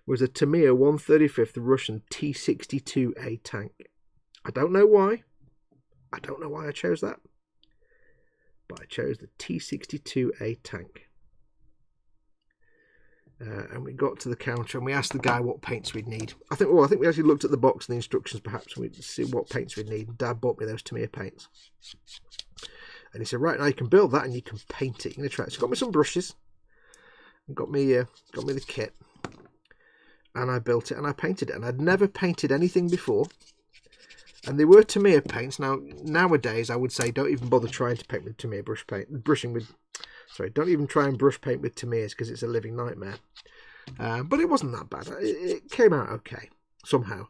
was a Tamiya 135th Russian T-62A tank. I don't know why. I don't know why I chose that. But I chose the T-62A tank. And we got to the counter and we asked the guy what paints we'd need. I think we actually looked at the box and the instructions perhaps, and we'd see what paints we'd need. Dad bought me those Tamiya paints. And he said, right, now you can build that and you can paint it. You're going to try it. So he got me some brushes and got me the kit. And I built it and I painted it. And I'd never painted anything before. And they were Tamiya paints. Now, nowadays, I would say don't even bother trying to paint with Tamiya brush paint. Don't even try and brush paint with Tamiyas, because it's a living nightmare. But it wasn't that bad. It came out okay, somehow.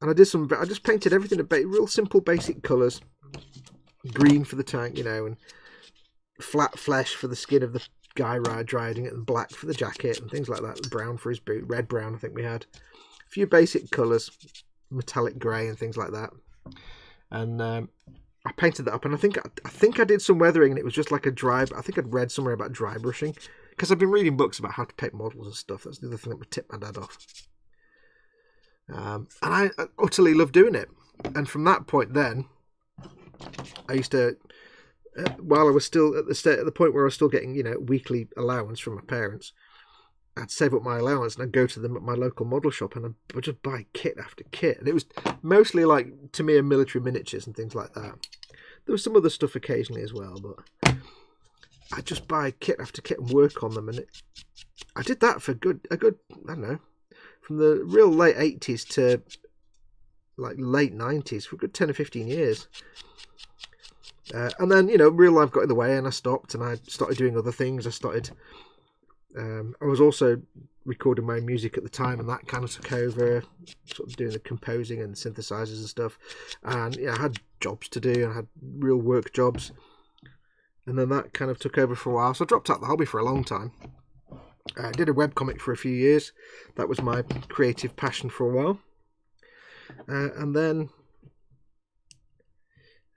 And I just painted everything in real simple, basic colours. Green for the tank, and flat flesh for the skin of the guy riding it, and black for the jacket, and things like that. Brown for his boot, red, brown, I think we had. A few basic colours, metallic grey and things like that. And I painted that up, and I think I did some weathering, and it was just like a dry. I think I'd read somewhere about dry brushing, because I've been reading books about how to paint models and stuff. That's the other thing that would tip my dad off. And I utterly loved doing it. And from that point, then I used to, while I was still at the point where I was still getting weekly allowance from my parents, I'd save up my allowance and I'd go to my local model shop and I'd just buy kit after kit. And it was mostly like Tamiya military miniatures and things like that. There was some other stuff occasionally as well, but I'd just buy kit after kit and work on them. And I did that for a good, I don't know, from the real late 80s to like late 90s for a good 10 or 15 years. And then, real life got in the way and I stopped and I started doing other things. I was also recording my own music at the time, and that kind of took over, sort of doing the composing and synthesizers and stuff. And I had jobs to do, and I had real work jobs. And then that kind of took over for a while. So I dropped out the hobby for a long time. I did a webcomic for a few years. That was my creative passion for a while. And then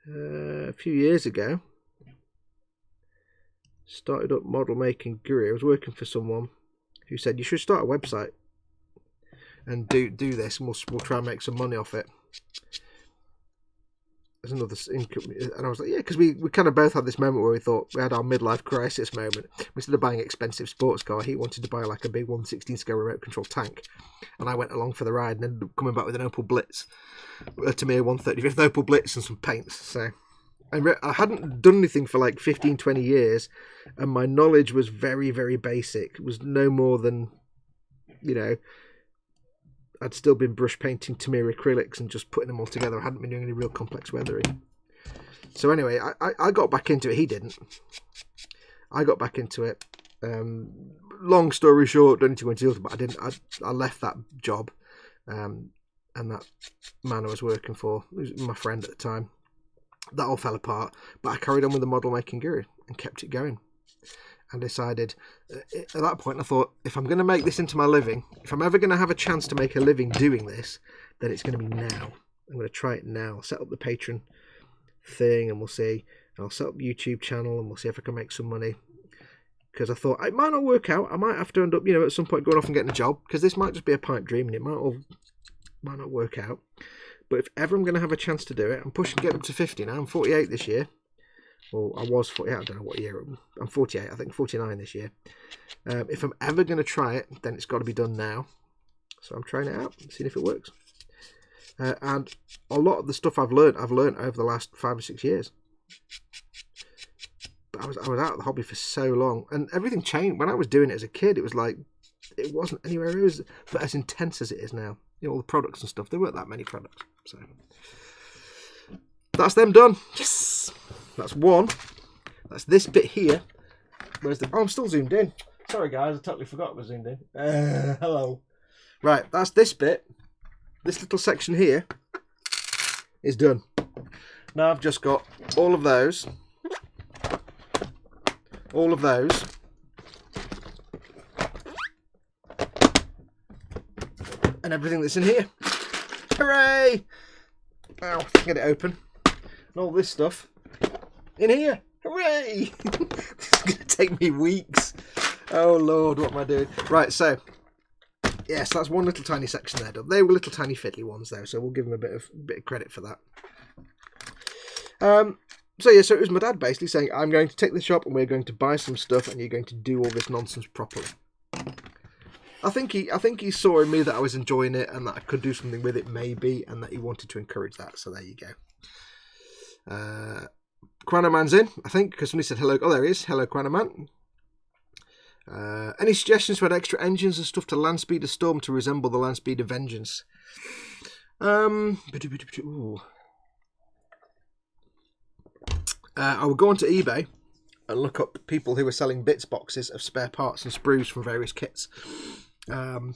a few years ago, started up model making guru. I was working for someone who said you should start a website and do this, and we'll try and make some money off it. There's another income, and I was like, yeah, because we kind of both had this moment where we thought we had our midlife crisis moment. Instead of buying an expensive sports car, he wanted to buy like a big 1/16 scale remote control tank, and I went along for the ride and ended up coming back with an Opel Blitz, to me a 135th Opel Blitz and some paints. So I hadn't done anything for like 15-20 years, and my knowledge was very, very basic. It was no more than, I'd still been brush painting Tamiya acrylics and just putting them all together. I hadn't been doing any real complex weathering. So anyway, I got back into it. He didn't. I got back into it. Long story short, don't need to go into details, but I didn't. I left that job, and that man I was working for, who was my friend at the time. That all fell apart, but I carried on with the model making guru and kept it going. And decided, at that point, I thought, if I'm going to make this into my living, if I'm ever going to have a chance to make a living doing this, then it's going to be now. I'm going to try it now. I'll set up the Patreon thing and we'll see. I'll set up a YouTube channel and we'll see if I can make some money. because I thought it might not work out. I might have to end up, at some point going off and getting a job, because this might just be a pipe dream and it might not work out. But if ever I'm going to have a chance to do it, I'm pushing to get up to 50 now. I'm 48 this year. Well, I was 48, I don't know what year. I'm 48, I think 49 this year. If I'm ever going to try it, then it's got to be done now. So I'm trying it out, seeing if it works. And a lot of the stuff I've learned over the last 5 or 6 years. But I was out of the hobby for so long, and everything changed. When I was doing it as a kid, it was like, it wasn't anywhere but as intense as it is now. All the products and stuff, there weren't that many products. So that's them done. Yes! That's one. That's this bit here. Where's the... Oh, I'm still zoomed in. Sorry, guys, I totally forgot I was zoomed in. Hello. Right, that's this bit. This little section here is done. Now I've just got all of those, and everything that's in here. Hooray! Ow, get it open. And all this stuff in here. Hooray! This is going to take me weeks. Oh Lord, what am I doing? Right, so yes, that's one little tiny section there done. They were little tiny fiddly ones though, so we'll give them a bit of credit for that. So yeah, so it was my dad basically saying, I'm going to take this shop and we're going to buy some stuff and you're going to do all this nonsense properly. I think he saw in me that I was enjoying it and that I could do something with it maybe, and that he wanted to encourage that. So there you go. Chronoman's in, I think, because somebody said hello. Oh, there he is. Hello, Chronoman. Any suggestions for extra engines and stuff to Landspeeder Storm to resemble the Landspeeder Vengeance? I would go onto eBay and look up people who are selling bits boxes of spare parts and sprues from various kits. You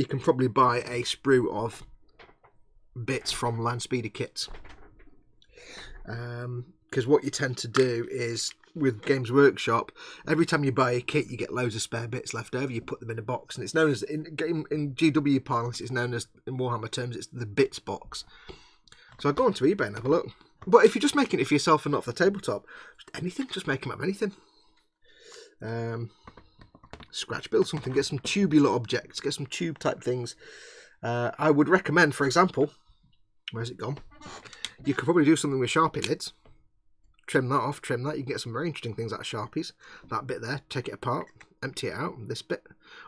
can probably buy a sprue of bits from Landspeeder kits. Because what you tend to do is, with Games Workshop, every time you buy a kit you get loads of spare bits left over. You put them in a box, and it's known as, in GW parlance, it's known as, in Warhammer terms, it's the bits box. So I'd go onto eBay and have a look. But if you're just making it for yourself and not for the tabletop, anything, just make them out of anything. Scratch build something, get some tubular objects, get some tube type things. I would recommend, for example, where's it gone? You could probably do something with Sharpie lids. Trim that off, trim that. You can get some very interesting things out of Sharpies. That bit there, take it apart, empty it out, this bit.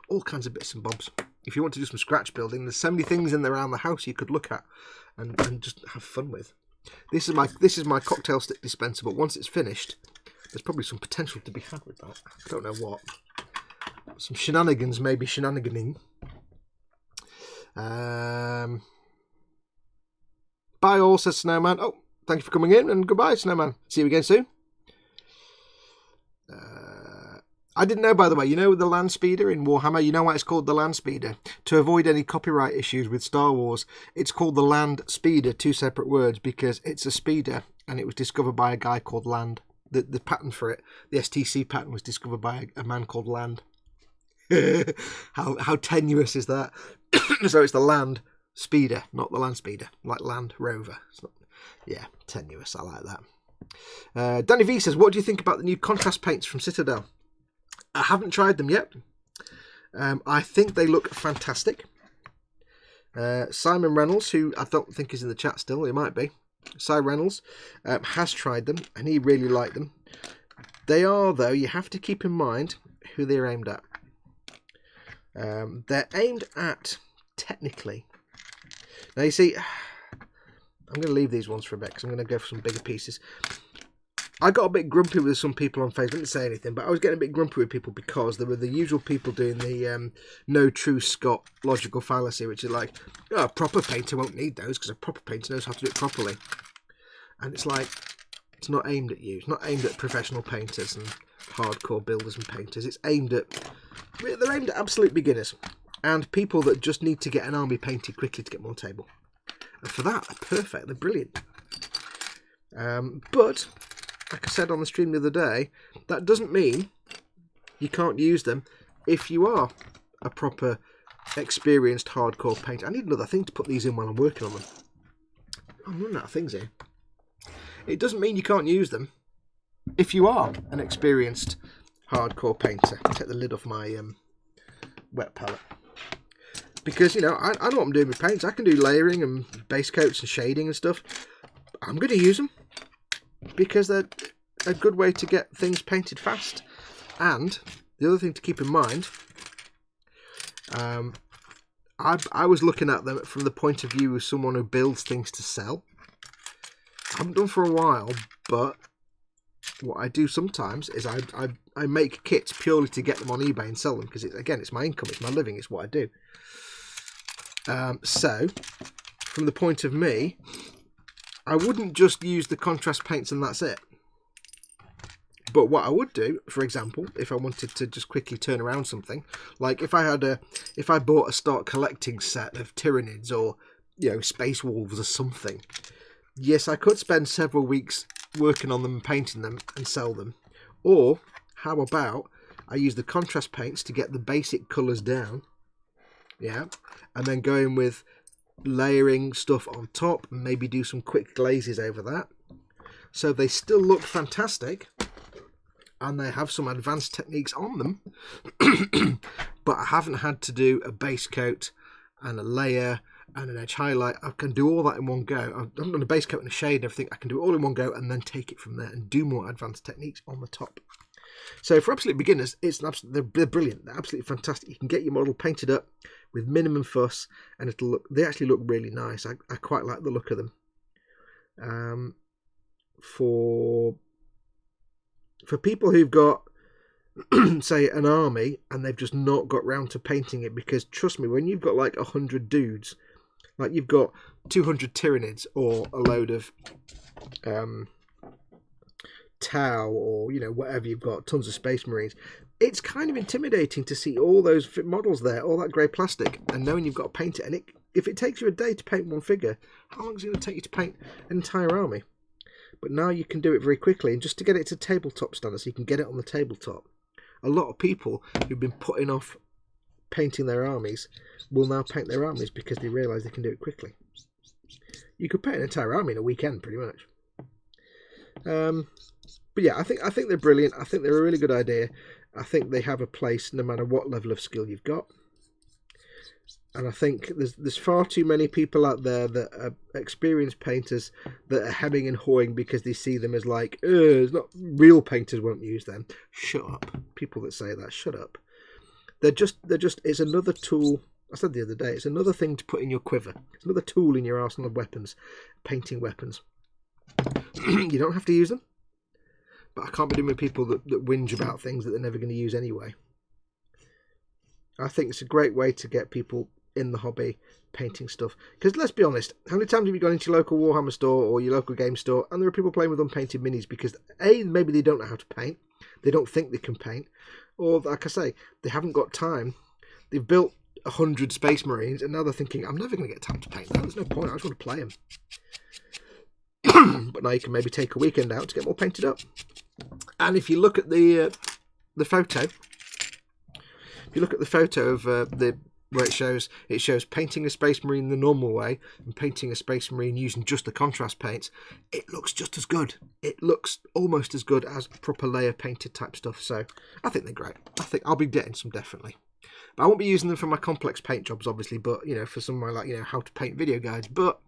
All kinds of bits and bobs. If you want to do some scratch building, there's so many things in there around the house you could look at and just have fun with. This is my cocktail stick dispenser, but once it's finished, there's probably some potential to be had with that. I don't know what. Some shenanigans, maybe shenaniganing. Bye all, says Snowman. Oh, thank you for coming in, and goodbye, Snowman. See you again soon. I didn't know, by the way, you know the Landspeeder in Warhammer, you know why it's called the Landspeeder? To avoid any copyright issues with Star Wars, it's called the Landspeeder, two separate words, because it's a speeder, and it was discovered by a guy called Land. The pattern for it, the STC pattern, was discovered by a man called Land. How tenuous is that? So it's the Land Speeder, not the Landspeeder, like Land Rover. It's not, yeah, tenuous. I like that. Danny V says, what do you think about the new contrast paints from Citadel? I haven't tried them yet. I think they look fantastic. Simon Reynolds, who I don't think is in the chat still, he might be. Cy Reynolds has tried them and he really liked them. They are, though, you have to keep in mind who they're aimed at. They're aimed at, technically. Now you see, I'm going to leave these ones for a bit because I'm going to go for some bigger pieces. I got a bit grumpy with some people on Facebook. I didn't say anything, but I was getting a bit grumpy with people because there were the usual people doing the no true Scott logical fallacy, which is like, oh, a proper painter won't need those because a proper painter knows how to do it properly. And it's like, it's not aimed at you. It's not aimed at professional painters and hardcore builders and painters. It's aimed at, they're aimed at absolute beginners and people that just need to get an army painted quickly to get them on the table. And for that, they're perfect. They're brilliant. But like I said on the stream the other day, that doesn't mean you can't use them if you are a proper experienced hardcore painter. I need another thing to put these in while I'm working on them. I'm running out of things here. It doesn't mean you can't use them if you are an experienced hardcore painter. Take the lid off my wet palette. Because, you know, I know what I'm doing with paints. I can do layering and base coats and shading and stuff. I'm going to use them because they're a good way to get things painted fast. And the other thing to keep in mind, I was looking at them from the point of view of someone who builds things to sell. I haven't done for a while, but what I do sometimes is I make kits purely to get them on eBay and sell them because, again, it's my income, it's my living, it's what I do. So, from the point of me, I wouldn't just use the contrast paints and that's it. But what I would do, for example, if I wanted to just quickly turn around something, like if I bought a start collecting set of Tyranids or, you know, Space Wolves or something, yes, I could spend several weeks working on them and painting them and sell them. Or, how about I use the contrast paints to get the basic colours down, yeah, and then go in with layering stuff on top and maybe do some quick glazes over that. So they still look fantastic and they have some advanced techniques on them, but I haven't had to do a base coat and a layer and an edge highlight. I can do all that in one go. I've done a base coat and a shade and everything. I can do it all in one go and then take it from there and do more advanced techniques on the top. So for absolute beginners, they're brilliant. They're absolutely fantastic. You can get your model painted up with minimum fuss, and they actually look really nice. I quite like the look of them. For people who've got, say, an army and they've just not got round to painting it, because trust me, when you've got like 100 dudes, like you've got 200 Tyranids or a load of Tau or, you know, whatever you've got, tons of Space Marines, it's kind of intimidating to see all those models there, all that grey plastic, and knowing you've got to paint it. And if it takes you a day to paint one figure, how long is it going to take you to paint an entire army? But now you can do it very quickly, and just to get it to tabletop standard so you can get it on the tabletop. A lot of people who've been putting off painting their armies will now paint their armies because they realise they can do it quickly. You could paint an entire army in a weekend, pretty much. But yeah, I think they're brilliant. I think they're a really good idea. I think they have a place no matter what level of skill you've got. And I think there's far too many people out there that are experienced painters that are hemming and hawing because they see them as like, it's not real painters won't use them. Shut up. People that say that, shut up. They're just it's another tool. I said the other day, it's another thing to put in your quiver. It's another tool in your arsenal of weapons, painting weapons. You don't have to use them. But I can't be doing with people that whinge about things that they're never going to use anyway. I think it's a great way to get people in the hobby painting stuff. Because let's be honest, how many times have you gone into your local Warhammer store or your local game store and there are people playing with unpainted minis because A, maybe they don't know how to paint, they don't think they can paint, or like I say, they haven't got time. They've built 100 Space Marines and now they're thinking, I'm never going to get time to paint that. There's no point, I just want to play them. But now you can maybe take a weekend out to get more painted up. And if you look at the photo, if you look at the photo of where it shows painting a Space Marine the normal way and painting a Space Marine using just the contrast paints, it looks just as good. It looks almost as good as proper layer painted type stuff. So I think they're great. I think I'll be getting some definitely. But I won't be using them for my complex paint jobs, obviously. But you know, for some of my like how to paint video guides. But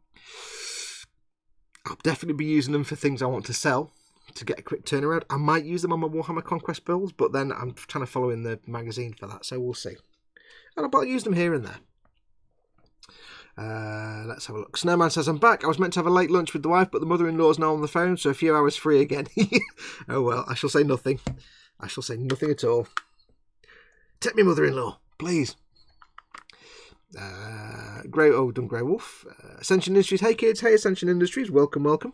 I'll definitely be using them for things I want to sell to get a quick turnaround. I might use them on my Warhammer Conquest builds, but then I'm trying to follow in the magazine for that, so we'll see. And I'll use them here and there. Let's have a look. Snowman says, I'm back. I was meant to have a late lunch with the wife, but the mother-in-law's now on the phone, so a few hours free again. Oh well, I shall say nothing. I shall say nothing at all. Take me, mother-in-law, please. Done Grey Wolf. Ascension Industries. Hey kids, hey Ascension Industries. Welcome, welcome.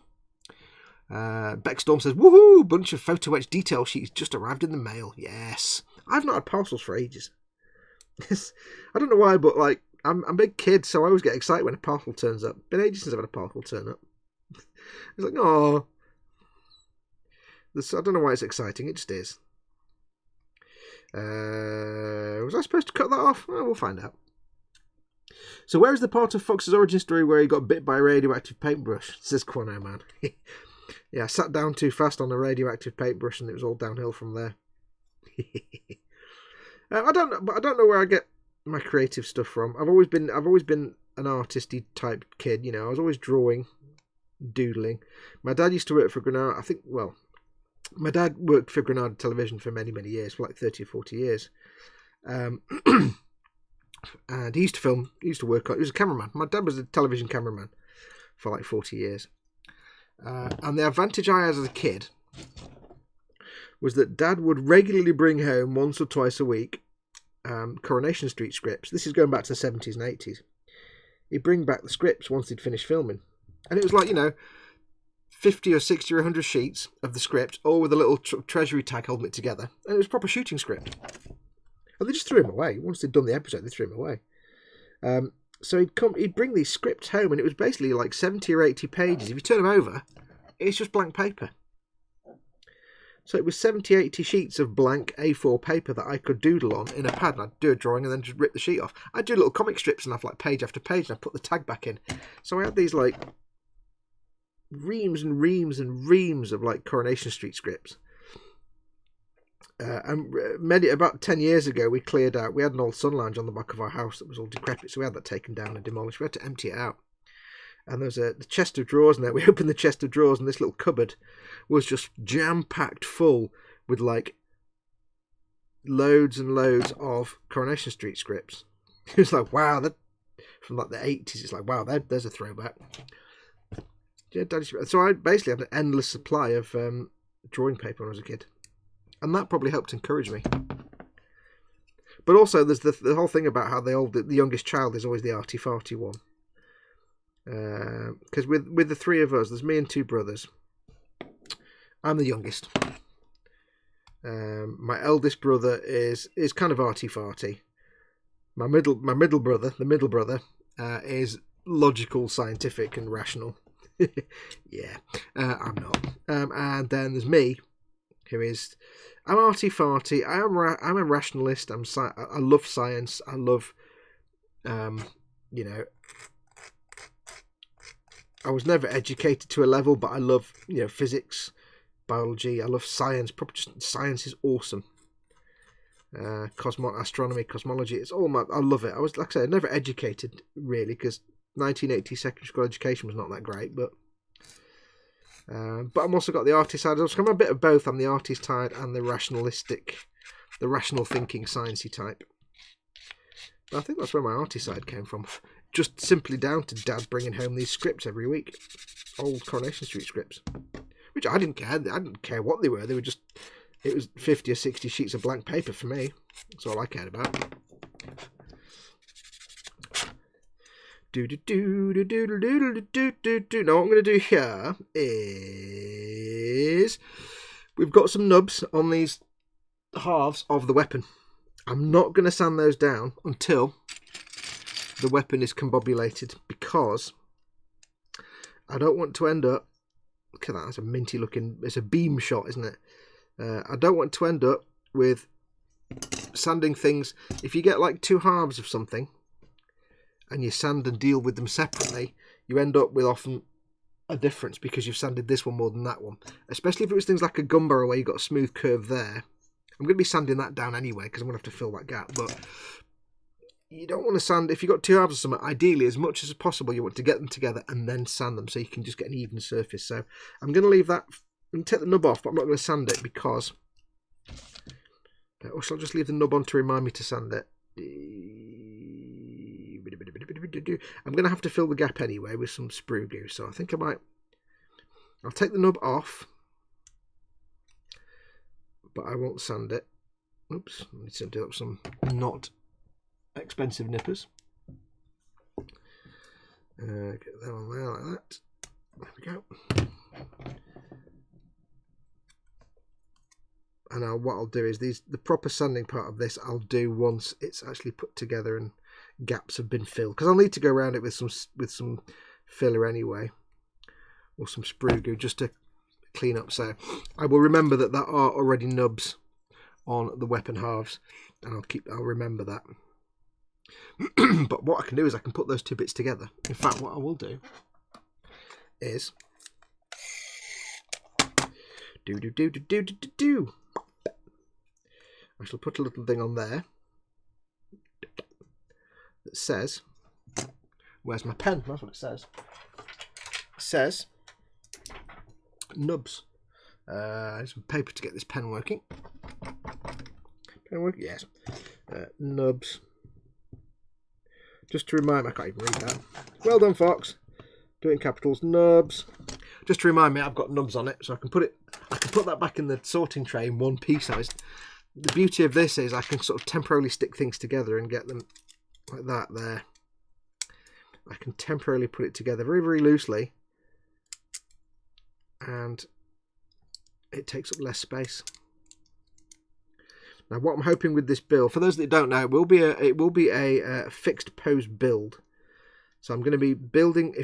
Beckstorm says, woohoo! Bunch of photo etched detail sheets just arrived in the mail. Yes. I've not had parcels for ages. I don't know why, but like I'm a big kid, so I always get excited when a parcel turns up. Been ages since I've had a parcel turn up. It's like, oh, I don't know why it's exciting. It just is. Was I supposed to cut that off? Well, we'll find out. So where is the part of Fox's origin story where he got bit by a radioactive paintbrush? Says Quano Man. Yeah, I sat down too fast on a radioactive paintbrush and it was all downhill from there. I don't know where I get my creative stuff from. I've always been an artisty type kid. You know, I was always drawing, doodling. My dad used to work for Granada. My dad worked for Granada Television for many years, for like 30 or 40 years. And he used to film. He used to work on. He was a cameraman. My dad was a television cameraman for like 40 years. And the advantage I had as a kid was that Dad would regularly bring home once or twice a week Coronation Street scripts. This is going back to the 70s and 80s. He'd bring back the scripts once he'd finished filming. And it was like, 50 or 60 or 100 sheets of the script, all with a little treasury tag holding it together. And it was a proper shooting script. And they just threw him away. Once they'd done the episode, they threw him away. So he'd bring these scripts home, and it was basically like 70 or 80 pages. If you turn them over, it's just blank paper. So it was 70, 80 sheets of blank A4 paper that I could doodle on in a pad, and I'd do a drawing and then just rip the sheet off. I'd do little comic strips and have like page after page, and I'd put the tag back in. So I had these like reams and reams and reams of like Coronation Street scripts. And about 10 years ago, we cleared out. We had an old sun lounge on the back of our house that was all decrepit, so we had that taken down and demolished. We had to empty it out. And there was the chest of drawers in there. We opened the chest of drawers, and this little cupboard was just jam-packed full with like loads and loads of Coronation Street scripts. It was like, wow, that from like the 80s. It's like, wow, there's a throwback. Yeah, so I basically had an endless supply of drawing paper when I was a kid. And that probably helped encourage me. But also, there's the whole thing about how the youngest child is always the arty-farty one. Because with the three of us, there's me and two brothers. I'm the youngest. My eldest brother is kind of arty-farty. My middle brother, is logical, scientific, and rational. Yeah, I'm not. And then there's me, who is... I'm arty-farty. I'm a rationalist. I love science. I love, I was never educated to a level, but I love, physics, biology. I love science. Science is awesome. Astronomy, cosmology. It's all I love it. I was, like I said, never educated really, because 1980 secondary school education was not that great, but I'm also got the artist side. I'm a bit of both. I'm the artist side and the rational thinking, sciencey type. But I think that's where my artist side came from. Just simply down to Dad bringing home these scripts every week, old Coronation Street scripts, which I didn't care. I didn't care what they were. They were just. It was 50 or 60 sheets of blank paper for me. That's all I cared about. Now what I'm going to do here is we've got some nubs on these halves of the weapon. I'm not going to sand those down until the weapon is combobulated, because I don't want to end up... Look at that, that's a minty looking... It's a beam shot, isn't it? I don't want to end up with sanding things. If you get like two halves of something and you sand and deal with them separately, you end up with often a difference because you've sanded this one more than that one. Especially if it was things like a gun barrel where you've got a smooth curve there. I'm going to be sanding that down anyway because I'm going to have to fill that gap. But you don't want to sand, if you've got two halves of something, ideally as much as possible you want to get them together and then sand them so you can just get an even surface. So I'm going to leave that and take the nub off, but I'm not going to sand it because... Or shall I just leave the nub on to remind me to sand it? I'm going to have to fill the gap anyway with some sprue glue, so I think I might... I'll take the nub off, but I won't sand it. Oops, I need to do up some not expensive nippers. Get that on there like that. There we go. And now what I'll do is the proper sanding part of this I'll do once it's actually put together and gaps have been filled, because I'll need to go around it with some filler anyway, or some sprue glue just to clean up. So I will remember that there are already nubs on the weapon halves, and I'll remember that. But what I can do is I can put those two bits together. In fact, what I will do is I shall put a little thing on there that says, where's my pen? That's what it says. It says nubs. Some paper to get this pen working. Pen working? Yes. Nubs. Just to remind me, I can't even read that. Well done, Fox. Do it in capitals. Nubs. Just to remind me, I've got nubs on it, so I can put that back in the sorting tray in one piece. The beauty of this is I can sort of temporarily stick things together and get them like that there. I can temporarily put it together very, very loosely, and it takes up less space. Now, what I'm hoping with this build, for those that don't know, it will be a fixed pose build. So I'm going to be building.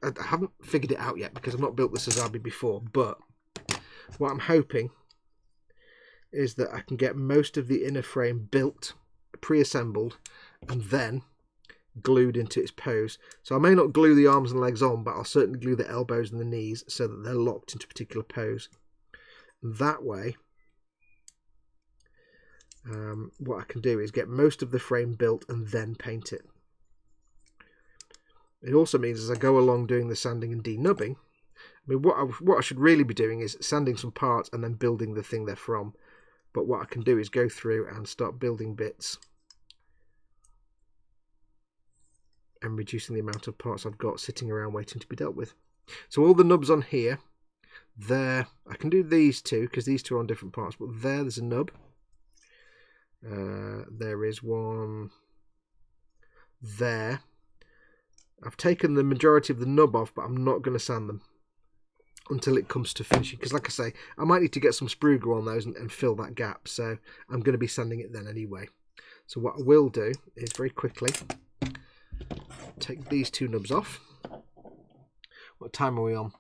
I haven't figured it out yet because I've not built the Sazabi before, but what I'm hoping is that I can get most of the inner frame built, pre-assembled, and then glued into its pose. So I may not glue the arms and legs on, but I'll certainly glue the elbows and the knees so that they're locked into a particular pose. That way, what I can do is get most of the frame built and then paint it. It also means as I go along doing the sanding and denubbing, I mean, what I should really be doing is sanding some parts and then building the thing they're from. But what I can do is go through and start building bits and reducing the amount of parts I've got sitting around waiting to be dealt with. So all the nubs on here, there, I can do these two because these two are on different parts, but there's a nub. There is one there. I've taken the majority of the nub off, but I'm not going to sand them until it comes to finishing, because like I say, I might need to get some sprue glue on those and fill that gap, so I'm going to be sanding it then anyway. So what I will do is very quickly take these two nubs off. What time are we on?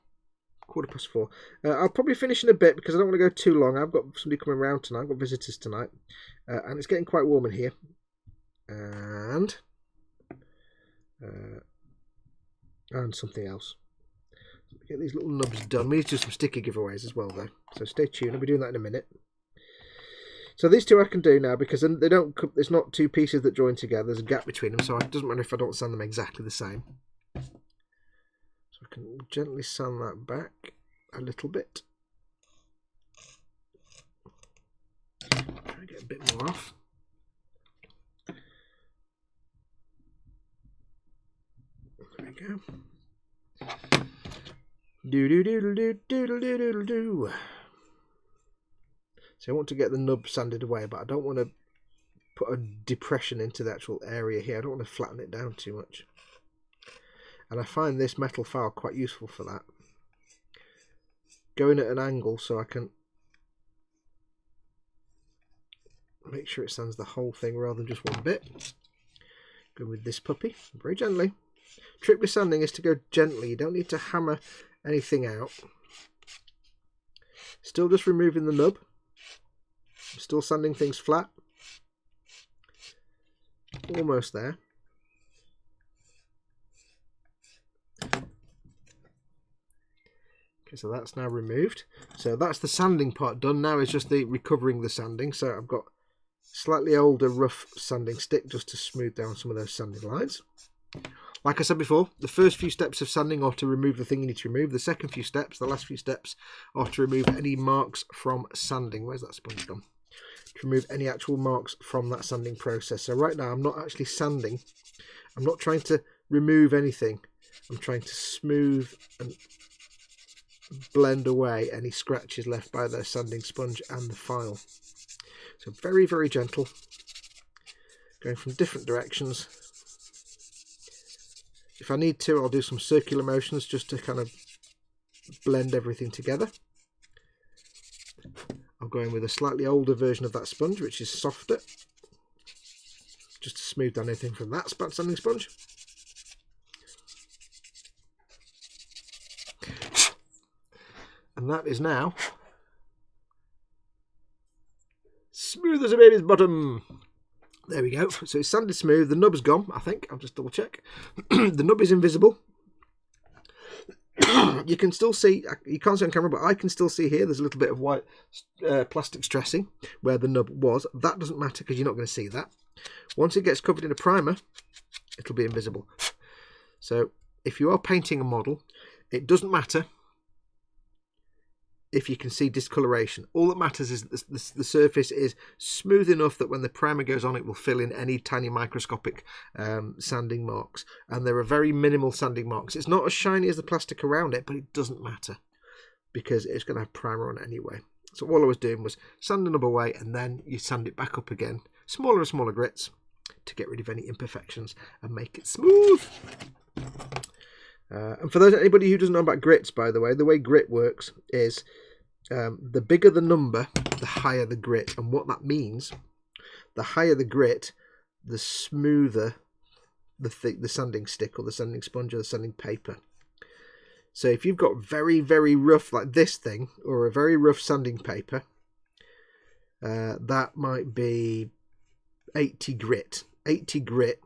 4:15. I'll probably finish in a bit because I don't want to go too long. I've got somebody coming around tonight. I've got visitors tonight, and it's getting quite warm in here. And something else. Get these little nubs done. We need to do some sticker giveaways as well, though. So stay tuned. I'll be doing that in a minute. So these two I can do now because they don't. It's not two pieces that join together. There's a gap between them, so it doesn't matter if I don't sand them exactly the same. So I can gently sand that back a little bit. Try to get a bit more off. There we go. Do. So I want to get the nub sanded away, but I don't want to put a depression into the actual area here. I don't want to flatten it down too much. And I find this metal file quite useful for that. Going at an angle so I can make sure it sands the whole thing rather than just one bit. Go with this puppy, very gently. Trick with sanding is to go gently. You don't need to hammer anything out. Still just removing the nub. Still sanding things flat. Almost there. Okay, so that's now removed. So that's the sanding part done. Now it's just the recovering the sanding. So I've got slightly older rough sanding stick just to smooth down some of those sanding lines. Like I said before, the first few steps of sanding are to remove the thing you need to remove. The second few steps, the last few steps, are to remove any marks from sanding. Where's that sponge gone? To remove any actual marks from that sanding process. So right now I'm not actually sanding. I'm not trying to remove anything. I'm trying to smooth and blend away any scratches left by the sanding sponge and the file. So very, very gentle. Going from different directions. If I need to, I'll do some circular motions just to kind of blend everything together. I'll go in with a slightly older version of that sponge, which is softer, just to smooth down anything from that sanding sponge. And that is now smooth as a baby's bottom. There we go. So it's sanded smooth. The nub's gone, I think. I'll just double check. The nub is invisible. you can still see, you can't see on camera, but I can still see here, there's a little bit of white plastic stressing where the nub was. That doesn't matter because you're not going to see that. Once it gets covered in a primer, it'll be invisible. So if you are painting a model, it doesn't matter if you can see discoloration. All that matters is the surface is smooth enough that when the primer goes on, it will fill in any tiny microscopic sanding marks. And there are very minimal sanding marks. It's not as shiny as the plastic around it, but it doesn't matter because it's going to have primer on it anyway. So all I was doing was sand the nub away, and then you sand it back up again, smaller and smaller grits, to get rid of any imperfections and make it smooth. And for anybody who doesn't know about grits, by the way grit works is the bigger the number, the higher the grit. And what that means, the higher the grit, the smoother the sanding stick or the sanding sponge or the sanding paper. So if you've got very, very rough, like this thing, or a very rough sanding paper, that might be 80 grit. 80 grit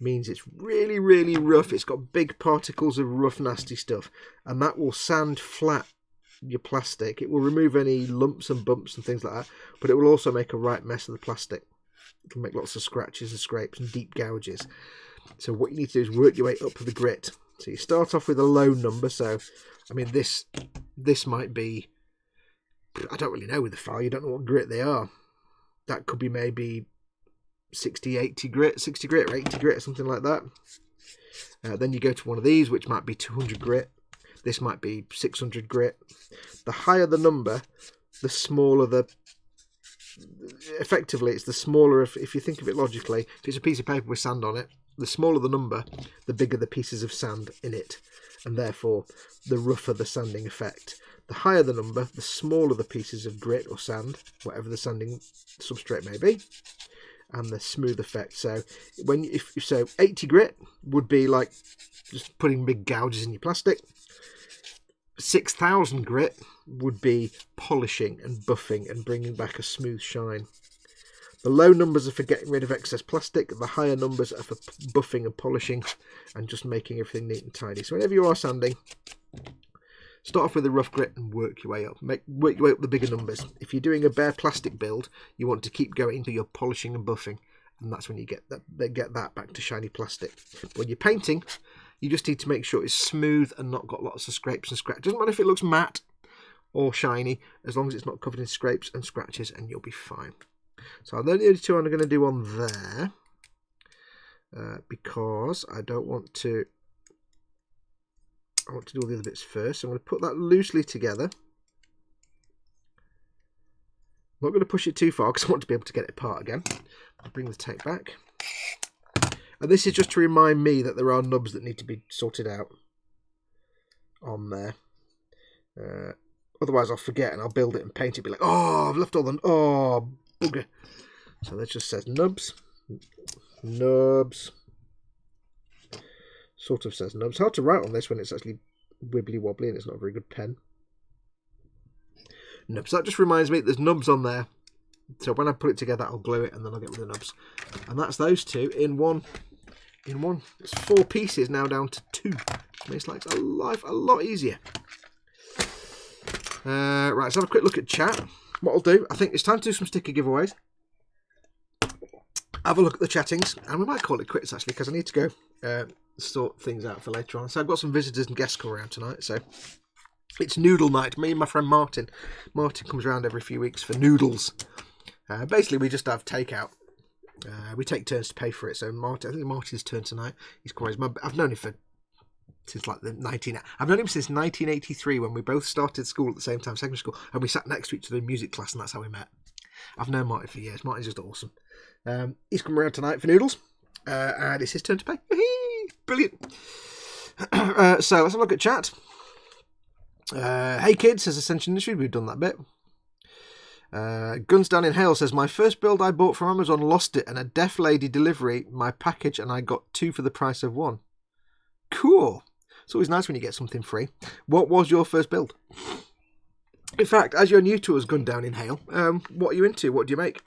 means it's really, really rough. It's got big particles of rough, nasty stuff, and that will sand flat your plastic. It will remove any lumps and bumps and things like that, but it will also make a right mess of the plastic. It'll make lots of scratches and scrapes and deep gouges. So what you need to do is work your way up the grit. So you start off with a low number. So I mean, this might be, I don't really know with the file, you don't know what grit they are. That could be maybe 60 grit or 80 grit or something like that. Then you go to one of these, which might be 200 grit. This might be 600 grit. The higher the number, the smaller the... Effectively, it's the smaller, if you think of it logically, if it's a piece of paper with sand on it, the smaller the number, the bigger the pieces of sand in it, and therefore the rougher the sanding effect. The higher the number, the smaller the pieces of grit or sand, whatever the sanding substrate may be, and the smooth effect. So so 80 grit would be like just putting big gouges in your plastic. 6,000 grit would be polishing and buffing and bringing back a smooth shine. The low numbers are for getting rid of excess plastic. The higher numbers are for buffing and polishing and just making everything neat and tidy. So whenever you are sanding, start off with a rough grit and work your way up. Work your way up the bigger numbers. If you're doing a bare plastic build, you want to keep going until you're polishing and buffing, and that's when you get that back to shiny plastic. When you're painting, you just need to make sure it's smooth and not got lots of scrapes and scratches. Doesn't matter if it looks matte or shiny, as long as it's not covered in scrapes and scratches, and you'll be fine. So the only two I'm going to do on there, because I don't want to. I want to do all the other bits first. So I'm going to put that loosely together. I'm not going to push it too far because I want to be able to get it apart again. I'll bring the tape back. And this is just to remind me that there are nubs that need to be sorted out on there. Otherwise I'll forget and I'll build it and paint it. Be like, oh, I've left all the... Oh, bugger. So that just says nubs. Nubs. Sort of says nubs. Hard to write on this when it's actually wibbly wobbly and it's not a very good pen. Nubs. That just reminds me there's nubs on there. So when I put it together, I'll glue it and then I'll get rid of the nubs. And that's those two in one. It's 4 pieces now down to 2. It makes life a lot easier. Right, let's have a quick look at chat. What I'll do, I think it's time to do some sticker giveaways. Have a look at the chattings, and we might call it quits actually, because I need to go sort things out for later on. So I've got some visitors and guests come around tonight, so it's noodle night. Me and my friend Martin. Martin comes around every few weeks for noodles. Basically, we just have takeout. We take turns to pay for it. So Martin, I think Martin's turn tonight. He's coming. I've known him since like I've known him since 1983 when we both started school at the same time, secondary school, and we sat next to each other in music class, and that's how we met. I've known Martin for years. Martin's just awesome. He's coming around tonight for noodles, and it's his turn to pay. Brilliant. So let's have a look at chat. Hey kids, says Ascension Industry. We've done that bit. Guns Down in Hale says, my first build I bought from Amazon, lost it, and a deaf lady delivery my package, and I got 2 for the price of 1. Cool. It's always nice when you get something free. What was your first build? In fact, as you're new to us, Gun Down in Hale, what are you into? What do you make?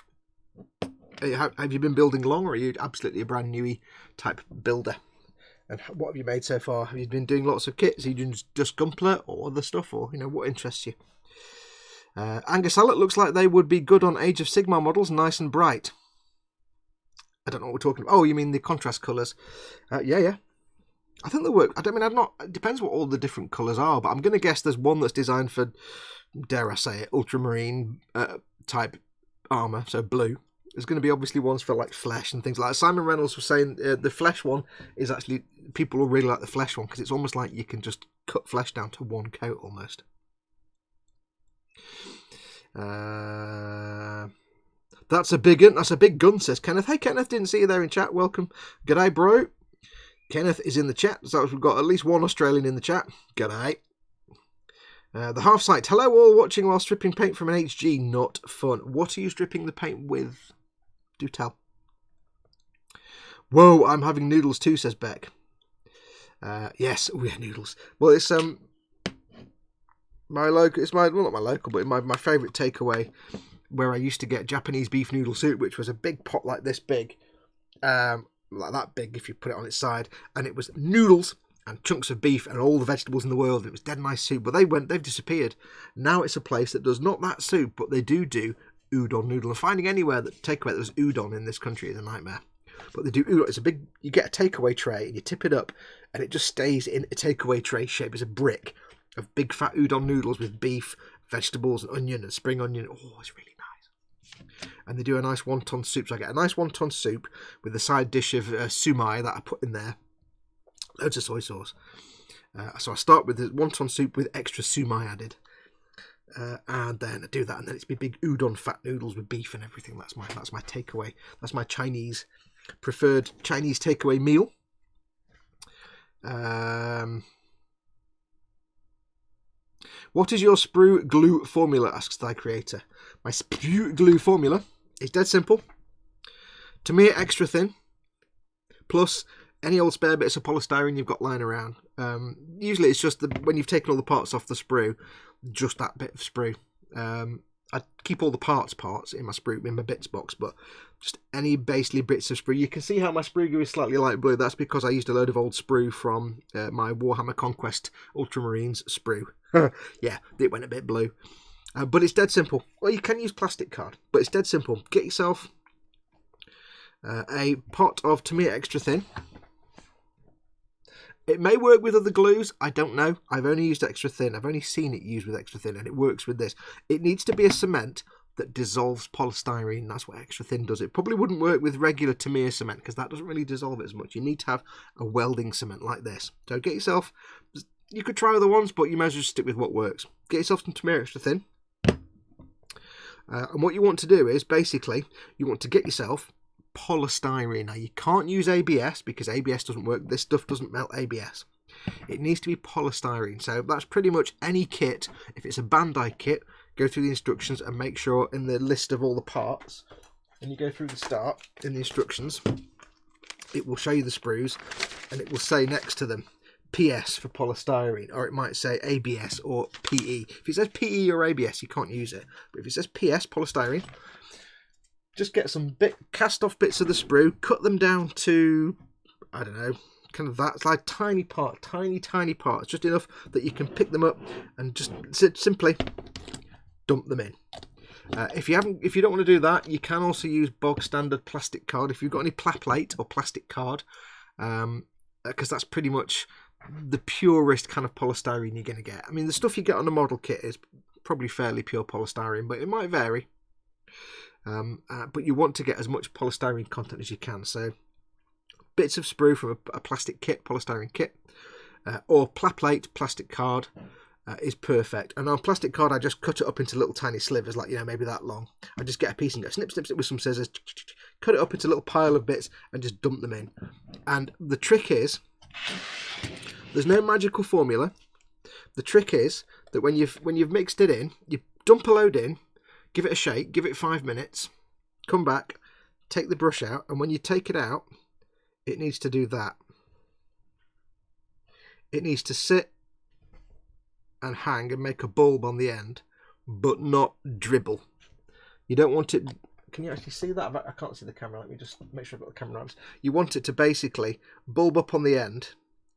Have you been building long, or are you absolutely a brand newy type builder? And what have you made so far? Have you been doing lots of kits? Are you doing just Gunpla or other stuff? Or, you know, what interests you? Angus Allett looks like they would be good on Age of Sigmar models, nice and bright. I don't know what we're talking about. Oh, you mean the contrast colours? Yeah. I think they work. It depends what all the different colours are, but I'm going to guess there's one that's designed for, dare I say it, ultramarine type armour, so blue. There's going to be obviously ones for like flesh and things like that. Simon Reynolds was saying the flesh one is actually, people will really like the flesh one because it's almost like you can just cut flesh down to one coat almost. That's a big one. That's a big gun, says Kenneth. Hey Kenneth, didn't see you there in chat. Welcome. G'day, bro. Kenneth is in the chat, so we've got at least one Australian in the chat. G'day. The half sight. Hello all, watching while stripping paint from an HG. Not fun. What are you stripping the paint with? Do tell. Whoa, I'm having noodles too, says Beck. Yes, we have noodles. Well, it's my local. It's well, not my local, but my favourite takeaway, where I used to get Japanese beef noodle soup, which was a big pot like this big, like that big if you put it on its side, and it was noodles and chunks of beef and all the vegetables in the world. It was dead nice soup, but they've disappeared. Now it's a place that does not that soup, but they do udon noodle. And finding anywhere that takeaway that does udon in this country is a nightmare. But they do udon. It's a big. You get a takeaway tray and you tip it up, and it just stays in a takeaway tray shape as a brick of big fat udon noodles with beef, vegetables, and onion and spring onion. Oh, it's really nice. And they do a nice wonton soup. So I get a nice wonton soup with a side dish of sumai that I put in there. Loads of soy sauce. So I start with the wonton soup with extra sumai added. And then I do that, and then it's big udon fat noodles with beef and everything. That's my takeaway. That's my preferred Chinese takeaway meal. What is your sprue glue formula? Asks Thy Creator. My sprue glue formula is dead simple. Tamiya extra thin, plus any old spare bits of polystyrene you've got lying around. Usually it's just when you've taken all the parts off the sprue, just that bit of sprue. I keep all the parts in my sprue, in my bits box, but just any basically bits of sprue. You can see how my sprue glue is slightly light blue. That's because I used a load of old sprue from my Warhammer Conquest Ultramarines sprue. Yeah, it went a bit blue. But it's dead simple. Well, you can use plastic card, but it's dead simple. Get yourself a pot of Tamiya extra thin. It may work with other glues, I don't know. I've only used extra thin. I've only seen it used with extra thin, and it works with this. It needs to be a cement that dissolves polystyrene. That's what extra thin does. It probably wouldn't work with regular Tamiya cement because that doesn't really dissolve it as much. You need to have a welding cement like this. So get yourself, you could try other ones, but you might as well stick with what works. Get yourself some Tamiya extra thin. And what you want to do is basically, you want to get yourself polystyrene. Now you can't use ABS because ABS doesn't work. This stuff doesn't melt ABS. It needs to be polystyrene. So that's pretty much any kit. If it's a Bandai kit, go through the instructions and make sure in the list of all the parts, and you go through the start in the instructions, it will show you the sprues and it will say next to them PS for polystyrene, or it might say ABS or PE. If it says PE or ABS, you can't use it. But if it says PS, polystyrene, just get some cast off bits of the sprue, cut them down to, I don't know, kind of that, it's like tiny parts, tiny parts, just enough that you can pick them up and just simply dump them in. If you don't want to do that, you can also use bog standard plastic card. If you've got any plate or plastic card, because that's pretty much the purest kind of polystyrene you're going to get. I mean, the stuff you get on a model kit is probably fairly pure polystyrene, but it might vary. But you want to get as much polystyrene content as you can. So bits of sprue from a plastic kit, polystyrene kit, or plate, plastic card is perfect. And on plastic card, I just cut it up into little tiny slivers, like, maybe that long. I just get a piece and go snip with some scissors, cut it up into a little pile of bits and just dump them in. And the trick is, there's no magical formula. The trick is that when you've mixed it in, you dump a load in, give it a shake, give it 5 minutes, come back, take the brush out, and when you take it out, it needs to do that. It needs to sit and hang and make a bulb on the end, but not dribble. You don't want it... Can you actually see that? I can't see the camera. Let me just make sure I've got the camera on. You want it to basically bulb up on the end,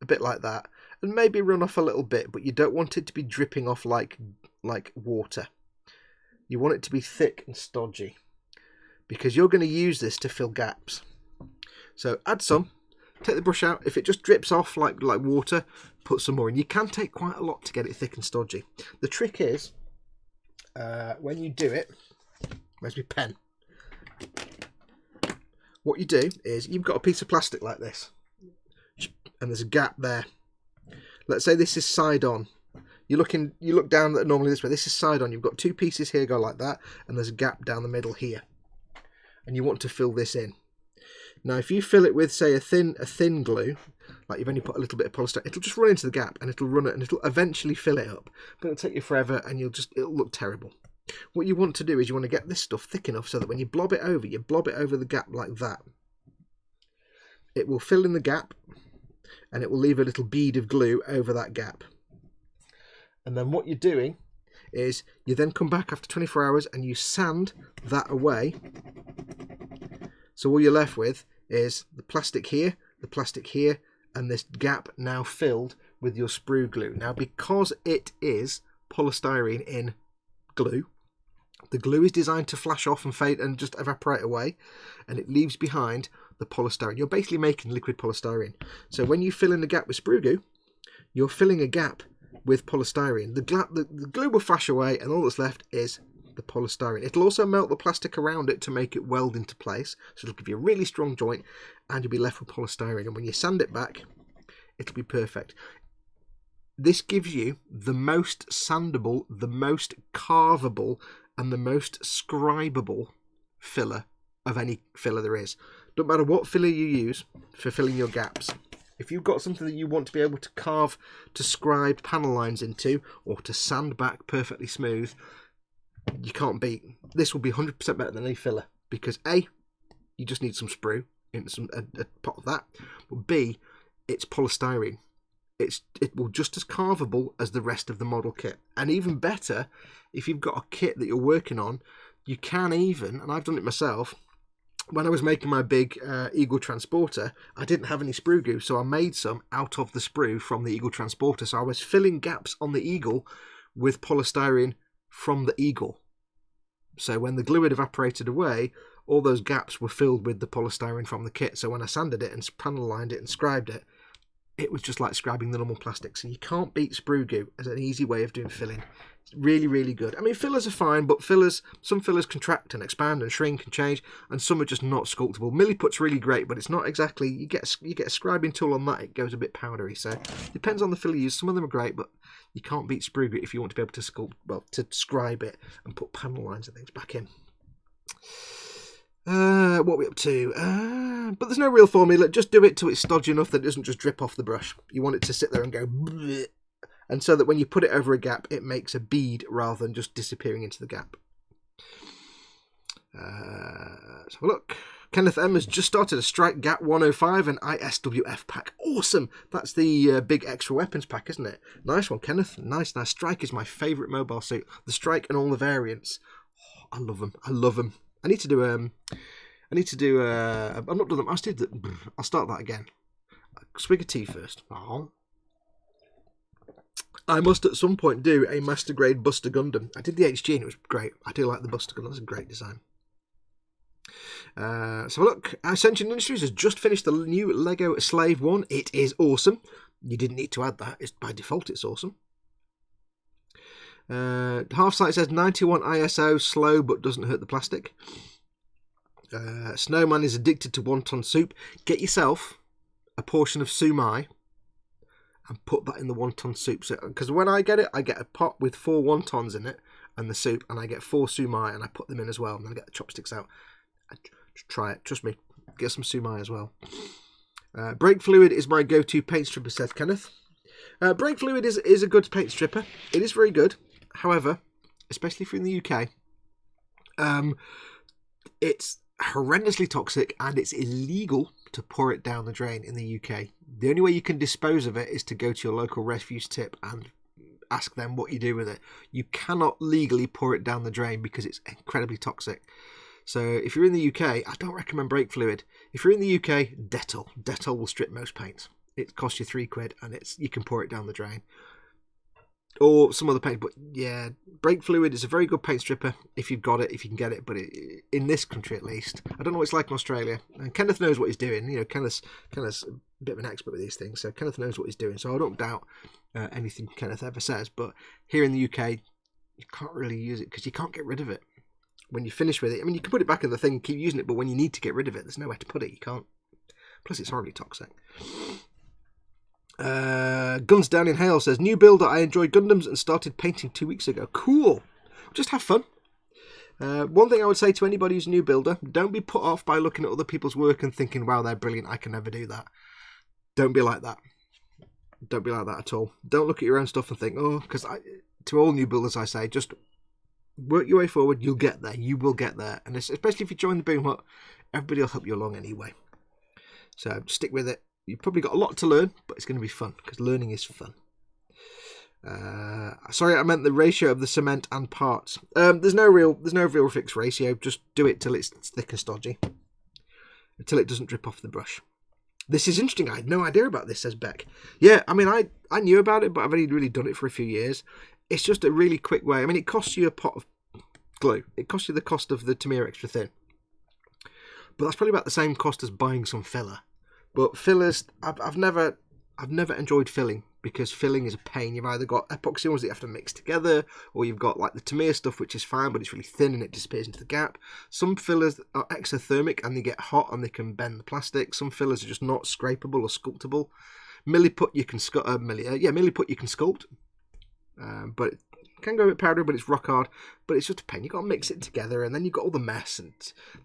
a bit like that, and maybe run off a little bit, but you don't want it to be dripping off like water. You want it to be thick and stodgy, because you're going to use this to fill gaps. So add some, take the brush out. If it just drips off like water, put some more in. You can take quite a lot to get it thick and stodgy. The trick is, when you do it, where's my pen? What you do is, you've got a piece of plastic like this, and there's a gap there. Let's say this is side on. You look down normally this way. This is side on. You've got two pieces here go like that, and there's a gap down the middle here. And you want to fill this in. Now, if you fill it with, say, a thin glue, like you've only put a little bit of polystyrene, it'll just run into the gap, and it'll run it, and it'll eventually fill it up. But it'll take you forever, and it'll look terrible. What you want to do is you want to get this stuff thick enough so that when you blob it over the gap like that. It will fill in the gap, and it will leave a little bead of glue over that gap. And then what you're doing is you then come back after 24 hours and you sand that away. So all you're left with is the plastic here, and this gap now filled with your sprue glue. Now, because it is polystyrene in glue, the glue is designed to flash off and fade and just evaporate away, and it leaves behind the polystyrene. You're basically making liquid polystyrene. So when you fill in the gap with sprue glue, you're filling a gap with polystyrene. The glue will flash away, and all that's left is the polystyrene. It'll also melt the plastic around it to make it weld into place, so it'll give you a really strong joint, and you'll be left with polystyrene. And when you sand it back, it'll be perfect. This gives you the most sandable, the most carvable, and the most scribable filler of any filler there is. Don't matter what filler you use for filling your gaps. If you've got something that you want to be able to carve, to scribe panel lines into, or to sand back perfectly smooth, you can't beat. This will be 100% better than any filler, because A, you just need some sprue in a pot of that, but B, it's polystyrene. It will just as carvable as the rest of the model kit. And even better, if you've got a kit that you're working on, you can even, and I've done it myself, when I was making my big Eagle Transporter, I didn't have any sprue glue, so I made some out of the sprue from the Eagle Transporter. So I was filling gaps on the Eagle with polystyrene from the Eagle. So when the glue had evaporated away, all those gaps were filled with the polystyrene from the kit. So when I sanded it and panel lined it and scribed it, it was just like scribing the normal plastic. So you can't beat sprue glue as an easy way of doing filling. It's really, really good. I mean, fillers are fine, but some fillers contract and expand and shrink and change, and some are just not sculptable. Milliput's really great, but it's not exactly, you get a scribing tool on that, it goes a bit powdery. So depends on the filler you use. Some of them are great, but you can't beat sprue glue if you want to be able to to scribe it and put panel lines and things back in. What are we up to? But there's no real formula. Just do it till it's stodgy enough that it doesn't just drip off the brush. You want it to sit there and go bleh, and so that when you put it over a gap, it makes a bead rather than just disappearing into the gap. Let's have a look. Kenneth M has just started a Strike Gap 105 and ISWF pack. Awesome! That's the big extra weapons pack, isn't it? Nice one, Kenneth. Nice. Strike is my favourite mobile suit. The Strike and all the variants. Oh, I love them. I love them. I need to do I've not done them. I'll start that again. Swig of tea first. Oh. I must at some point do a Master Grade Buster Gundam. I did the HG and it was great. I do like the Buster Gundam. That's a great design. So look, Ascension Industries has just finished the new Lego Slave 1. It is awesome. You didn't need to add that. By default, it's awesome. Half Sight says 91 ISO, slow but doesn't hurt the plastic. Snowman is addicted to wonton soup. Get yourself a portion of sumai and put that in the wonton soup. Because when I get it, I get a pot with 4 wontons in it and the soup, and I get 4 sumai and I put them in as well, and then I get the chopsticks out. Just try it, trust me. Get some sumai as well. Brake fluid is my go-to paint stripper, says Kenneth. Brake fluid is a good paint stripper. It is very good. However, especially if you're in the UK, it's horrendously toxic and it's illegal to pour it down the drain in the UK. The only way you can dispose of it is to go to your local refuse tip and ask them what you do with it. You cannot legally pour it down the drain because it's incredibly toxic. So if you're in the UK, I don't recommend brake fluid. If you're in the UK, Dettol. Dettol will strip most paints. it costs you £3 and you can pour it down the drain. Or some other paint, but yeah, brake fluid is a very good paint stripper if you've got it, if you can get it. But in this country, at least, I don't know what it's like in Australia. And Kenneth knows what he's doing. You know, Kenneth's a bit of an expert with these things, so Kenneth knows what he's doing. So I don't doubt anything Kenneth ever says. But here in the UK, you can't really use it because you can't get rid of it when you finish with it. I mean, you can put it back in the thing and keep using it, but when you need to get rid of it, there's nowhere to put it. You can't. Plus, it's horribly toxic. Guns Down in Hail says, new builder, I enjoy Gundams and started painting 2 weeks ago. Cool. Just have fun. One thing I would say to anybody who's a new builder, don't be put off by looking at other people's work and thinking, wow, they're brilliant, I can never do that. Don't be like that. Don't be like that at all. Don't look at your own stuff and think, oh, because to all new builders I say, just work your way forward, you'll get there. You will get there. And especially if you join the Boom Hut, everybody will help you along anyway. So stick with it. You've probably got a lot to learn, but it's going to be fun, because learning is fun. Sorry, I meant the ratio of the cement and parts. There's no real fixed ratio. Just do it till it's thick and stodgy, until it doesn't drip off the brush. This is interesting. I had no idea about this, says Beck. Yeah, I mean, I knew about it, but I've only really done it for a few years. It's just a really quick way. I mean, it costs you a pot of glue. It costs you the cost of the Tamiya Extra Thin. But that's probably about the same cost as buying some filler. But fillers, I've never enjoyed filling, because filling is a pain. You've either got epoxy ones that you have to mix together, or you've got like the Tamiya stuff, which is fine, but it's really thin and it disappears into the gap. Some fillers are exothermic and they get hot and they can bend the plastic. Some fillers are just not scrapable or sculptable. Milliput you can sculpt, but it can go a bit powdery, but it's rock hard. But it's just a pain. You've got to mix it together, and then you've got all the mess. And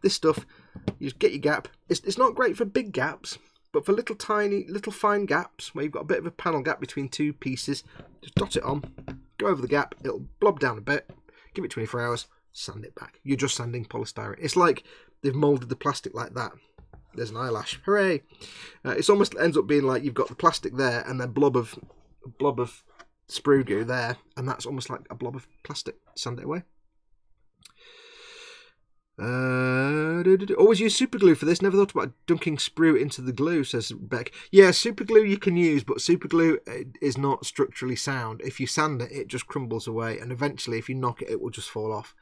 this stuff, you just get your gap. It's not great for big gaps. But for little fine gaps, where you've got a bit of a panel gap between two pieces, just dot it on, go over the gap, it'll blob down a bit, give it 24 hours, sand it back. You're just sanding polystyrene. It's like they've moulded the plastic like that. There's an eyelash. Hooray! It almost ends up being like you've got the plastic there and then a blob of sprue goo there, and that's almost like a blob of plastic. Sand it away. Always use super glue for this. Never thought about dunking sprue into the glue, says Beck. Yeah, super glue you can use, but super glue is not structurally sound. If you sand it, it just crumbles away, and eventually if you knock it, it will just fall off.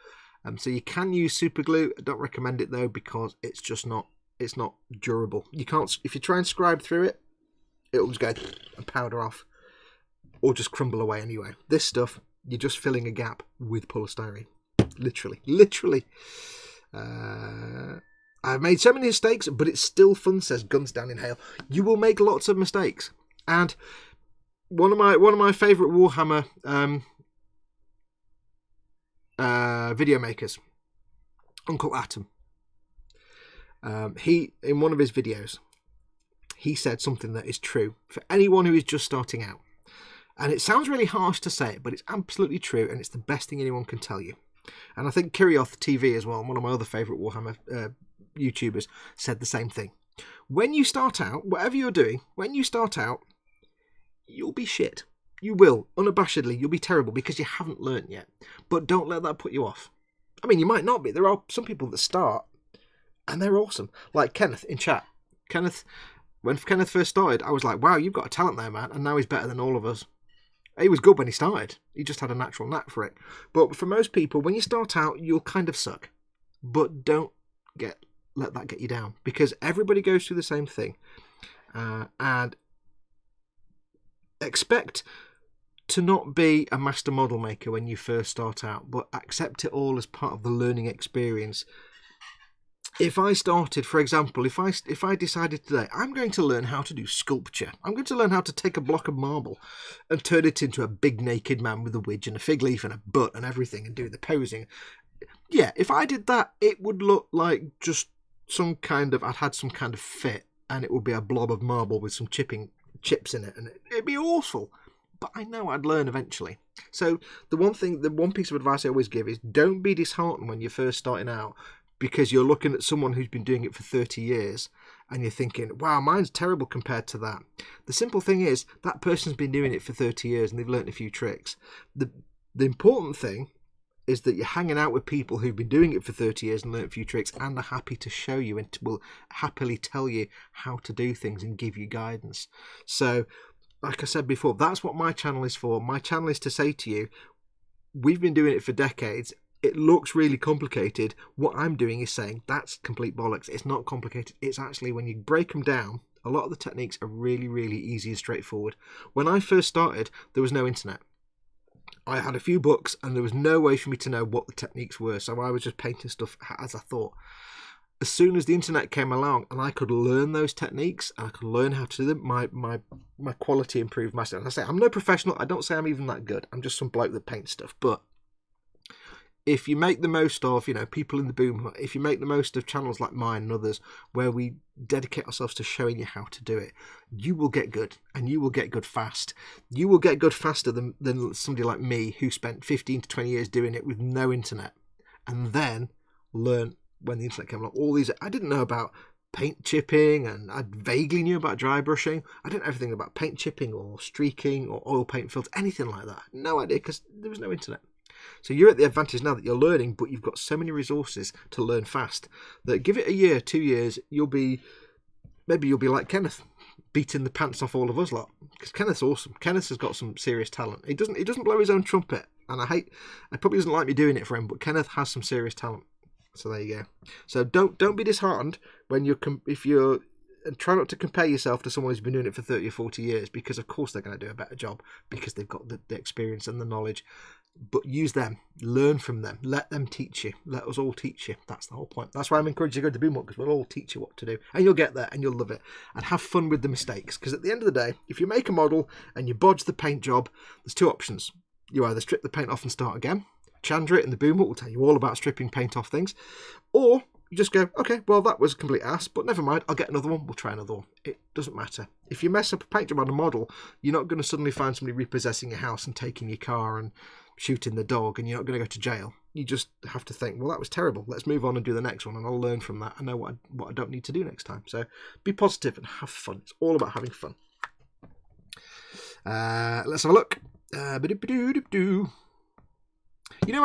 So you can use super glue. I don't recommend it though, because it's just not durable. You can't, if you try and scribe through it, it will just go and powder off, or just crumble away anyway. This stuff, you're just filling a gap with polystyrene. Literally. I've made so many mistakes, but it's still fun, says Guns Down in Hail. You will make lots of mistakes. And one of my favourite Warhammer video makers, Uncle Atom, he, in one of his videos, he said something that is true for anyone who is just starting out. And it sounds really harsh to say it, but it's absolutely true, and it's the best thing anyone can tell you. And I think Kirioth TV as well, one of my other favourite Warhammer YouTubers, said the same thing. When you start out, whatever you're doing, when you start out, you'll be shit. You will, unabashedly, you'll be terrible because you haven't learnt yet. But don't let that put you off. I mean, you might not be. There are some people that start and they're awesome. Like Kenneth in chat. When Kenneth first started, I was like, wow, you've got a talent there, man. And now he's better than all of us. He was good when he started. He just had a natural knack for it. But for most people, when you start out, you'll kind of suck. But don't let that get you down. Because everybody goes through the same thing. And expect to not be a master model maker when you first start out. But accept it all as part of the learning experience. If I started, for example, if I decided today, I'm going to learn how to do sculpture. I'm going to learn how to take a block of marble and turn it into a big naked man with a widge and a fig leaf and a butt and everything and do the posing. Yeah, if I did that, it would look like just I'd had some kind of fit, and it would be a blob of marble with some chips in it, and it'd be awful. But I know I'd learn eventually. So the one piece of advice I always give is don't be disheartened when you're first starting out, because you're looking at someone who's been doing it for 30 years and you're thinking, wow, mine's terrible compared to that. The simple thing is that person's been doing it for 30 years and they've learnt a few tricks. The important thing is that you're hanging out with people who've been doing it for 30 years and learned a few tricks and are happy to show you and will happily tell you how to do things and give you guidance. So, like I said before, that's what my channel is for. My channel is to say to you, we've been doing it for decades. It looks really complicated. What I'm doing is saying that's complete bollocks. It's not complicated. It's actually, when you break them down, a lot of the techniques are really, really easy and straightforward. When I first started, there was no internet. I had a few books and there was no way for me to know what the techniques were, so I was just painting stuff as I thought. As soon as the internet came along and I could learn those techniques, I could learn how to do them, my quality improved massively. And I say, I'm no professional, I don't say I'm even that good, I'm just some bloke that paints stuff. But if you make the most of, people in the boom, if you make the most of channels like mine and others where we dedicate ourselves to showing you how to do it, you will get good, and you will get good fast. You will get good faster than somebody like me who spent 15 to 20 years doing it with no internet and then learn when the internet came along. All these, I didn't know about paint chipping, and I vaguely knew about dry brushing. I didn't know everything about paint chipping or streaking or oil paint filters, anything like that. No idea, because there was no internet. So you're at the advantage now that you're learning, but you've got so many resources to learn fast that give it a year, 2 years, maybe you'll be like Kenneth, beating the pants off all of us lot. Because Kenneth's awesome. Kenneth has got some serious talent. He doesn't blow his own trumpet, and I probably doesn't like me doing it for him, but Kenneth has some serious talent. So there you go. So don't be disheartened when and try not to compare yourself to someone who's been doing it for 30 or 40 years, because of course they're going to do a better job because they've got the experience and the knowledge. But use them, learn from them, let them teach you, let us all teach you. That's the whole point. That's why I'm encouraging you to go to Boombook, because we'll all teach you what to do, and you'll get there and you'll love it, and have fun with the mistakes. Because at the end of the day, if you make a model and you bodge the paint job, there's two options. You either strip the paint off and start again. Chandra in the Boombook will tell you all about stripping paint off things, or you just go, okay, well, that was a complete ass, but never mind, I'll get another one, we'll try another one. It doesn't matter. If you mess up a paint job on a model, you're not going to suddenly find somebody repossessing your house and taking your car and shooting the dog, and you're not going to go to jail. You just have to think, well, that was terrible, let's move on and do the next one, and I'll learn from that. I know what I don't need to do next time. So be positive and have fun. It's all about having fun. Let's have a look. I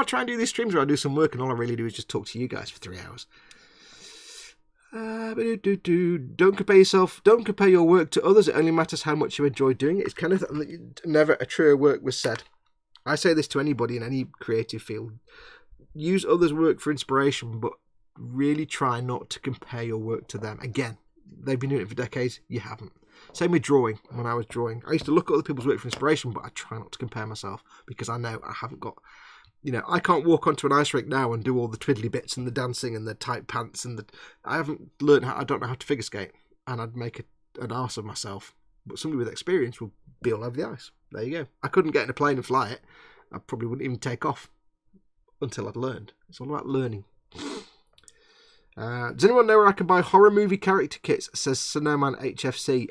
try and do these streams where I do some work and all I really do is just talk to you guys for 3 hours. Don't compare yourself. Don't compare your work to others. It only matters how much you enjoy doing it. It's kind of never a truer work was said. I say this to anybody in any creative field. Use others' work for inspiration, but really try not to compare your work to them. Again, they've been doing it for decades. You haven't. Same with drawing. When I was drawing, I used to look at other people's work for inspiration, but I try not to compare myself, because I know I haven't got... I can't walk onto an ice rink now and do all the twiddly bits and the dancing and the tight pants and I haven't learned I don't know how to figure skate, and I'd make an arse of myself. But somebody with experience will be all over the ice. There you go. I couldn't get in a plane and fly it. I probably wouldn't even take off until I'd learned. It's all about learning. Does anyone know where I can buy horror movie character kits? Says Snowman HFC.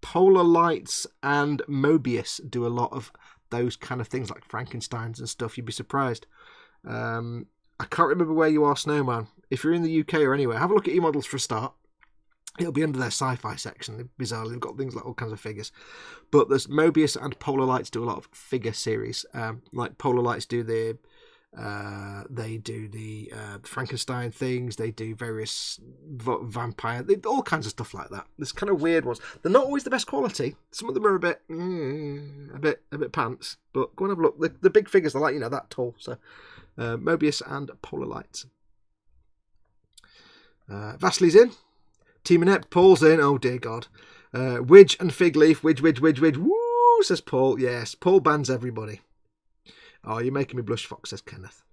Polar Lights and Mobius do a lot of those kind of things, like Frankensteins and stuff. You'd be surprised. I can't remember where you are, Snowman. If you're in the UK or anywhere, have a look at e-models for a start. It'll be under their sci-fi section. Bizarrely, they've got things like all kinds of figures. But there's Mobius and Polar Lights do a lot of figure series. Like Polar Lights do the Frankenstein things. They do various vampire, all kinds of stuff like that. There's kind of weird ones. They're not always the best quality. Some of them are a bit pants. But go and have a look. The big figures are like that tall. So Mobius and Polar Lights. Vastley's in. Team Inept. Paul's in. Oh dear God. Widge and Fig Leaf. Widge. Woo, says Paul. Yes, Paul bans everybody. Oh, you're making me blush, Fox, says Kenneth.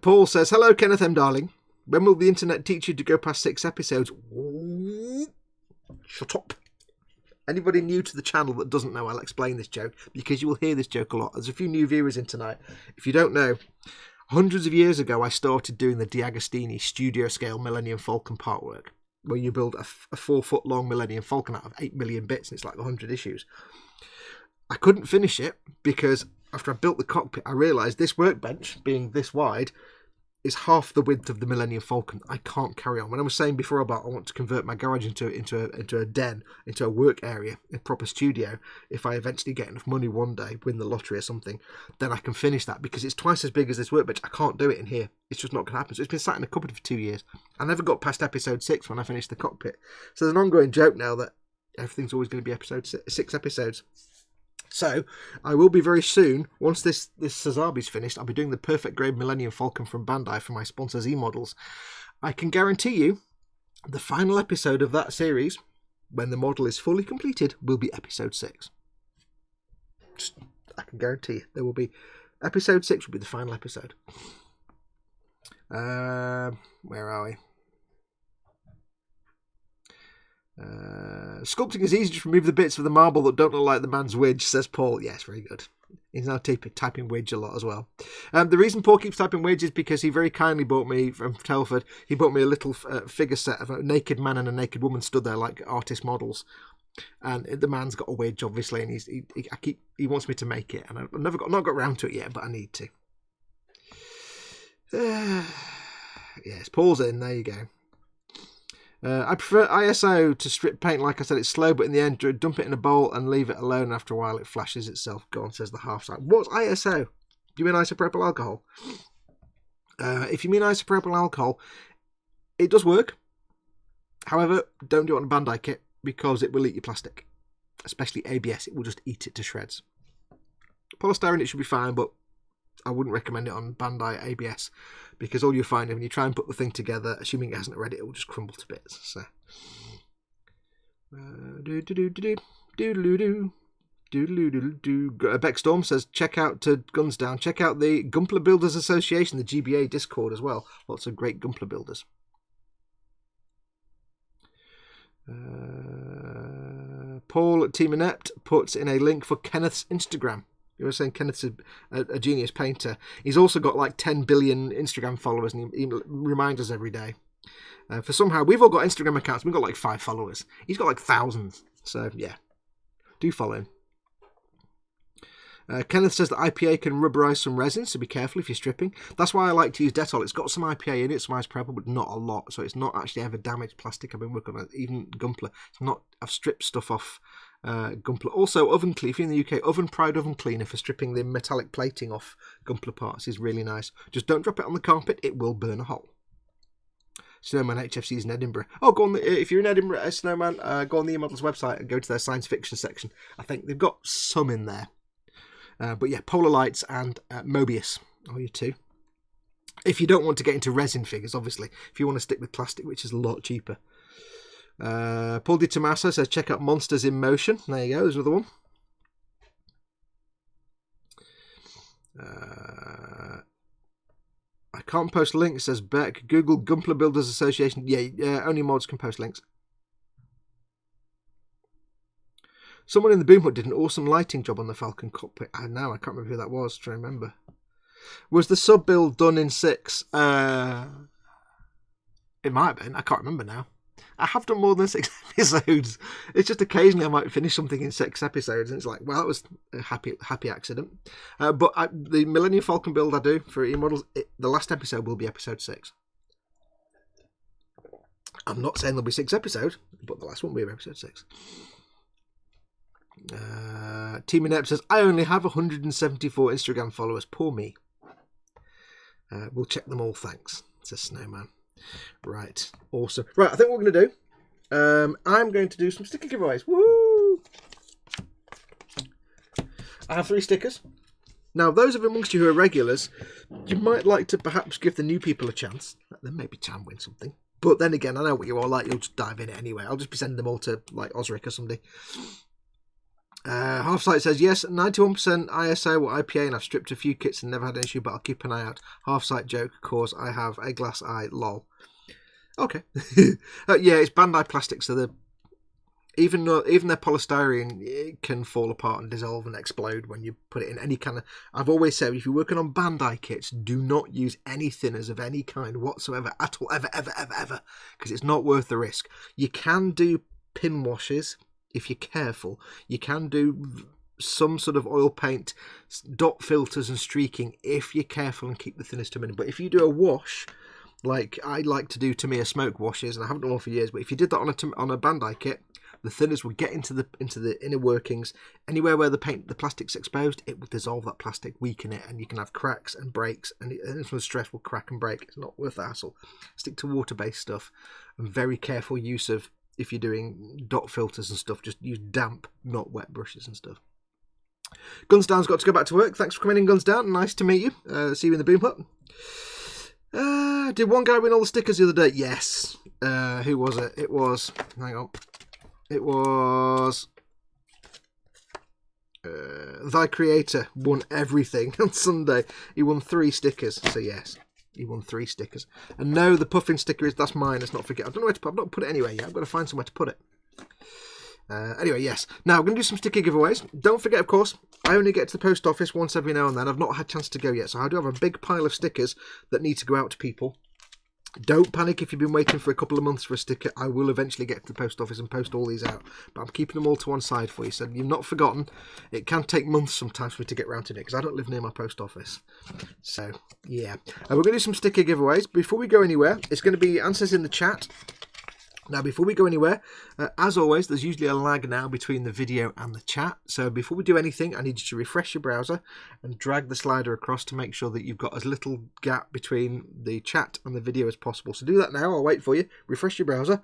Paul says, hello, Kenneth M. Darling. When will the internet teach you to go past 6 episodes? Shut up. Anybody new to the channel that doesn't know, I'll explain this joke, because you will hear this joke a lot. There's a few new viewers in tonight. If you don't know, hundreds of years ago, I started doing the D'Agostini studio scale Millennium Falcon part work, where you build a 4-foot long Millennium Falcon out of 8 million bits, and it's like 100 issues. I couldn't finish it because after I built the cockpit, I realised this workbench, being this wide, is half the width of the Millennium Falcon. I can't carry on. When I was saying before about I want to convert my garage into a den, into a work area, a proper studio, if I eventually get enough money one day, win the lottery or something, then I can finish that, because it's twice as big as this workbench. I can't do it in here. It's just not going to happen. So it's been sat in a cupboard for 2 years. I never got past episode 6 when I finished the cockpit. So there's an ongoing joke now that everything's always going to be episode 6 episodes. So, I will be very soon, once this Sazabi's finished, I'll be doing the perfect grade Millennium Falcon from Bandai for my sponsor Z models. I can guarantee you, the final episode of that series, when the model is fully completed, will be episode 6. I can guarantee you, there will be, episode 6 will be the final episode. Where are we? Sculpting is easy, just remove the bits of the marble that don't look like the man's widge, says Paul. Yes, very good. He's now typing widge a lot as well. The reason Paul keeps typing widge is because he very kindly bought me, from Telford, he bought me a little figure set of a naked man and a naked woman stood there like artist models. And the man's got a widge, obviously, and he wants me to make it. And I've not got around to it yet, but I need to. Yes, Paul's in. There you go. I prefer ISO to strip paint. Like I said, it's slow, but in the end, dump it in a bowl and leave it alone. After a while, it flashes itself. Go on, says the half side. What's ISO? Do you mean isopropyl alcohol? If you mean isopropyl alcohol, it does work. However, don't do it on a Bandai kit because it will eat your plastic. Especially ABS, it will just eat it to shreds. Polystyrene, it should be fine, but I wouldn't recommend it on Bandai ABS because all you'll find when you try and put the thing together, assuming it hasn't already, it will just crumble to bits. So, Beck Storm says, check out to Guns Down. Check out the Gumpler Builders Association, the GBA Discord as well. Lots of great Gumpler builders. Paul at Team Inept puts in a link for Kenneth's Instagram. You were saying Kenneth's a genius painter. He's also got like 10 billion Instagram followers, and he reminds us every day. For somehow, we've all got Instagram accounts. We've got like 5 followers. He's got like thousands. So, yeah. Do follow him. Kenneth says that IPA can rubberize some resins, so be careful if you're stripping. That's why I like to use Dettol. It's got some IPA in it, some isopropyl, but not a lot. So it's not actually ever damaged plastic. I've been working on it, even Gumpler. I've stripped stuff off Gumpler. Also, oven cleaner. If you're in the UK, Pride oven cleaner for stripping the metallic plating off Gumpler parts is really nice. Just don't drop it on the carpet. It will burn a hole. Snowman HFC is in Edinburgh. Oh, go on! If you're in Edinburgh, Snowman, go on the E-Models website and go to their science fiction section. I think they've got some in there. But yeah, Polar Lights and Mobius are your two. If you don't want to get into resin figures, obviously. If you want to stick with plastic, which is a lot cheaper. Paul Di Tommaso says, check out Monsters in Motion. There you go, there's another one. I can't post links, says Beck. Google Gumpler Builders Association. Yeah, only mods can post links. Someone in the Boom Hut did an awesome lighting job on the Falcon cockpit. I can't remember who that was. Try to remember. Was the sub build done in 6? It might have been. I can't remember now. I have done more than 6 episodes. It's just occasionally I might finish something in 6 episodes, and it's like, well, that was a happy accident. But the Millennium Falcon build I do for E-Models, the last episode will be episode 6. I'm not saying there'll be 6 episodes, but the last one will be episode 6. Team Inept says, I only have 174 Instagram followers. Poor me. We'll check them all, thanks, says Snowman. Right, awesome. Right, I think what we're going to do, I'm going to do some sticker giveaways. Woo! I have 3 stickers. Now, those of amongst you who are regulars, you might like to perhaps give the new people a chance. Then maybe Tam win something. But then again, I know what you're all like. You'll just dive in it anyway. I'll just be sending them all to like Osric or somebody. Half-Sight says, yes, 91% ISO or IPA, and I've stripped a few kits and never had an issue, but I'll keep an eye out. Half-Sight joke, cause I have a glass eye, lol. Okay. Yeah, it's Bandai plastic, so even their polystyrene, it can fall apart and dissolve and explode when you put it in any kind of... I've always said, if you're working on Bandai kits, do not use any thinners of any kind whatsoever, at all, ever, because it's not worth the risk. You can do pin washes, if you're careful. You can do some sort of oil paint, dot filters and streaking if you're careful and keep the thinners to a minimum. But if you do a wash, like I like to do Tamiya smoke washes, and I haven't done one for years, but if you did that on a Bandai kit, the thinners would get into the inner workings. Anywhere where the plastic's exposed, it would dissolve that plastic, weaken it, and you can have cracks and breaks, and from stress will crack and break. It's not worth the hassle. Stick to water-based stuff, and very careful use of, if you're doing dot filters and stuff, just use damp, not wet brushes and stuff. Gunsdown's got to go back to work. Thanks for coming in, Gunsdown. Nice to meet you. See you in the boom hut. Did one guy win all the stickers the other day? Yes. Who was it? It was... Hang on. It was... Thy Creator won everything on Sunday. He won 3 stickers. So yes, he won 3 stickers. And no, the puffin sticker that's mine. Let's not forget. I don't know where to put it. I've not put it anywhere yet. I've got to find somewhere to put it. Anyway, yes. Now, we're going to do some sticker giveaways. Don't forget, of course, I only get to the post office once every now and then. I've not had a chance to go yet, so I do have a big pile of stickers that need to go out to people. Don't panic if you've been waiting for a couple of months for a sticker. I will eventually get to the post office and post all these out. But I'm keeping them all to one side for you, so you've not forgotten. It can take months sometimes for me to get round to it, because I don't live near my post office. So, yeah. We're going to do some sticker giveaways. Before we go anywhere, it's going to be answers in the chat. Now, before we go anywhere, as always, there's usually a lag now between the video and the chat. So before we do anything, I need you to refresh your browser and drag the slider across to make sure that you've got as little gap between the chat and the video as possible. So do that now. I'll wait for you. Refresh your browser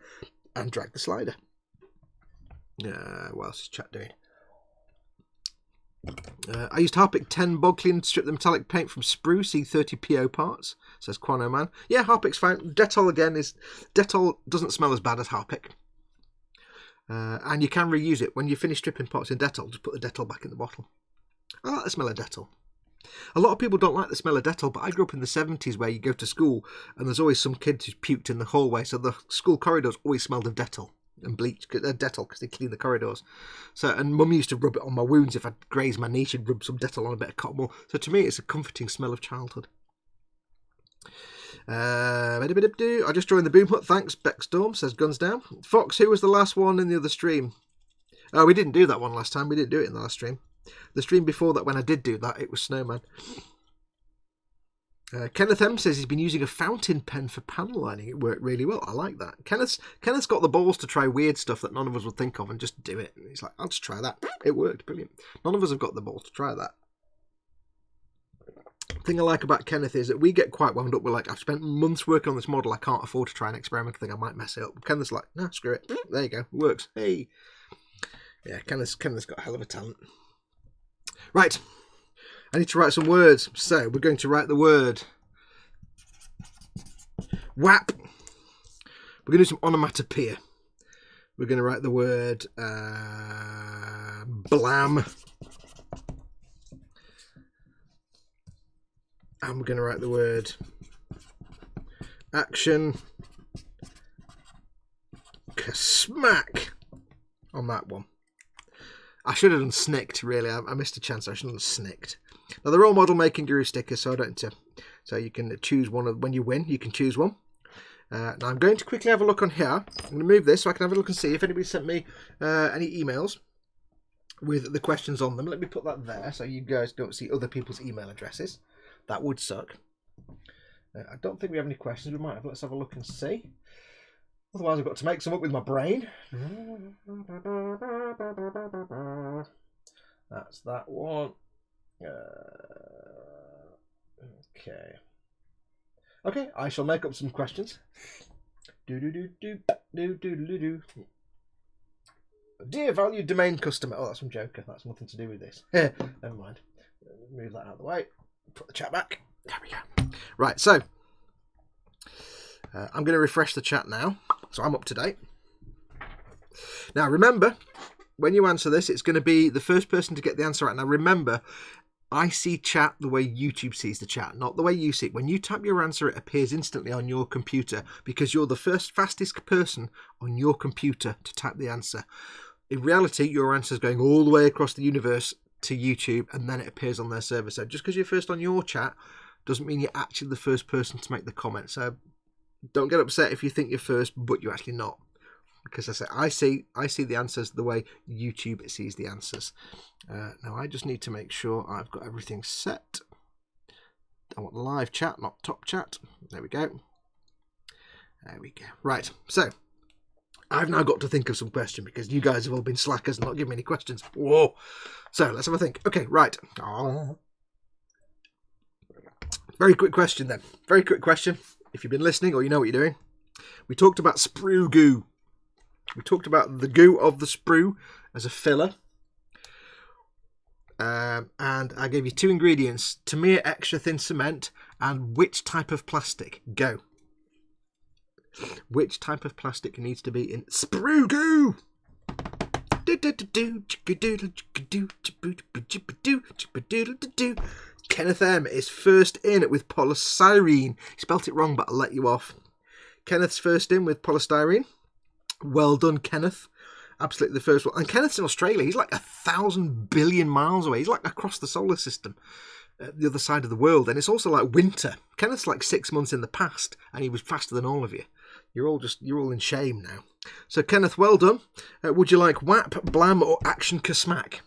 and drag the slider. What else is chat doing? I used Harpic 10 bog clean to strip the metallic paint from sprue C30 PO parts, says Quano Man. Yeah, Harpic's fine. Dettol again Dettol doesn't smell as bad as Harpic. And you can reuse it. When you finish stripping parts in Dettol, just put the Dettol back in the bottle. I like the smell of Dettol. A lot of people don't like the smell of Dettol, but I grew up in the 70s where you go to school and there's always some kid who's puked in the hallway, so the school corridors always smelled of Dettol. And bleach, Dettol, because they clean the corridors. So, and Mum used to rub it on my wounds. If I'd grazed my knee, she'd rub some Dettol on a bit of cotton wool. So to me, it's a comforting smell of childhood. I just joined the boom hut. Thanks, Beckstorm, says Guns Down. Fox, who was the last one in the other stream? Oh, we didn't do that one last time. We didn't do it in the last stream. The stream before that, when I did do that, it was Snowman. Kenneth M says he's been using a fountain pen for panel lining. It worked really well. I like that. Kenneth's got the balls to try weird stuff that none of us would think of and just do it. And he's like, I'll just try that. It worked. Brilliant. None of us have got the balls to try that. The thing I like about Kenneth is that we get quite wound up. We're like, I've spent months working on this model. I can't afford to try an experimental thing. I might mess it up. Kenneth's like, no, screw it. There you go. It works. Hey. Yeah, Kenneth's got a hell of a talent. Right. I need to write some words. So we're going to write the word WAP. We're going to do some onomatopoeia. We're going to write the word blam. And we're going to write the word action. Smack on that one. I should have done snicked, really. I missed a chance. I should have done snicked. Now, they're all model making guru stickers, so I don't need to. So you can choose one when you win. You can choose one. Now, I'm going to quickly have a look on here. I'm going to move this so I can have a look and see if anybody sent me any emails with the questions on them. Let me put that there so you guys don't see other people's email addresses. That would suck. I don't think we have any questions. We might have. Let's have a look and see. Otherwise, I've got to make some up with my brain. That's that one. Okay, I shall make up some questions. Dear valued domain customer. Oh, that's from Joker. That's nothing to do with this. Never mind. Move that out of the way. Put the chat back. There we go. Right, so I'm going to refresh the chat now. So I'm up to date. Now remember, when you answer this, it's going to be the first person to get the answer right. Now remember, I see chat the way YouTube sees the chat, not the way you see it. When you type your answer, it appears instantly on your computer because you're the fastest person on your computer to type the answer. In reality, your answer is going all the way across the universe to YouTube and then it appears on their server. So just because you're first on your chat doesn't mean you're actually the first person to make the comment. So don't get upset if you think you're first, but you're actually not. because I see the answers the way YouTube sees the answers. Now I just need to make sure I've got everything set. I want live chat, not top chat. There we go. There we go. Right, so I've now got to think of some question because you guys have all been slackers and not giving me any questions. Whoa! So let's have a think. Okay, right. Very quick question then. Very quick question. If you've been listening or you know what you're doing, we talked about sprue goo. We talked about the goo of the sprue as a filler. And I gave you 2 ingredients: Tamiya extra thin cement and which type of plastic. Go. Which type of plastic needs to be in sprue goo? Kenneth M is first in with polystyrene. He spelt it wrong, but I'll let you off. Kenneth's first in with polystyrene. Well done, Kenneth. Absolutely the first one. And Kenneth's in Australia. He's like 1,000 billion miles away. He's like across the solar system, the other side of the world. And it's also like winter. Kenneth's like 6 months in the past, and he was faster than all of you. You're all in shame now. So Kenneth, well done. Would you like WAP, Blam, or Action Smack?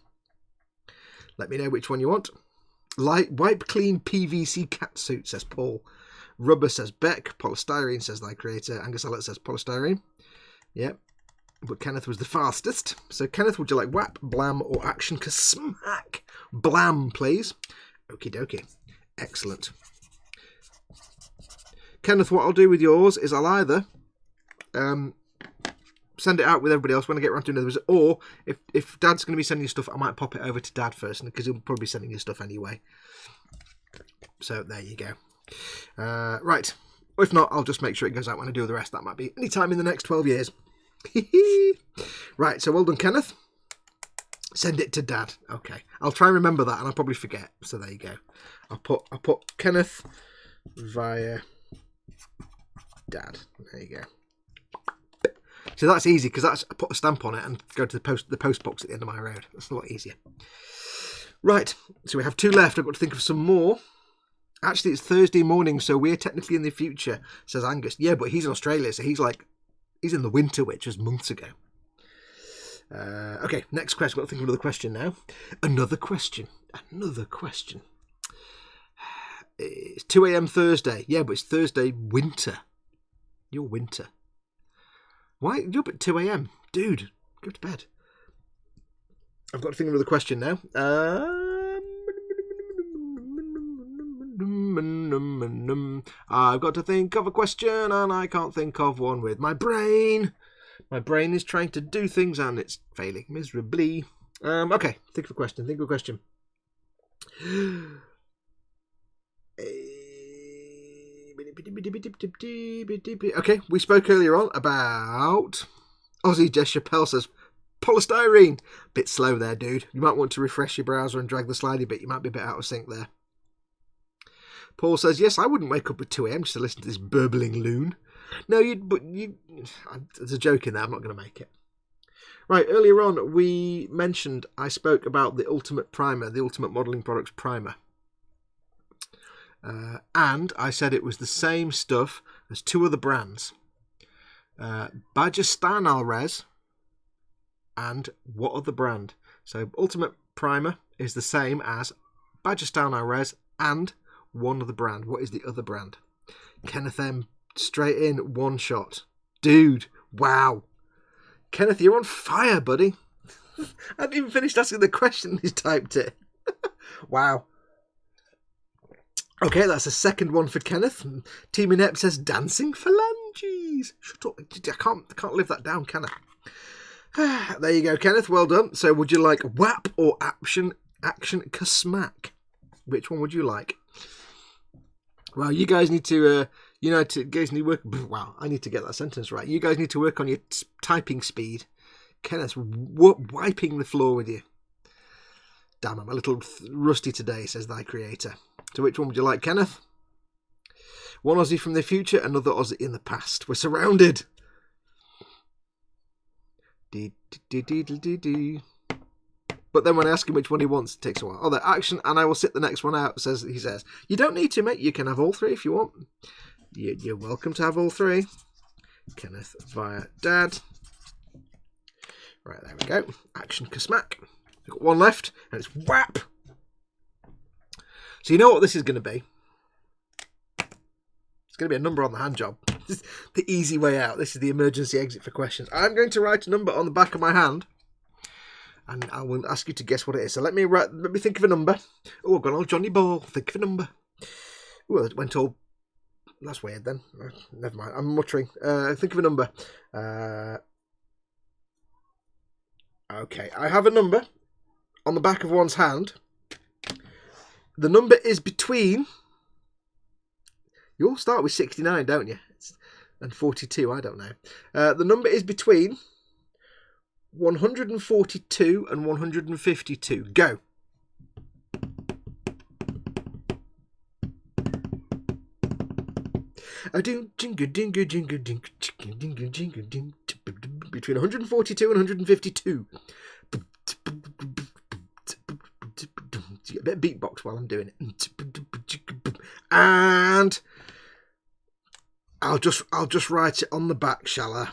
Let me know which one you want. Wipe clean PVC catsuit, says Paul. Rubber, says Beck. Polystyrene, says thy creator. Angus Ellett says polystyrene. Yep. But Kenneth was the fastest. So Kenneth, would you like WAP, Blam, or Action Smack? Blam, please. Okie dokie. Excellent. Kenneth, what I'll do with yours is I'll either send it out with everybody else when I get around to others, or if Dad's going to be sending you stuff, I might pop it over to Dad first, because he'll probably be sending you stuff anyway. So there you go. Right. If not, I'll just make sure it goes out when I do the rest. That might be any time in the next 12 years. Right, so well done, Kenneth. Send it to Dad. Okay. I'll try and remember that, and I'll probably forget. So there you go. I'll put Kenneth via Dad. There you go. So that's easy, because I put a stamp on it and go to the post box at the end of my road. That's a lot easier. Right, so we have 2 left. I've got to think of some more. Actually, it's Thursday morning, so we're technically in the future, says Angus. Yeah, but he's in Australia, so he's in the winter, which was months ago. Okay, next question. I've got to think of another question now. Another question. It's 2 a.m. Thursday. Yeah, but it's Thursday winter. You're winter. Why? You're up at 2 a.m. Dude, go to bed. I've got to think of another question now. I've got to think of a question, and I can't think of one with my brain. My brain is trying to do things, and it's failing miserably. Okay, think of a question. Okay, we spoke earlier on about Aussie Jess Chappelle says polystyrene. Bit slow there, dude. You might want to refresh your browser and drag the slide a bit. You might be a bit out of sync there. Paul says, yes, I wouldn't wake up at 2 a.m. just to listen to this burbling loon. No, there's a joke in there. I'm not going to make it. Right, earlier on I spoke about the Ultimate Primer, the Ultimate Modelling Products Primer. And I said it was the same stuff as 2 other brands. Bajastan Alres and what other brand? So Ultimate Primer is the same as Bajastan Alres and one other brand. What is the other brand? Kenneth M. Straight in, one shot. Dude, wow. Kenneth, you're on fire, buddy. I haven't even finished asking the question. He's typed it. Wow. Okay, that's a second one for Kenneth. Team Inept says dancing phalanges. Shut up. I can't live that down, can I? There you go, Kenneth. Well done. So would you like WAP or Action Smack? Which one would you like? Well, you guys need to, work. Wow, I need to get that sentence right. You guys need to work on your typing speed. Kenneth's wiping the floor with you. Damn, I'm a little rusty today, says thy creator. So which one would you like, Kenneth? One Aussie from the future, another Aussie in the past. We're surrounded. But then when I ask him which one he wants, it takes a while. Oh, the action, and I will sit the next one out, he says. You don't need to, mate. You can have all 3 if you want. You're welcome to have all 3. Kenneth via Dad. Right, there we go. Action Kasmak. We've got one left, and it's whap. So you know what this is going to be. It's going to be a number on the hand job. This is the easy way out. This is the emergency exit for questions. I'm going to write a number on the back of my hand, and I will ask you to guess what it is. So let me think of a number. Oh, I've gone all Johnny Ball. Think of a number. Oh, it went all... That's weird then. Never mind. I'm muttering. Think of a number. Okay, I have a number on the back of one's hand. The number is between... You all start with 69, don't you? And 42, I don't know. The number is between 142 and 152. Go. Between 142 and 152. A bit of beatbox while I'm doing it. And I'll just write it on the back, shall I?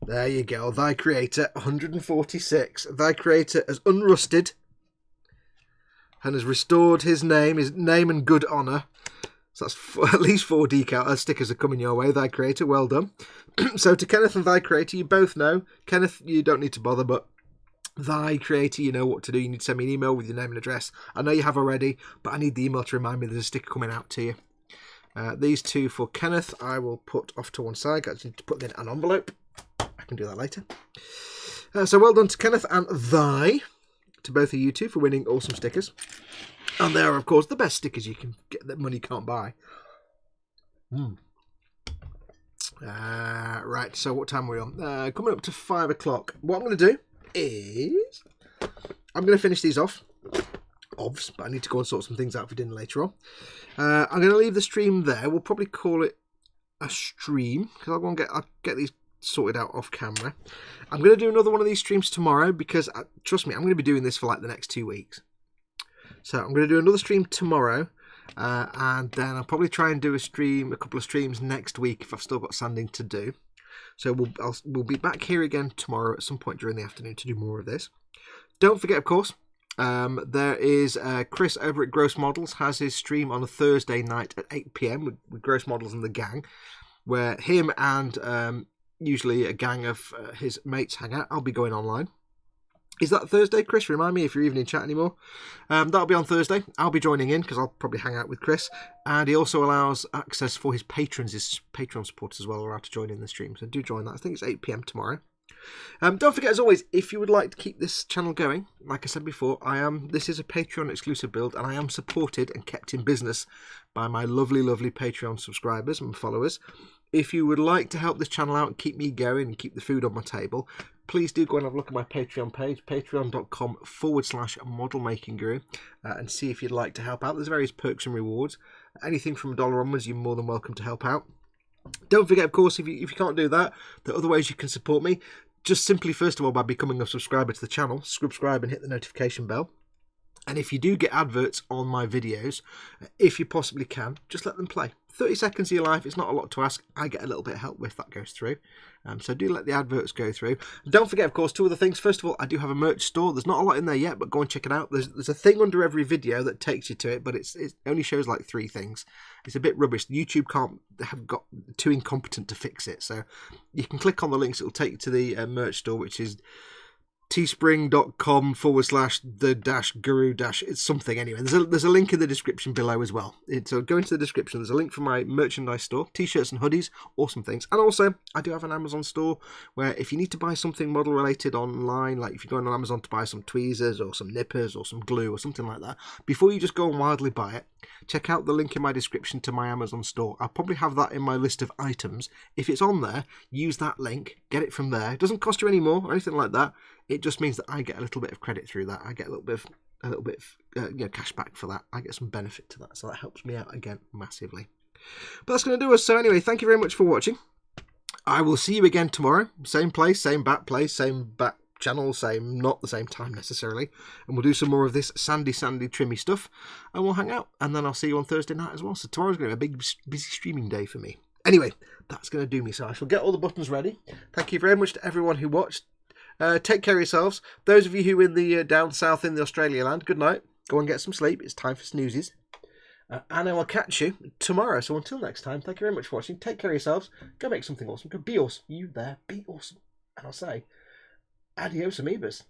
There you go. Thy creator, 146. Thy creator has unrusted and has restored his name and good honour. So that's at least 4 decal stickers are coming your way. Thy creator, well done. So to Kenneth and Thy creator, you both know. Kenneth, you don't need to bother, but Thy creator, you know what to do. You need to send me an email with your name and address. I know you have already, but I need the email to remind me there's a sticker coming out to you. These two for Kenneth, I will put off to one side. I just need to put them in an envelope. I can do that later. So well done to Kenneth and Thy, to both of you two for winning awesome stickers. And they are, of course, the best stickers you can get that money can't buy. Right, so what time are we on? Coming up to 5 o'clock. What I'm going to do is I'm going to finish these off. But I need to go and sort some things out for dinner later on. I'm going to leave the stream there. We'll probably call it a stream because I'll get these sorted out off camera. I'm going to do another one of these streams tomorrow because, trust me, I'm going to be doing this for like the next 2 weeks. So I'm going to do another stream tomorrow, and then I'll probably try and do a couple of streams next week if I've still got sanding to do. So we'll be back here again tomorrow at some point during the afternoon to do more of this. Don't forget, of course, there is Chris over at Gross Models has his stream on a Thursday night at 8 PM with Gross Models and the gang, where him and usually a gang of his mates hang out. I'll be going online. Is that Thursday, Chris? Remind me if you're even in chat anymore. That'll be on Thursday. I'll be joining in because I'll probably hang out with Chris. And he also allows access for his patrons. His Patreon supporters as well are allowed to join in the stream. So do join that. I think it's 8 PM tomorrow. Don't forget, as always, if you would like to keep this channel going, like I said before, this is a Patreon exclusive build, and I am supported and kept in business by my lovely, lovely Patreon subscribers and followers. If you would like to help this channel out and keep me going and keep the food on my table, please do go and have a look at my Patreon page, patreon.com/modelmakingguru, and see if you'd like to help out. There's various perks and rewards. Anything from $1 onwards, you're more than welcome to help out. Don't forget, of course, if you can't do that, there are other ways you can support me. Just simply, first of all, by becoming a subscriber to the channel. Subscribe and hit the notification bell. And if you do get adverts on my videos, if you possibly can, just let them play. 30 seconds of your life, it's not a lot to ask. I get a little bit of help if that goes through. So do let the adverts go through. And don't forget, of course, 2 other things. First of all, I do have a merch store. There's not a lot in there yet, but go and check it out. There's a thing under every video that takes you to it, but it only shows like 3 things. It's a bit rubbish. YouTube have got too incompetent to fix it. So you can click on the links. It'll take you to the merch store, which is teespring.com/the-guru- it's something anyway. There's a link in the description below as well. So go into the description. There's a link for my merchandise store, t-shirts and hoodies, awesome things. And also, I do have an Amazon store where if you need to buy something model related online, like if you're going on Amazon to buy some tweezers or some nippers or some glue or something like that, before you just go and wildly buy it, check out the link in my description to my Amazon store. I'll probably have that in my list of items. If it's on there, use that link, get it from there. It doesn't cost you any more or anything like that. It just means that I get a little bit of credit through that. I get a little bit of cash back for that. I get some benefit to that, so that helps me out again massively. But that's going to do us. So anyway, thank you very much for watching. I will see you again tomorrow. Same place, same back place, same back channel, not the same time necessarily. And we'll do some more of this sandy, trimmy stuff, and we'll hang out. And then I'll see you on Thursday night as well. So tomorrow's going to be a big, busy streaming day for me. Anyway, that's going to do me. So I shall get all the buttons ready. Thank you very much to everyone who watched. Take care of yourselves. Those of you who are in the down south in the Australia land, good night. Go and get some sleep. It's time for snoozes. And I will catch you tomorrow. So until next time, thank you very much for watching. Take care of yourselves. Go make something awesome. Go be awesome. You there, be awesome. And I'll say, adios, amoebas.